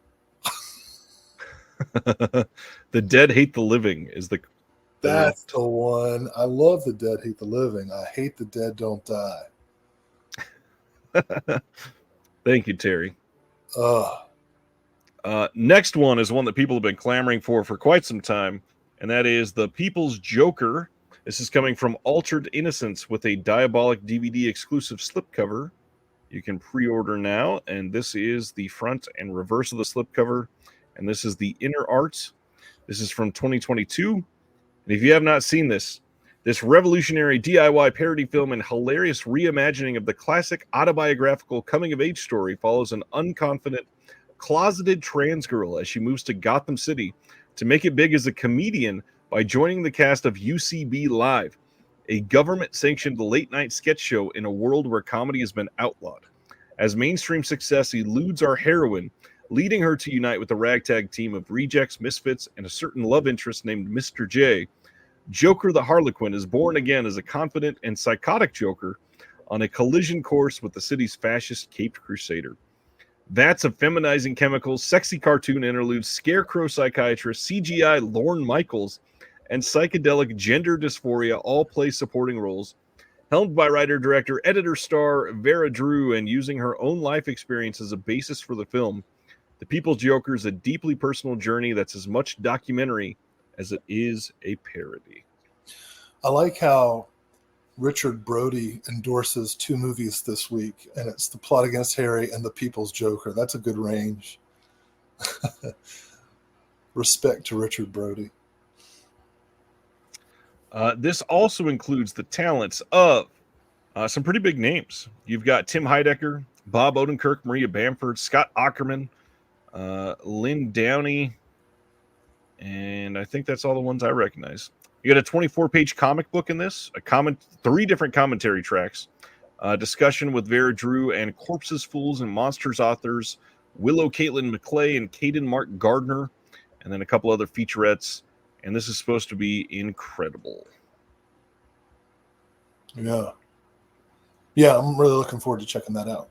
The Dead Hate the Living is the... That's the one. I love The Dead Hate the Living. I hate The Dead Don't Die. Thank you, Terry. Ugh. Next one is one that people have been clamoring for quite some time, and that is The People's Joker. This is coming from Altered Innocence with a Diabolic DVD exclusive slipcover. You can pre-order now, and this is the front and reverse of the slipcover, and this is the inner art. This is from 2022, and if you have not seen this revolutionary DIY parody film and hilarious reimagining of the classic autobiographical coming-of-age story follows an unconfident, closeted trans girl as she moves to Gotham City to make it big as a comedian by joining the cast of UCB Live, a government-sanctioned late-night sketch show in a world where comedy has been outlawed. As mainstream success eludes our heroine, leading her to unite with a ragtag team of rejects, misfits, and a certain love interest named Mr. J, Joker the Harlequin is born again as a confident and psychotic Joker on a collision course with the city's fascist caped crusader. Vats of feminizing chemicals, sexy cartoon interludes, scarecrow psychiatrist, CGI Lorne Michaels, and psychedelic gender dysphoria all play supporting roles. Helmed by writer, director, editor, star Vera Drew, and using her own life experience as a basis for the film, The People's Joker is a deeply personal journey that's as much documentary as it is a parody. I like how Richard Brody endorses 2 movies this week, and it's The Plot Against Harry and The People's Joker. That's a good range. Respect to Richard Brody. This also includes the talents of some pretty big names. You've got Tim Heidecker, Bob Odenkirk, Maria Bamford, Scott Ackerman, Lynn Downey, and I think that's all the ones I recognize. You got a 24-page comic book in this, 3 different commentary tracks, discussion with Vera Drew and Corpses, Fools, and Monsters authors Willow Caitlin McClay and Caden Mark Gardner, and then a couple other featurettes. And this is supposed to be incredible. Yeah. Yeah, I'm really looking forward to checking that out.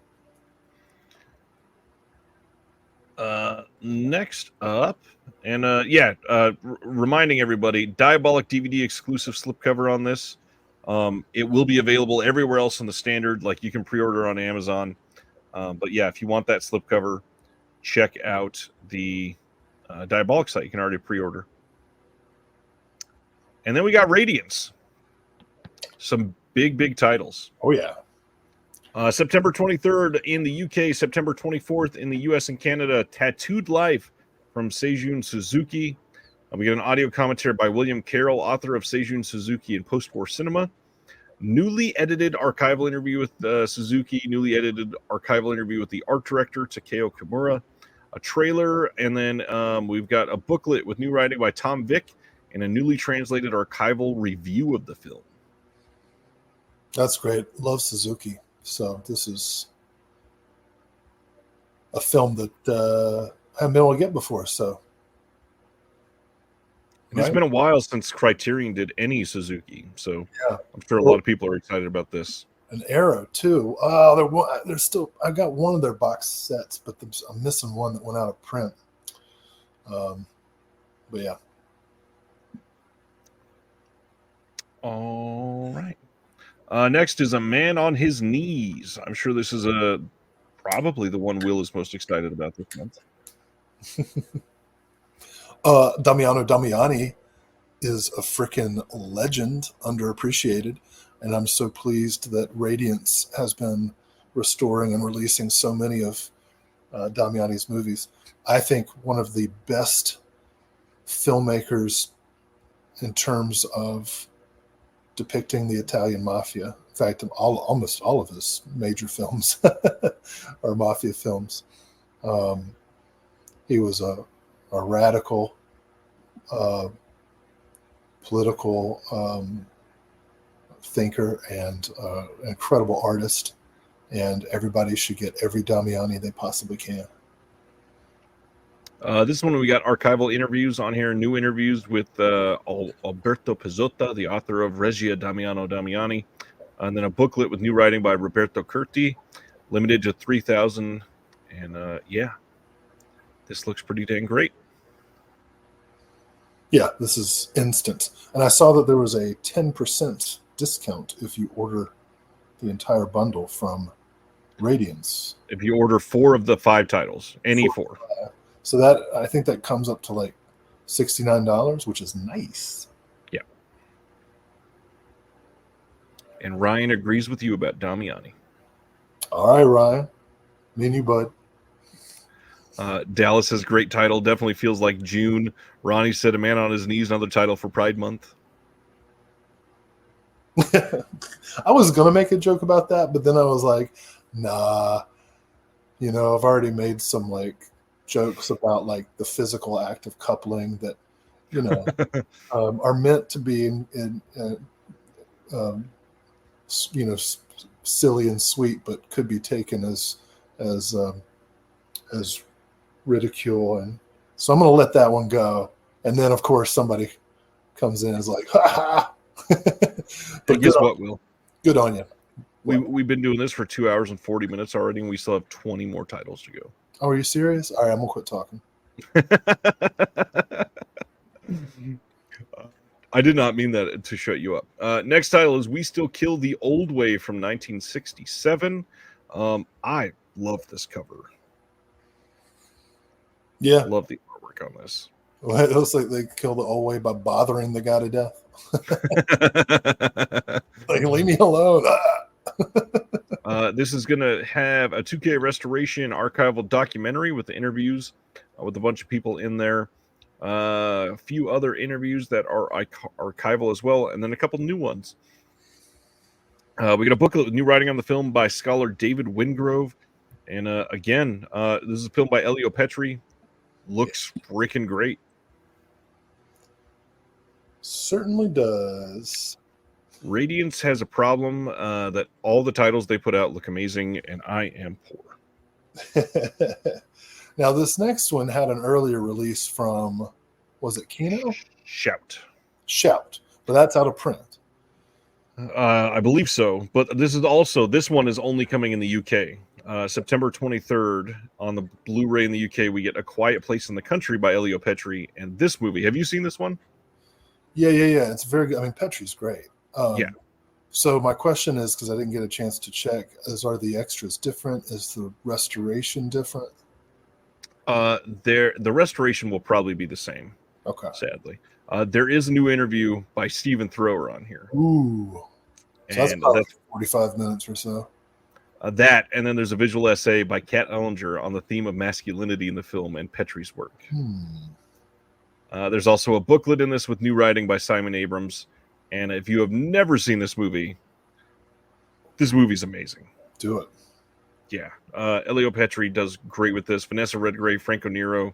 Next up, and reminding everybody, Diabolic DVD exclusive slipcover on this. It will be available everywhere else in the standard, like you can pre-order on Amazon. But yeah, if you want that slipcover, check out the Diabolic site. You can already pre-order. And then we got Radiance. Some big titles. Oh, yeah. September 23rd in the UK, September 24th in the US and Canada, Tattooed Life from Seijun Suzuki. We get an audio commentary by William Carroll, author of Seijun Suzuki and Post-War Cinema. Newly edited archival interview with Suzuki, newly edited archival interview with the art director, Takeo Kimura, a trailer, and then we've got a booklet with new writing by Tom Vick and a newly translated archival review of the film. That's great. Love Suzuki. So this is a film that I haven't been able to get before. So and it's been a while since Criterion did any Suzuki, so yeah. I'm sure a lot of people are excited about this. An Arrow too. Oh, there's still. I got one of their box sets, but I'm missing one that went out of print. But yeah. All right. Next is A Man on His Knees. I'm sure this is probably the one Will is most excited about this month. Damiano Damiani is a freaking legend, underappreciated, and I'm so pleased that Radiance has been restoring and releasing so many of Damiani's movies. I think one of the best filmmakers in terms of depicting the Italian mafia. In fact, almost all of his major films are mafia films. He was a radical political thinker and incredible artist, and everybody should get every Damiani they possibly can. This one we got archival interviews on here, new interviews with Alberto Pizzotta, the author of Regia Damiano Damiani, and then a booklet with new writing by Roberto Curti, limited to 3,000. And yeah, this looks pretty dang great. Yeah, this is instant. And I saw that there was a 10% discount if you order the entire bundle from Radiance. If you order 4 of the 5 titles, any 4. So that I think that comes up to like $69, which is nice. Yeah. And Ryan agrees with you about Damiani. All right, Ryan. Me and you, bud. Dallas has great title. Definitely feels like June. Ronnie said A Man on His Knees, another title for Pride Month. I was going to make a joke about that, but then I was like, nah. You know, I've already made some like jokes about like the physical act of coupling that, you know, are meant to be in you know, silly and sweet, but could be taken as ridicule. And so I'm going to let that one go. And then of course somebody comes in and is like, ha ha. But guess what, Will? Good on you. We've been doing this for 2 hours and 40 minutes already, and we still have 20 more titles to go. Oh, are you serious? All right, I'm going to quit talking. I did not mean that to shut you up. Next title is We Still Kill the Old Way from 1967. I love this cover. Yeah. I love the artwork on this. Well, it looks like they killed the old way by bothering the guy to death. Like, leave me alone. This is going to have a 2K restoration archival documentary with the interviews with a bunch of people in there. A few other interviews that are archival as well, and then a couple new ones. We got a booklet with new writing on the film by scholar David Wingrove. And again, this is a film by Elio Petri. Looks freaking great. Certainly does. Radiance has a problem that all the titles they put out look amazing, and I am poor. Now, this next one had an earlier release from, was it Kino? Shout. But that's out of print. I believe so. But this one is only coming in the UK. September 23rd on the Blu-ray in the UK, we get A Quiet Place in the Country by Elio Petri. And this movie, have you seen this one? Yeah. It's very good. I mean, Petri's great. Yeah. So my question is, because I didn't get a chance to check, are the extras different? Is the restoration different? The restoration will probably be the same. Okay. Sadly. There is a new interview by Stephen Thrower on here. Ooh. So that's about 45 minutes or so. That, and then there's a visual essay by Kat Ellinger on the theme of masculinity in the film and Petri's work. There's also a booklet in this with new writing by Simon Abrams. And if you have never seen this movie's amazing. Do it. Yeah. Elio Petri does great with this. Vanessa Redgrave, Franco Nero.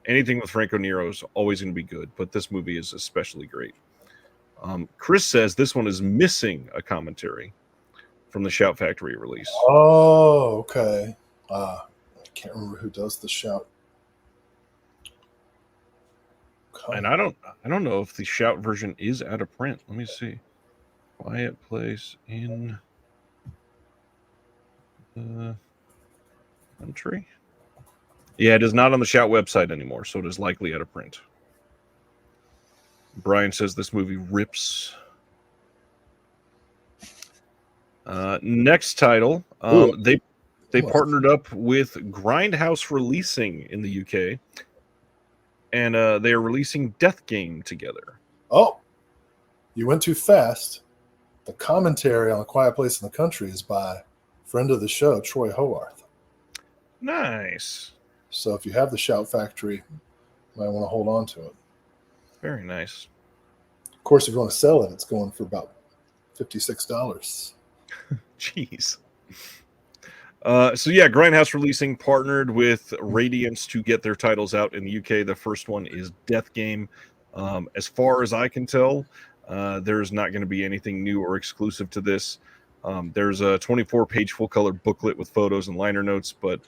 Anything with Franco Nero is always going to be good, but this movie is especially great. Chris says this one is missing a commentary from the Shout Factory release. Oh, okay. I can't remember who does the Shout. And I don't know if the Shout version is out of print. Let me see. Quiet Place in the Country. Yeah, it is not on the Shout website anymore, so it is likely out of print. Brian says this movie rips. Next title, they partnered up with Grindhouse Releasing in the UK, and they are releasing Death Game together. Oh, you went too fast. The commentary on A Quiet Place in the Country is by friend of the show, Troy Howarth. Nice. So if you have the Shout Factory, you might want to hold on to it. Very nice. Of course, if you want to sell it, it's going for about $56. Jeez. So yeah, Grindhouse Releasing partnered with Radiance to get their titles out in the UK. The first one is Death Game. As far as I can tell, there's not going to be anything new or exclusive to this. There's a 24-page full-color booklet with photos and liner notes, but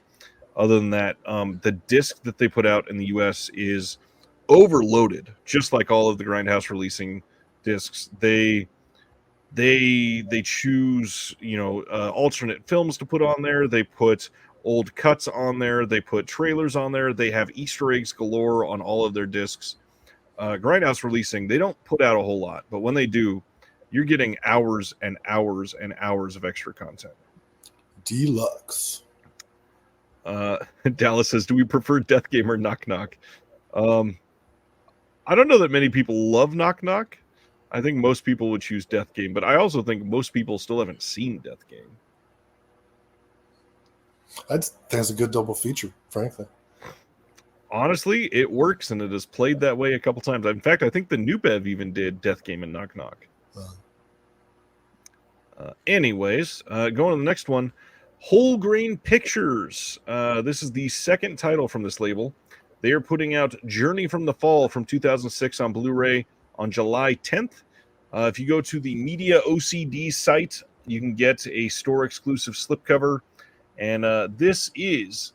other than that, the disc that they put out in the US is overloaded, just like all of the Grindhouse Releasing discs. They choose, alternate films to put on there. They put old cuts on there. They put trailers on there. They have Easter eggs galore on all of their discs. Grindhouse Releasing, they don't put out a whole lot, but when they do, you're getting hours and hours and hours of extra content. Deluxe. Dallas says, do we prefer Death Game or Knock Knock? I don't know that many people love Knock Knock. I think most people would choose Death Game, but I also think most people still haven't seen Death Game. I think it's a good double feature, frankly. Honestly, it works, and it has played that way a couple times. In fact, I think the New Bev even did Death Game and Knock Knock. Anyways, going to the next one, Whole Grain Pictures. This is the second title from this label. They are putting out Journey from the Fall from 2006 on Blu-ray on July 10th. If you go to the Media OCD site, you can get a store-exclusive slipcover. And this is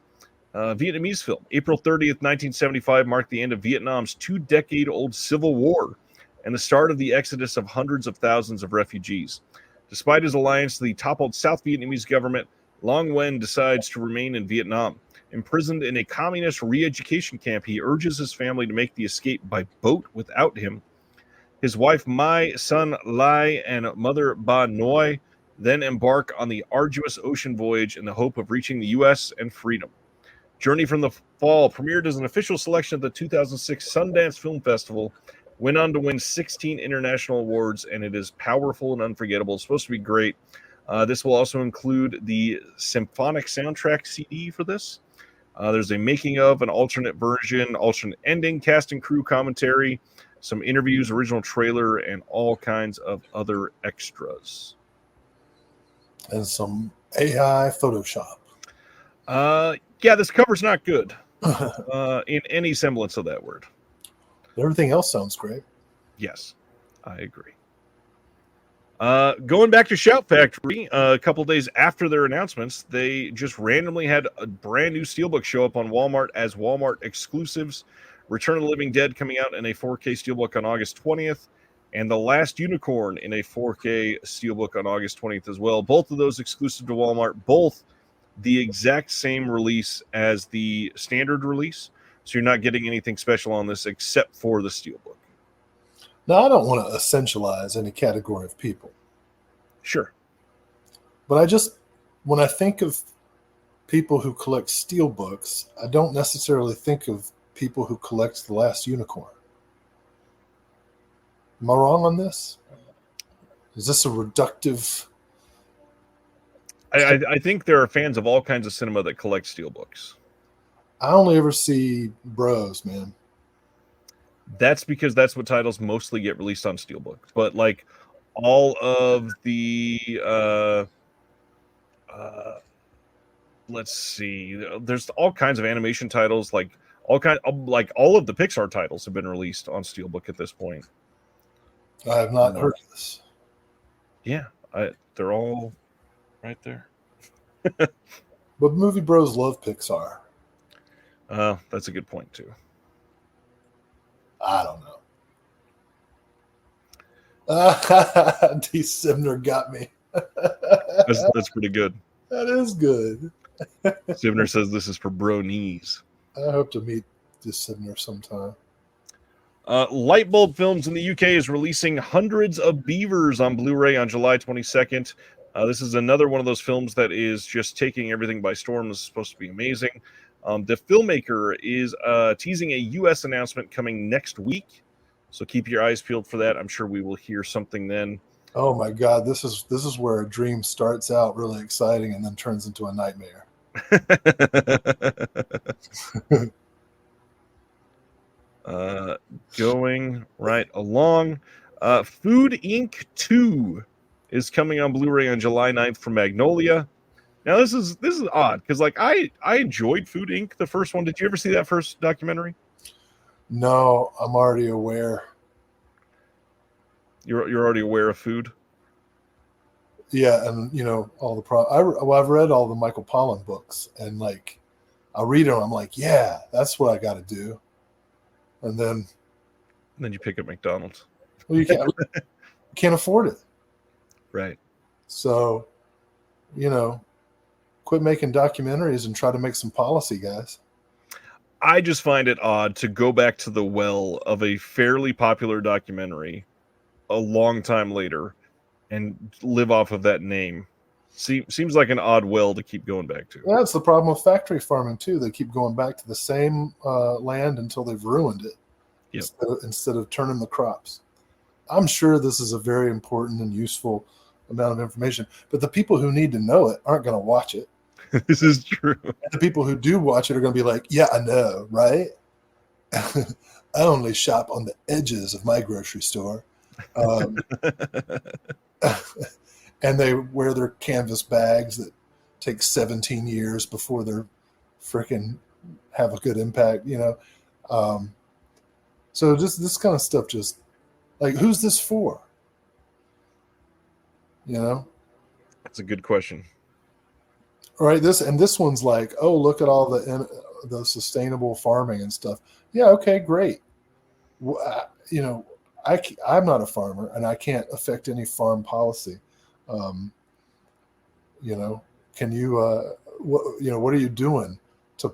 a Vietnamese film. April 30th, 1975 marked the end of Vietnam's 2-decade-old civil war and the start of the exodus of hundreds of thousands of refugees. Despite his alliance to the toppled South Vietnamese government, Long Nguyen decides to remain in Vietnam. Imprisoned in a communist re-education camp, he urges his family to make the escape by boat without him. His wife Mai, son Lai, and mother Ba Noi then embark on the arduous ocean voyage in the hope of reaching the U.S. and freedom. Journey from the Fall premiered as an official selection at the 2006 Sundance Film Festival, went on to win 16 international awards, and it is powerful and unforgettable. It's supposed to be great. This will also include the symphonic soundtrack CD for this. There's a making of, an alternate version, alternate ending, cast and crew commentary, some interviews, original trailer, and all kinds of other extras. And some AI Photoshop. Yeah, this cover's not good in any semblance of that word. Everything else sounds great. Yes, I agree. Going back to Shout Factory, a couple days after their announcements, they just randomly had a brand new Steelbook show up on Walmart as Walmart exclusives. Return of the Living Dead coming out in a 4K Steelbook on August 20th, and The Last Unicorn in a 4K Steelbook on August 20th as well. Both of those exclusive to Walmart, both the exact same release as the standard release, so you're not getting anything special on this except for the Steelbook. Now, I don't want to essentialize any category of people. Sure. But when I think of people who collect Steelbooks, I don't necessarily think of people who collect The Last Unicorn. Am I wrong on this? Is this a reductive? I think there are fans of all kinds of cinema that collect Steelbooks. I only ever see bros, man. That's because that's what titles mostly get released on Steelbook. But like all of the let's see, there's all kinds of animation titles, like all of the Pixar titles have been released on Steelbook at this point. I have not heard of this. Yeah, they're all right there. But movie bros love Pixar. That's a good point too. I don't know. D. Sibner got me. That's pretty good. That is good. Sibner says this is for bro knees. I hope to meet D. Sibner sometime. Lightbulb Films in the UK is releasing Hundreds of Beavers on Blu-ray on July 22nd. This is another one of those films that is just taking everything by storm. This is supposed to be amazing. The filmmaker is teasing a U.S. announcement coming next week, so keep your eyes peeled for that. I'm sure we will hear something then. Oh my God, this is where a dream starts out really exciting and then turns into a nightmare. Going right along, Food Inc. 2 is coming on Blu-ray on July 9th from Magnolia. Now this is odd because like I enjoyed Food Inc. the first one. Did you ever see that first documentary? No, I'm already aware. You're already aware of food. Yeah, and you know all the I've read all the Michael Pollan books, and like I read them, I'm like, yeah, that's what I got to do. And then you pick up McDonald's. Well, you can't afford it, right? So, you know, quit making documentaries and try to make some policy, guys. I just find it odd to go back to the well of a fairly popular documentary a long time later and live off of that name. Seems like an odd well to keep going back to. That's the problem with factory farming too. They keep going back to the same land until they've ruined it. Yep. Instead of turning the crops. I'm sure this is a very important and useful amount of information, but the people who need to know it aren't going to watch it. This is true. And the people who do watch it are going to be like, yeah, I know, right? I only shop on the edges of my grocery store. And they wear their canvas bags that take 17 years before they're freaking have a good impact, you know? So just this kind of stuff, just like, who's this for? You know? That's a good question. All right. This one's like, oh, look at all the sustainable farming and stuff. Yeah. Okay, great. You know, I'm not a farmer and I can't affect any farm policy. You know, can you, what are you doing to,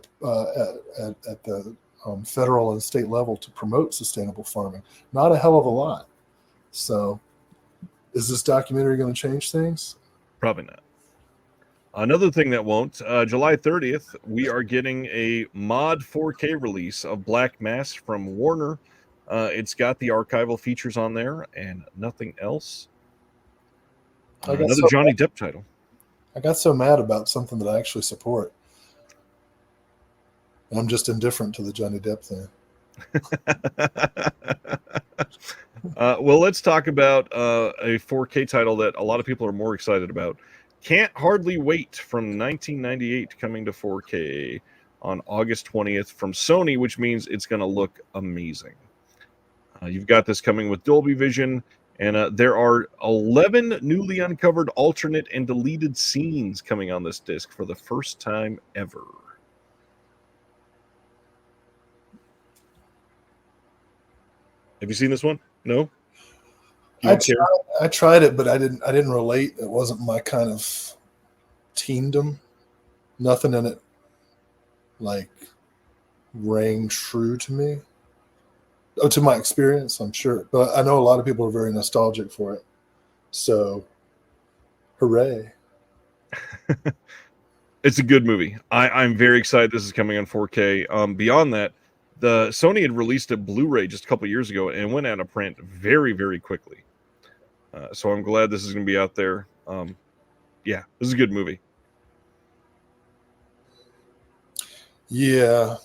at the federal and state level to promote sustainable farming? Not a hell of a lot. So is this documentary going to change things? Probably not. Another thing that won't, July 30th, we are getting a mod 4K release of Black Mass from Warner. It's got the archival features on there and nothing else. Another Johnny Depp title. I got so mad about something that I actually support. I'm just indifferent to the Johnny Depp thing. Well, let's talk about a 4K title that a lot of people are more excited about. Can't Hardly Wait from 1998 coming to 4K on August 20th from Sony, which means it's going to look amazing. You've got this coming with Dolby Vision, and there are 11 newly uncovered alternate and deleted scenes coming on this disc for the first time ever. Have you seen this one? No? I tried it, but I didn't relate. It wasn't my kind of teendom. Nothing in it like rang true to me. Oh, to my experience, I'm sure. But I know a lot of people are very nostalgic for it. So hooray. It's a good movie. I'm very excited this is coming on 4K. Beyond that, the Sony had released a Blu-ray just a couple years ago and went out of print very, very quickly. So I'm glad this is going to be out there. Yeah, this is a good movie. Yeah.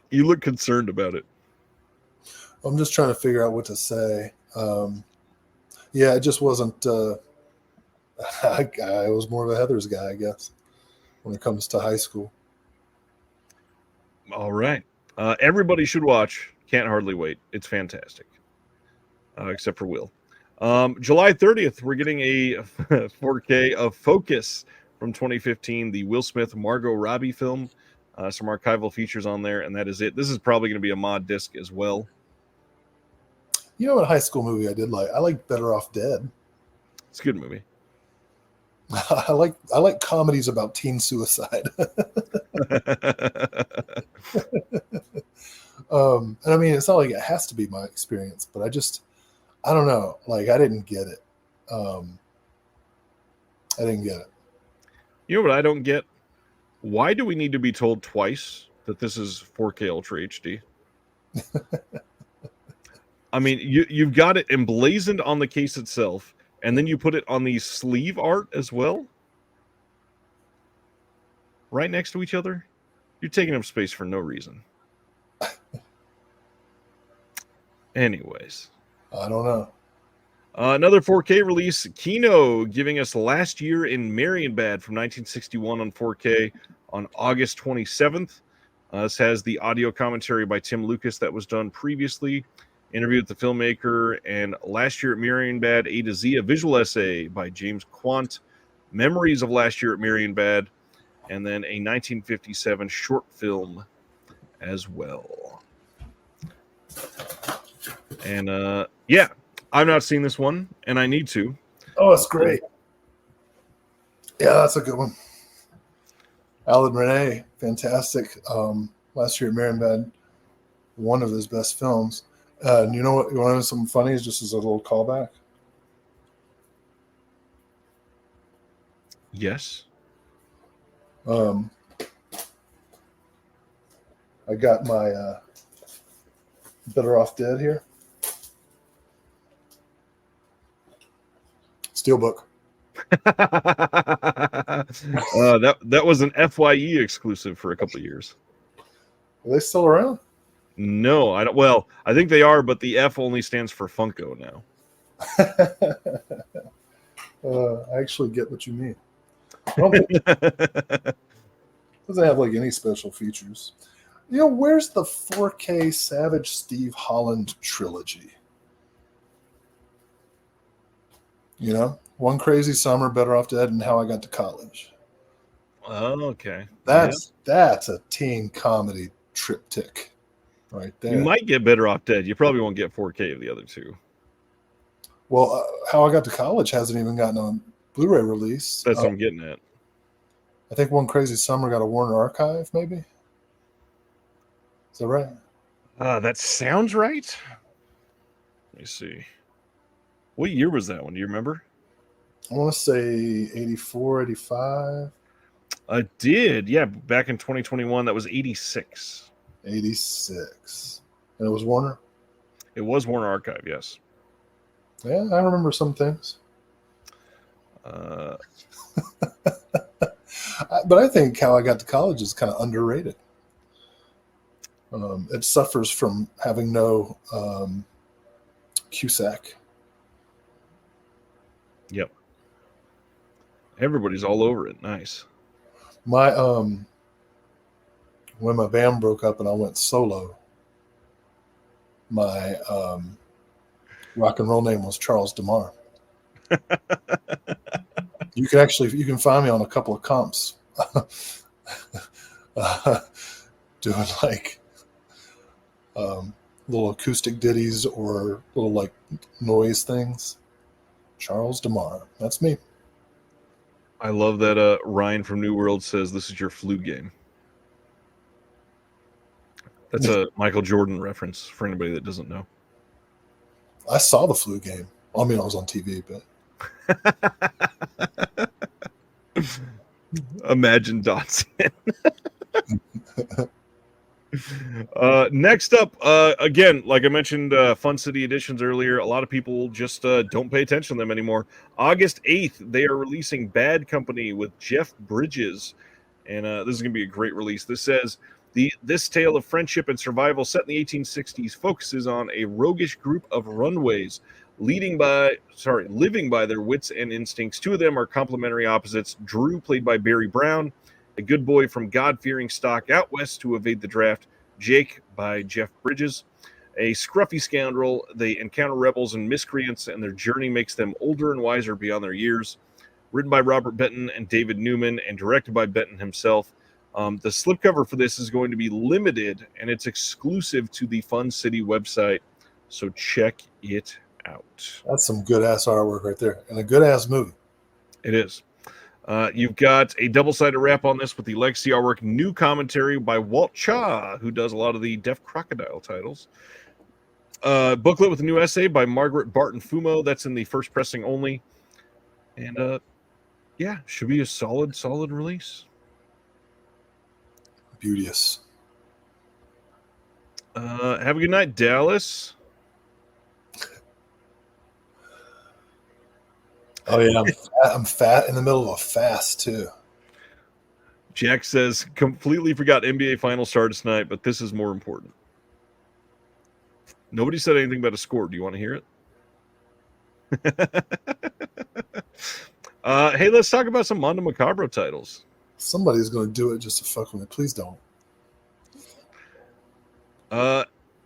You look concerned about it. I'm just trying to figure out what to say. Yeah, it just wasn't. I was more of a Heathers guy, I guess, when it comes to high school. All right. Everybody should watch Can't Hardly Wait. It's fantastic. Except for Will. July 30th, we're getting a 4K of Focus from 2015, the Will Smith Margot Robbie film. Some archival features on there, and that is it. This is probably going to be a mod disc as well. You know what high school movie I did like? I like Better Off Dead. It's a good movie. I like comedies about teen suicide. And I mean, it's not like it has to be my experience, but I don't know. Like, I didn't get it. I didn't get it. You know what I don't get? Why do we need to be told twice that this is 4K Ultra HD? I mean, you've got it emblazoned on the case itself, and then you put it on the sleeve art as well, right next to each other. You're taking up space for no reason. Anyways, I don't know. Another 4K release, Kino, giving us Last Year in Marienbad from 1961 on 4K on August 27th. This has the audio commentary by Tim Lucas that was done previously, interview with the filmmaker, and Last Year at Marienbad A to Z, a visual essay by James Quant, memories of Last Year at Marienbad, and then a 1957 short film as well. And yeah, I've not seen this one, and I need to. Oh, it's great. Yeah, that's a good one. Alan Renee, fantastic. Last Year at Marienbad, one of his best films. And you know what? You want to know something funny? Just as a little callback. Yes. I got my Better Off Dead here. Steelbook. That was an FYE exclusive for a couple of years. Are they still around? No, I don't. Well, I think they are, but the F only stands for Funko now. I actually get what you mean. It doesn't have like any special features. You know, where's the 4K Savage Steve Holland trilogy? You know, One Crazy Summer, Better Off Dead, and How I Got to College. Oh, okay. That's a teen comedy triptych right there. You might get Better Off Dead. You probably won't get 4K of the other two. Well, How I Got to College hasn't even gotten a Blu-ray release. That's what I'm getting at. I think One Crazy Summer got a Warner Archive, maybe. Is that right? That sounds right. Let me see. What year was that one? Do you remember? I want to say 84, 85, I did. Yeah, back in 2021, that was 86. 86. And it was Warner? It was Warner Archive, yes. Yeah, I remember some things. Uh, But I think How I Got to College is kind of underrated. It suffers from having no Cusack. yep. Everybody's all over it. Nice. My when my band broke up and I went solo, my rock and roll name was Charles DeMar. You can find me on a couple of comps doing like little acoustic ditties or little like noise things. Charles DeMar, that's me. I love that Ryan from New World says this is your flu game. That's a Michael Jordan reference for anybody that doesn't know. I saw the flu game. I mean, I was on TV, but Imagine Dodson. Next up, again, like I mentioned, Fun City Editions earlier, a lot of people just don't pay attention to them anymore. August 8th, they are releasing Bad Company with Jeff Bridges. And this is going to be a great release. This says, this tale of friendship and survival set in the 1860s focuses on a roguish group of runaways living by their wits and instincts. Two of them are complementary opposites. Drew, played by Barry Brown, a good boy from God-fearing stock out west to evade the draft. Jake, by Jeff Bridges, a scruffy scoundrel. They encounter rebels and miscreants, and their journey makes them older and wiser beyond their years. Written by Robert Benton and David Newman, and directed by Benton himself. The slipcover for this is going to be limited, and it's exclusive to the Fun City website, so check it out. that's some good ass artwork right there, and a good ass movie. It is. You've got a double-sided wrap on this with the legacy artwork, new commentary by Walt Cha, who does a lot of the Deaf Crocodile titles. Booklet with a new essay by Margaret Barton Fumo. That's in the first pressing only. And yeah, should be a solid release. Beauteous. Have a good night, Dallas. Oh yeah, I'm fat in the middle of a fast too. Jack says, completely forgot NBA Finals started tonight, but this is more important. Nobody said anything about a score. Do you want to hear it? Hey, let's talk about some Mondo Macabro titles. Somebody's going to do it just to fuck with me. Please don't.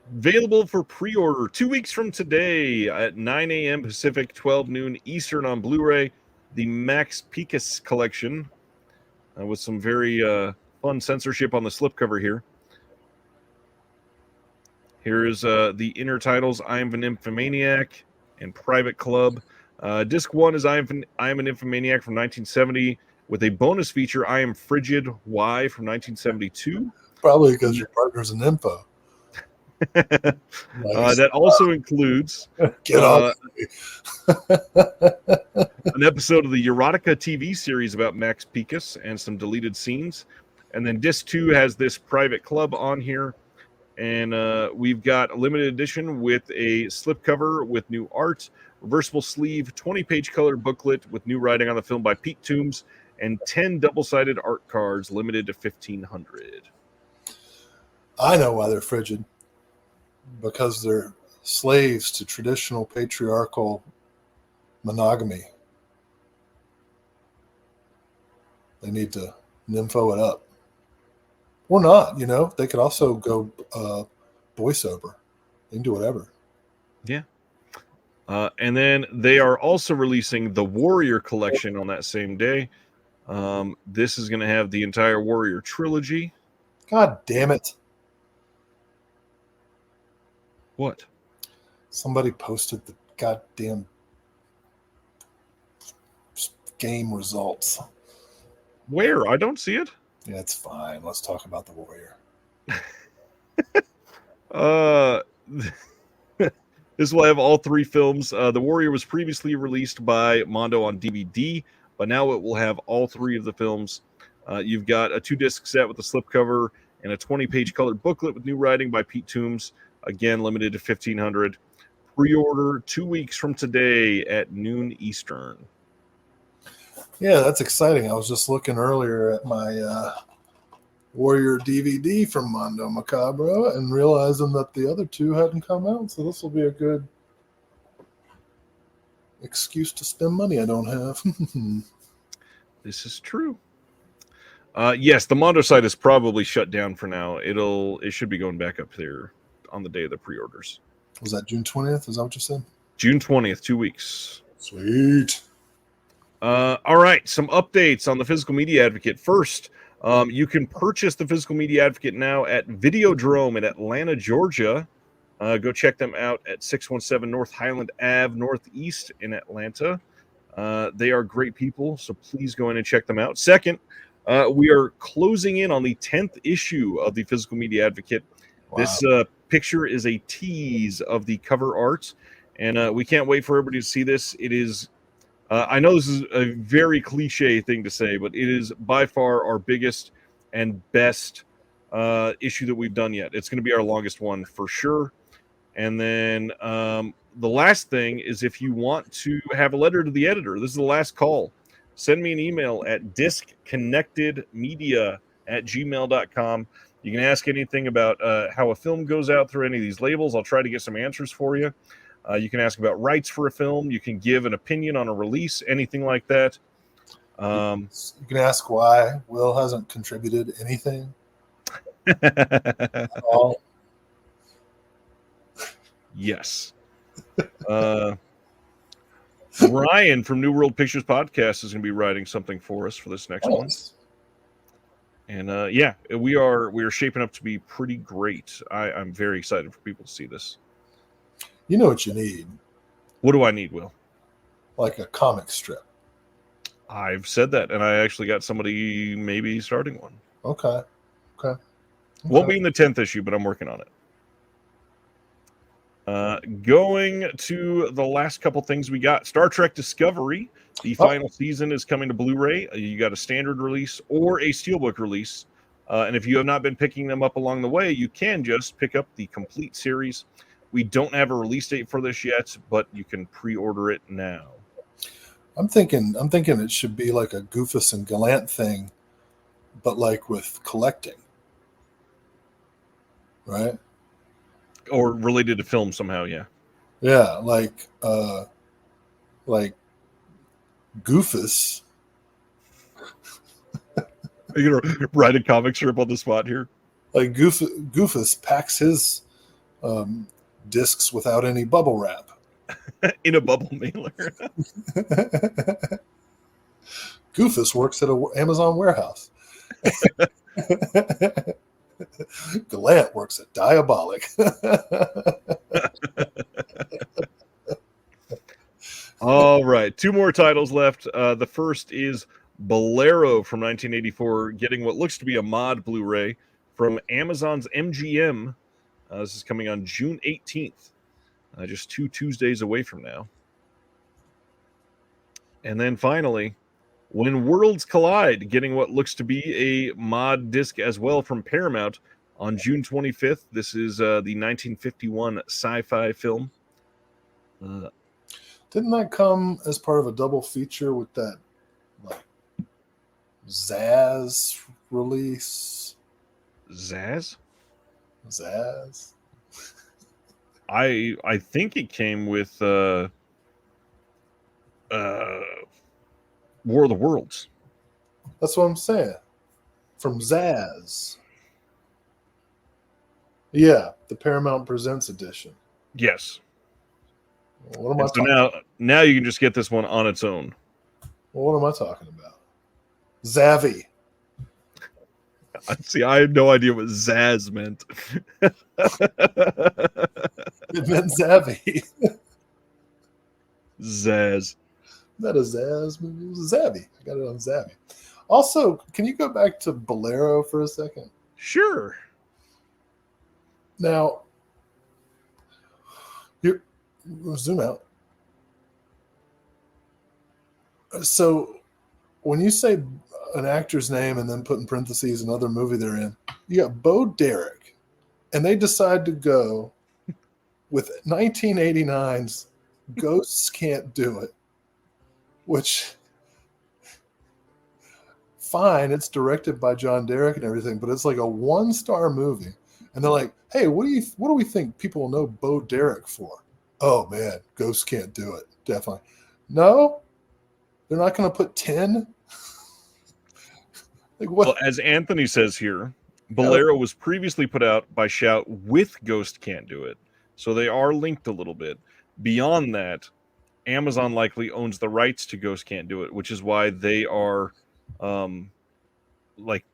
Available for pre-order 2 weeks from today at 9 a.m. Pacific, 12 noon Eastern on Blu-ray. The Max Picus collection with some very fun censorship on the slipcover here. Here is the inner titles, I Am an Infomaniac and Private Club. Disc 1 is I Am an Infomaniac from 1970 with a bonus feature, I Am Frigid Y from 1972. Probably because your partner's an info. That also includes Get off an episode of the Erotica TV series about Max Picus and some deleted scenes. And then disc 2 has this Private Club on here. And we've got a limited edition with a slipcover with new art, reversible sleeve, 20-page color booklet with new writing on the film by Pete Toombs, and 10 double-sided art cards limited to 1,500. I know why they're frigid. Because they're slaves to traditional patriarchal monogamy. They need to nympho it up. Or not, They could also go boy sober. They can do whatever. Yeah. And then they are also releasing the Warrior collection on that same day. This is going to have the entire Warrior trilogy. God damn it. What? Somebody posted the goddamn game results. Where? I don't see it. Yeah, it's fine. Let's talk about the Warrior. This will have all three films. The Warrior was previously released by Mondo on DVD, but now it will have all three of the films. You've got a 2-disc set with a slipcover and a 20-page colored booklet with new writing by Pete Toombs. Again, limited to 1,500. Pre-order 2 weeks from today at noon Eastern. Yeah, that's exciting. I was just looking earlier at my Warrior DVD from Mondo Macabro and realizing that the other two hadn't come out. So this will be a good excuse to spend money I don't have. This is true. Yes, the Mondo site is probably shut down for now. It should be going back up there on the day of the pre-orders. Was that June 20th? Is that what you said? June 20th, 2 weeks. Sweet. All right, some updates on the Physical Media Advocate. First, you can purchase the Physical Media Advocate now at Videodrome in Atlanta, Georgia. Go check them out at 617 North Highland Ave, Northeast in Atlanta. They are great people, so please go in and check them out. Second, we are closing in on the 10th issue of the Physical Media Advocate. Wow. This picture is a tease of the cover art, and we can't wait for everybody to see this. It is, I know this is a very cliche thing to say, but it is by far our biggest and best issue that we've done yet. It's going to be our longest one for sure. And then the last thing is, if you want to have a letter to the editor, this is the last call. Send me an email at disconnectedmedia@gmail.com. You can ask anything about how a film goes out through any of these labels. I'll try to get some answers for you. You can ask about rights for a film. You can give an opinion on a release, anything like that. You can ask why Will hasn't contributed anything at all. Yes. Ryan from New World Pictures Podcast is going to be writing something for us for this next one. And yeah, we are shaping up to be pretty great. I'm very excited for people to see this. You know what you need? What do I need, Will? Like a comic strip. I've said that, and I actually got somebody maybe starting one. Okay. Won't be in the 10th issue, but I'm working on it. Going to the last couple things we got. Star Trek Discovery, the final season is coming to Blu-ray. You got a standard release or a steelbook release. And if you have not been picking them up along the way, you can just pick up the complete series. We don't have a release date for this yet, but you can pre-order it now. I'm thinking it should be like a Goofus and Gallant thing, but like with collecting. Right? Or related to film somehow, yeah. Yeah, like Goofus. Are you gonna write a comic strip on the spot here? Like Goofus packs his discs without any bubble wrap. In a bubble mailer. Goofus works at an Amazon warehouse. Gallant works at Diabolic. All right, 2 more titles left. The first is Bolero from 1984, getting what looks to be a mod Blu-ray from Amazon's MGM. This is coming on June 18th, just 2 Tuesdays away from now. And then finally, When Worlds Collide, getting what looks to be a mod disc as well from Paramount on June 25th. This is the 1951 sci-fi film. Didn't that come as part of a double feature with that like Zaz release? Zaz? I think it came with War of the Worlds. That's what I'm saying. From Zaz. Yeah, the Paramount Presents edition. Yes. What am I talking about? Now you can just get this one on its own. Well, what am I talking about? Zavvy. See, I have no idea what Zaz meant. It meant Zavvy. Zaz. Not a Zaz movie. It was Zavvy. I got it on Zavvy. Also, can you go back to Bolero for a second? Sure. Now, Zoom out. So when you say an actor's name and then put in parentheses another movie they're in, you got Bo Derek, and they decide to go with 1989's Ghosts Can't Do It, which, fine, it's directed by John Derek and everything, but it's like a 1-star movie. And they're like, hey, what do we think people will know Bo Derek for? Oh man, Ghosts Can't Do It. Definitely. No, they're not going to put 10. Like what? Well, as Anthony says here, Bolero was previously put out by Shout with Ghost Can't Do It. So they are linked a little bit. Beyond that, Amazon likely owns the rights to Ghost Can't Do It, which is why they are like,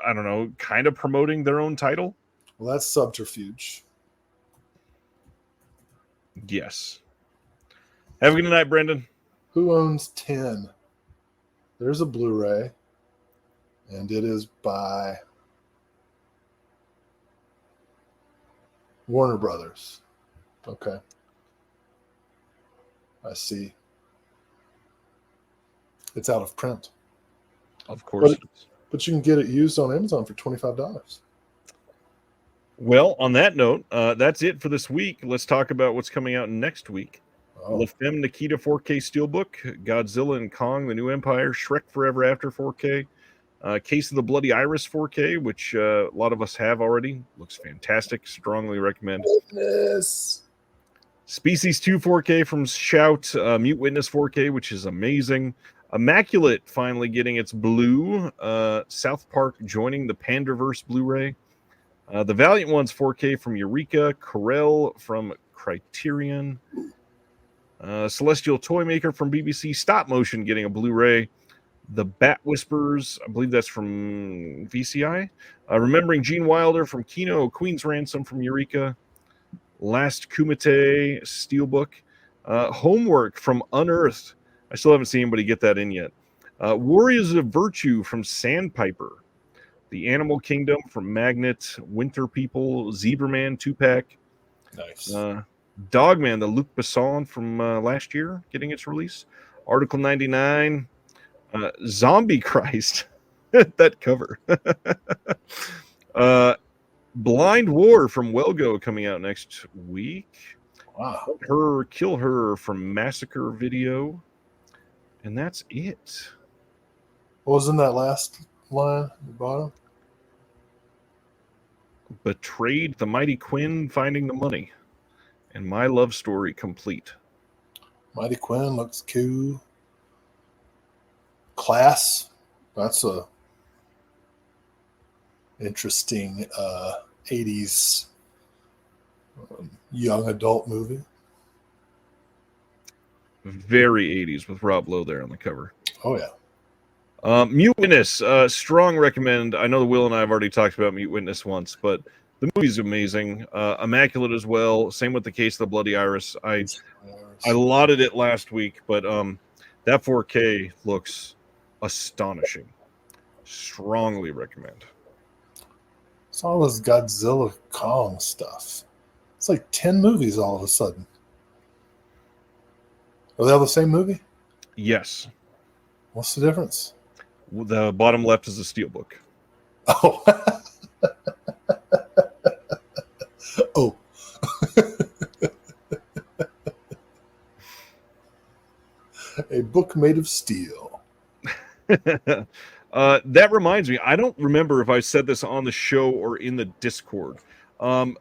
I don't know, kind of promoting their own title. Well, that's subterfuge. Yes. Have a good night, Brendan. Who owns 10? There's a Blu-ray, and it is by Warner Brothers. Okay. I see. It's out of print. Of course. But you can get it used on Amazon for $25. Well, on that note, that's it for this week. Let's talk about what's coming out next week. La Femme Nikita 4K Steelbook, Godzilla and Kong, The New Empire, Shrek Forever After 4K, Case of the Bloody Iris 4K, which a lot of us have already. Looks fantastic. Strongly recommend. Goodness. Species 2 4K from Shout, Mute Witness 4K, which is amazing. Immaculate finally getting its blue. South Park joining the Panderverse Blu-ray. The Valiant Ones 4K from Eureka. Corel from Criterion. Celestial Toymaker from BBC. Stop Motion getting a Blu-ray. The Bat Whispers, I believe that's from VCI. Remembering Gene Wilder from Kino. Queen's Ransom from Eureka. Last Kumite Steelbook. Homework from Unearthed. I still haven't seen anybody get that in yet. Warriors of Virtue from Sandpiper. The Animal Kingdom from Magnet. Winter People. Zebraman 2-pack. Nice. Dogman, the Luc Besson from last year, getting its release. Article 99. Zombie Christ. That cover. Blind War from Welgo coming out next week. Wow. Kill Her from Massacre Video. And that's it. What was in that last line at the bottom? Betrayed, The Mighty Quinn, Finding the Money. And My Love Story complete. Mighty Quinn looks cool. Class. That's a interesting 80s young adult movie. Very 80s with Rob Lowe there on the cover. Oh, yeah. Mute Witness, strong recommend. I know Will and I have already talked about Mute Witness once, but the movie's amazing. Immaculate as well. Same with the Case of the Bloody Iris. I lauded it last week, but that 4K looks astonishing. Strongly recommend. It's all this Godzilla Kong stuff. It's like 10 movies all of a sudden. Are they all the same movie? Yes. What's the difference? The bottom left is a steelbook. Oh. Oh. A book made of steel. That reminds me, I don't remember if I said this on the show or in the Discord. Godzilla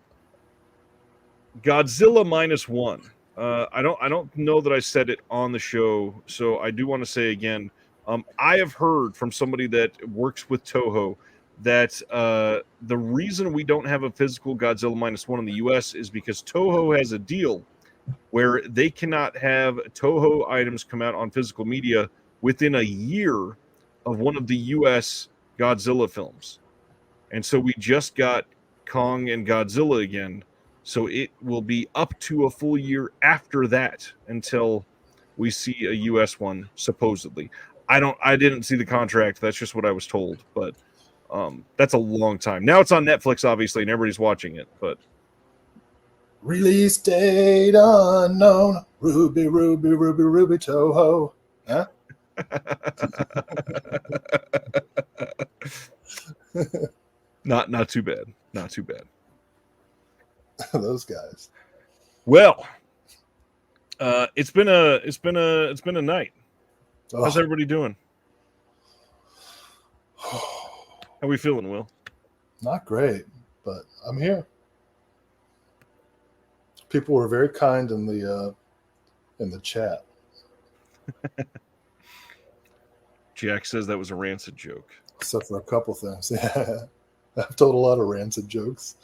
-1. I don't know that I said it on the show, so I do want to say again. I have heard from somebody that works with Toho that the reason we don't have a physical Godzilla -1 in the U.S. is because Toho has a deal where they cannot have Toho items come out on physical media within a year of one of the U.S. Godzilla films. And so we just got Kong and Godzilla again. So it will be up to a full year after that until we see a U.S. one, supposedly. I didn't see the contract. That's just what I was told. But that's a long time. Now it's on Netflix, obviously, and everybody's watching it. But Release date unknown. Ruby, Ruby, Ruby, Ruby Toho. Huh? Not too bad. Not too bad. Those guys. Well, it's been a night. How's everybody doing? How we feeling, Will? Not great, but I'm here. People were very kind in the chat. Jack says that was a rancid joke. Except for a couple things. Yeah. I've told a lot of rancid jokes.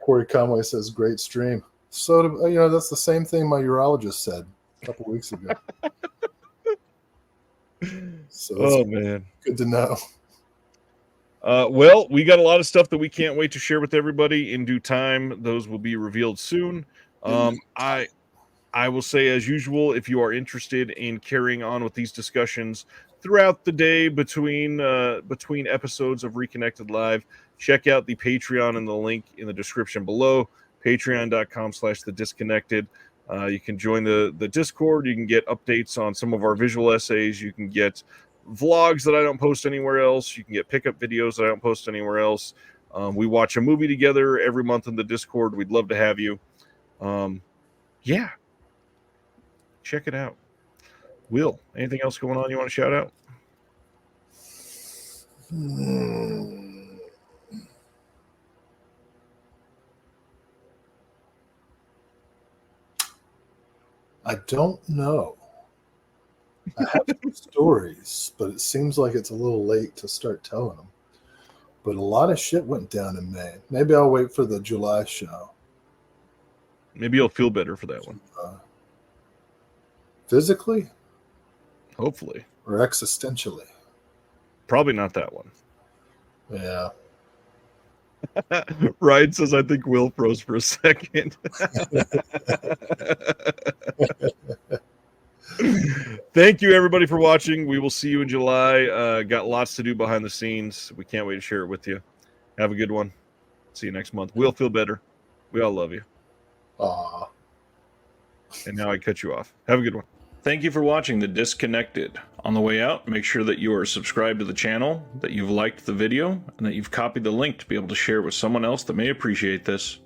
Corey Conway says, great stream. So, that's the same thing my urologist said a couple weeks ago. So man. Good to know. Well, we got a lot of stuff that we can't wait to share with everybody in due time. Those will be revealed soon. I will say, as usual, if you are interested in carrying on with these discussions throughout the day between episodes of Reconnected Live, check out the Patreon and the link in the description below, patreon.com/thedisconnected. You can join the Discord. You can get updates on some of our visual essays. You can get vlogs that I don't post anywhere else. You can get pickup videos that I don't post anywhere else. We watch a movie together every month in the Discord. We'd love to have you. Yeah. Check it out. Will, anything else going on you want to shout out? I don't know. I have some stories, but it seems like it's a little late to start telling them. But a lot of shit went down in May. Maybe I'll wait for the July show. Maybe you'll feel better for that one. Physically? Hopefully. Or existentially? Probably not that one. Yeah. Ryan says, I think Will froze for a second. Thank you, everybody, for watching. We will see you in July. Got lots to do behind the scenes. We can't wait to share it with you. Have a good one. See you next month. We'll feel better. We all love you. Aww. And now I cut you off. Have a good one. Thank you for watching The Disconnected. On the way out, make sure that you are subscribed to the channel, that you've liked the video, and that you've copied the link to be able to share with someone else that may appreciate this.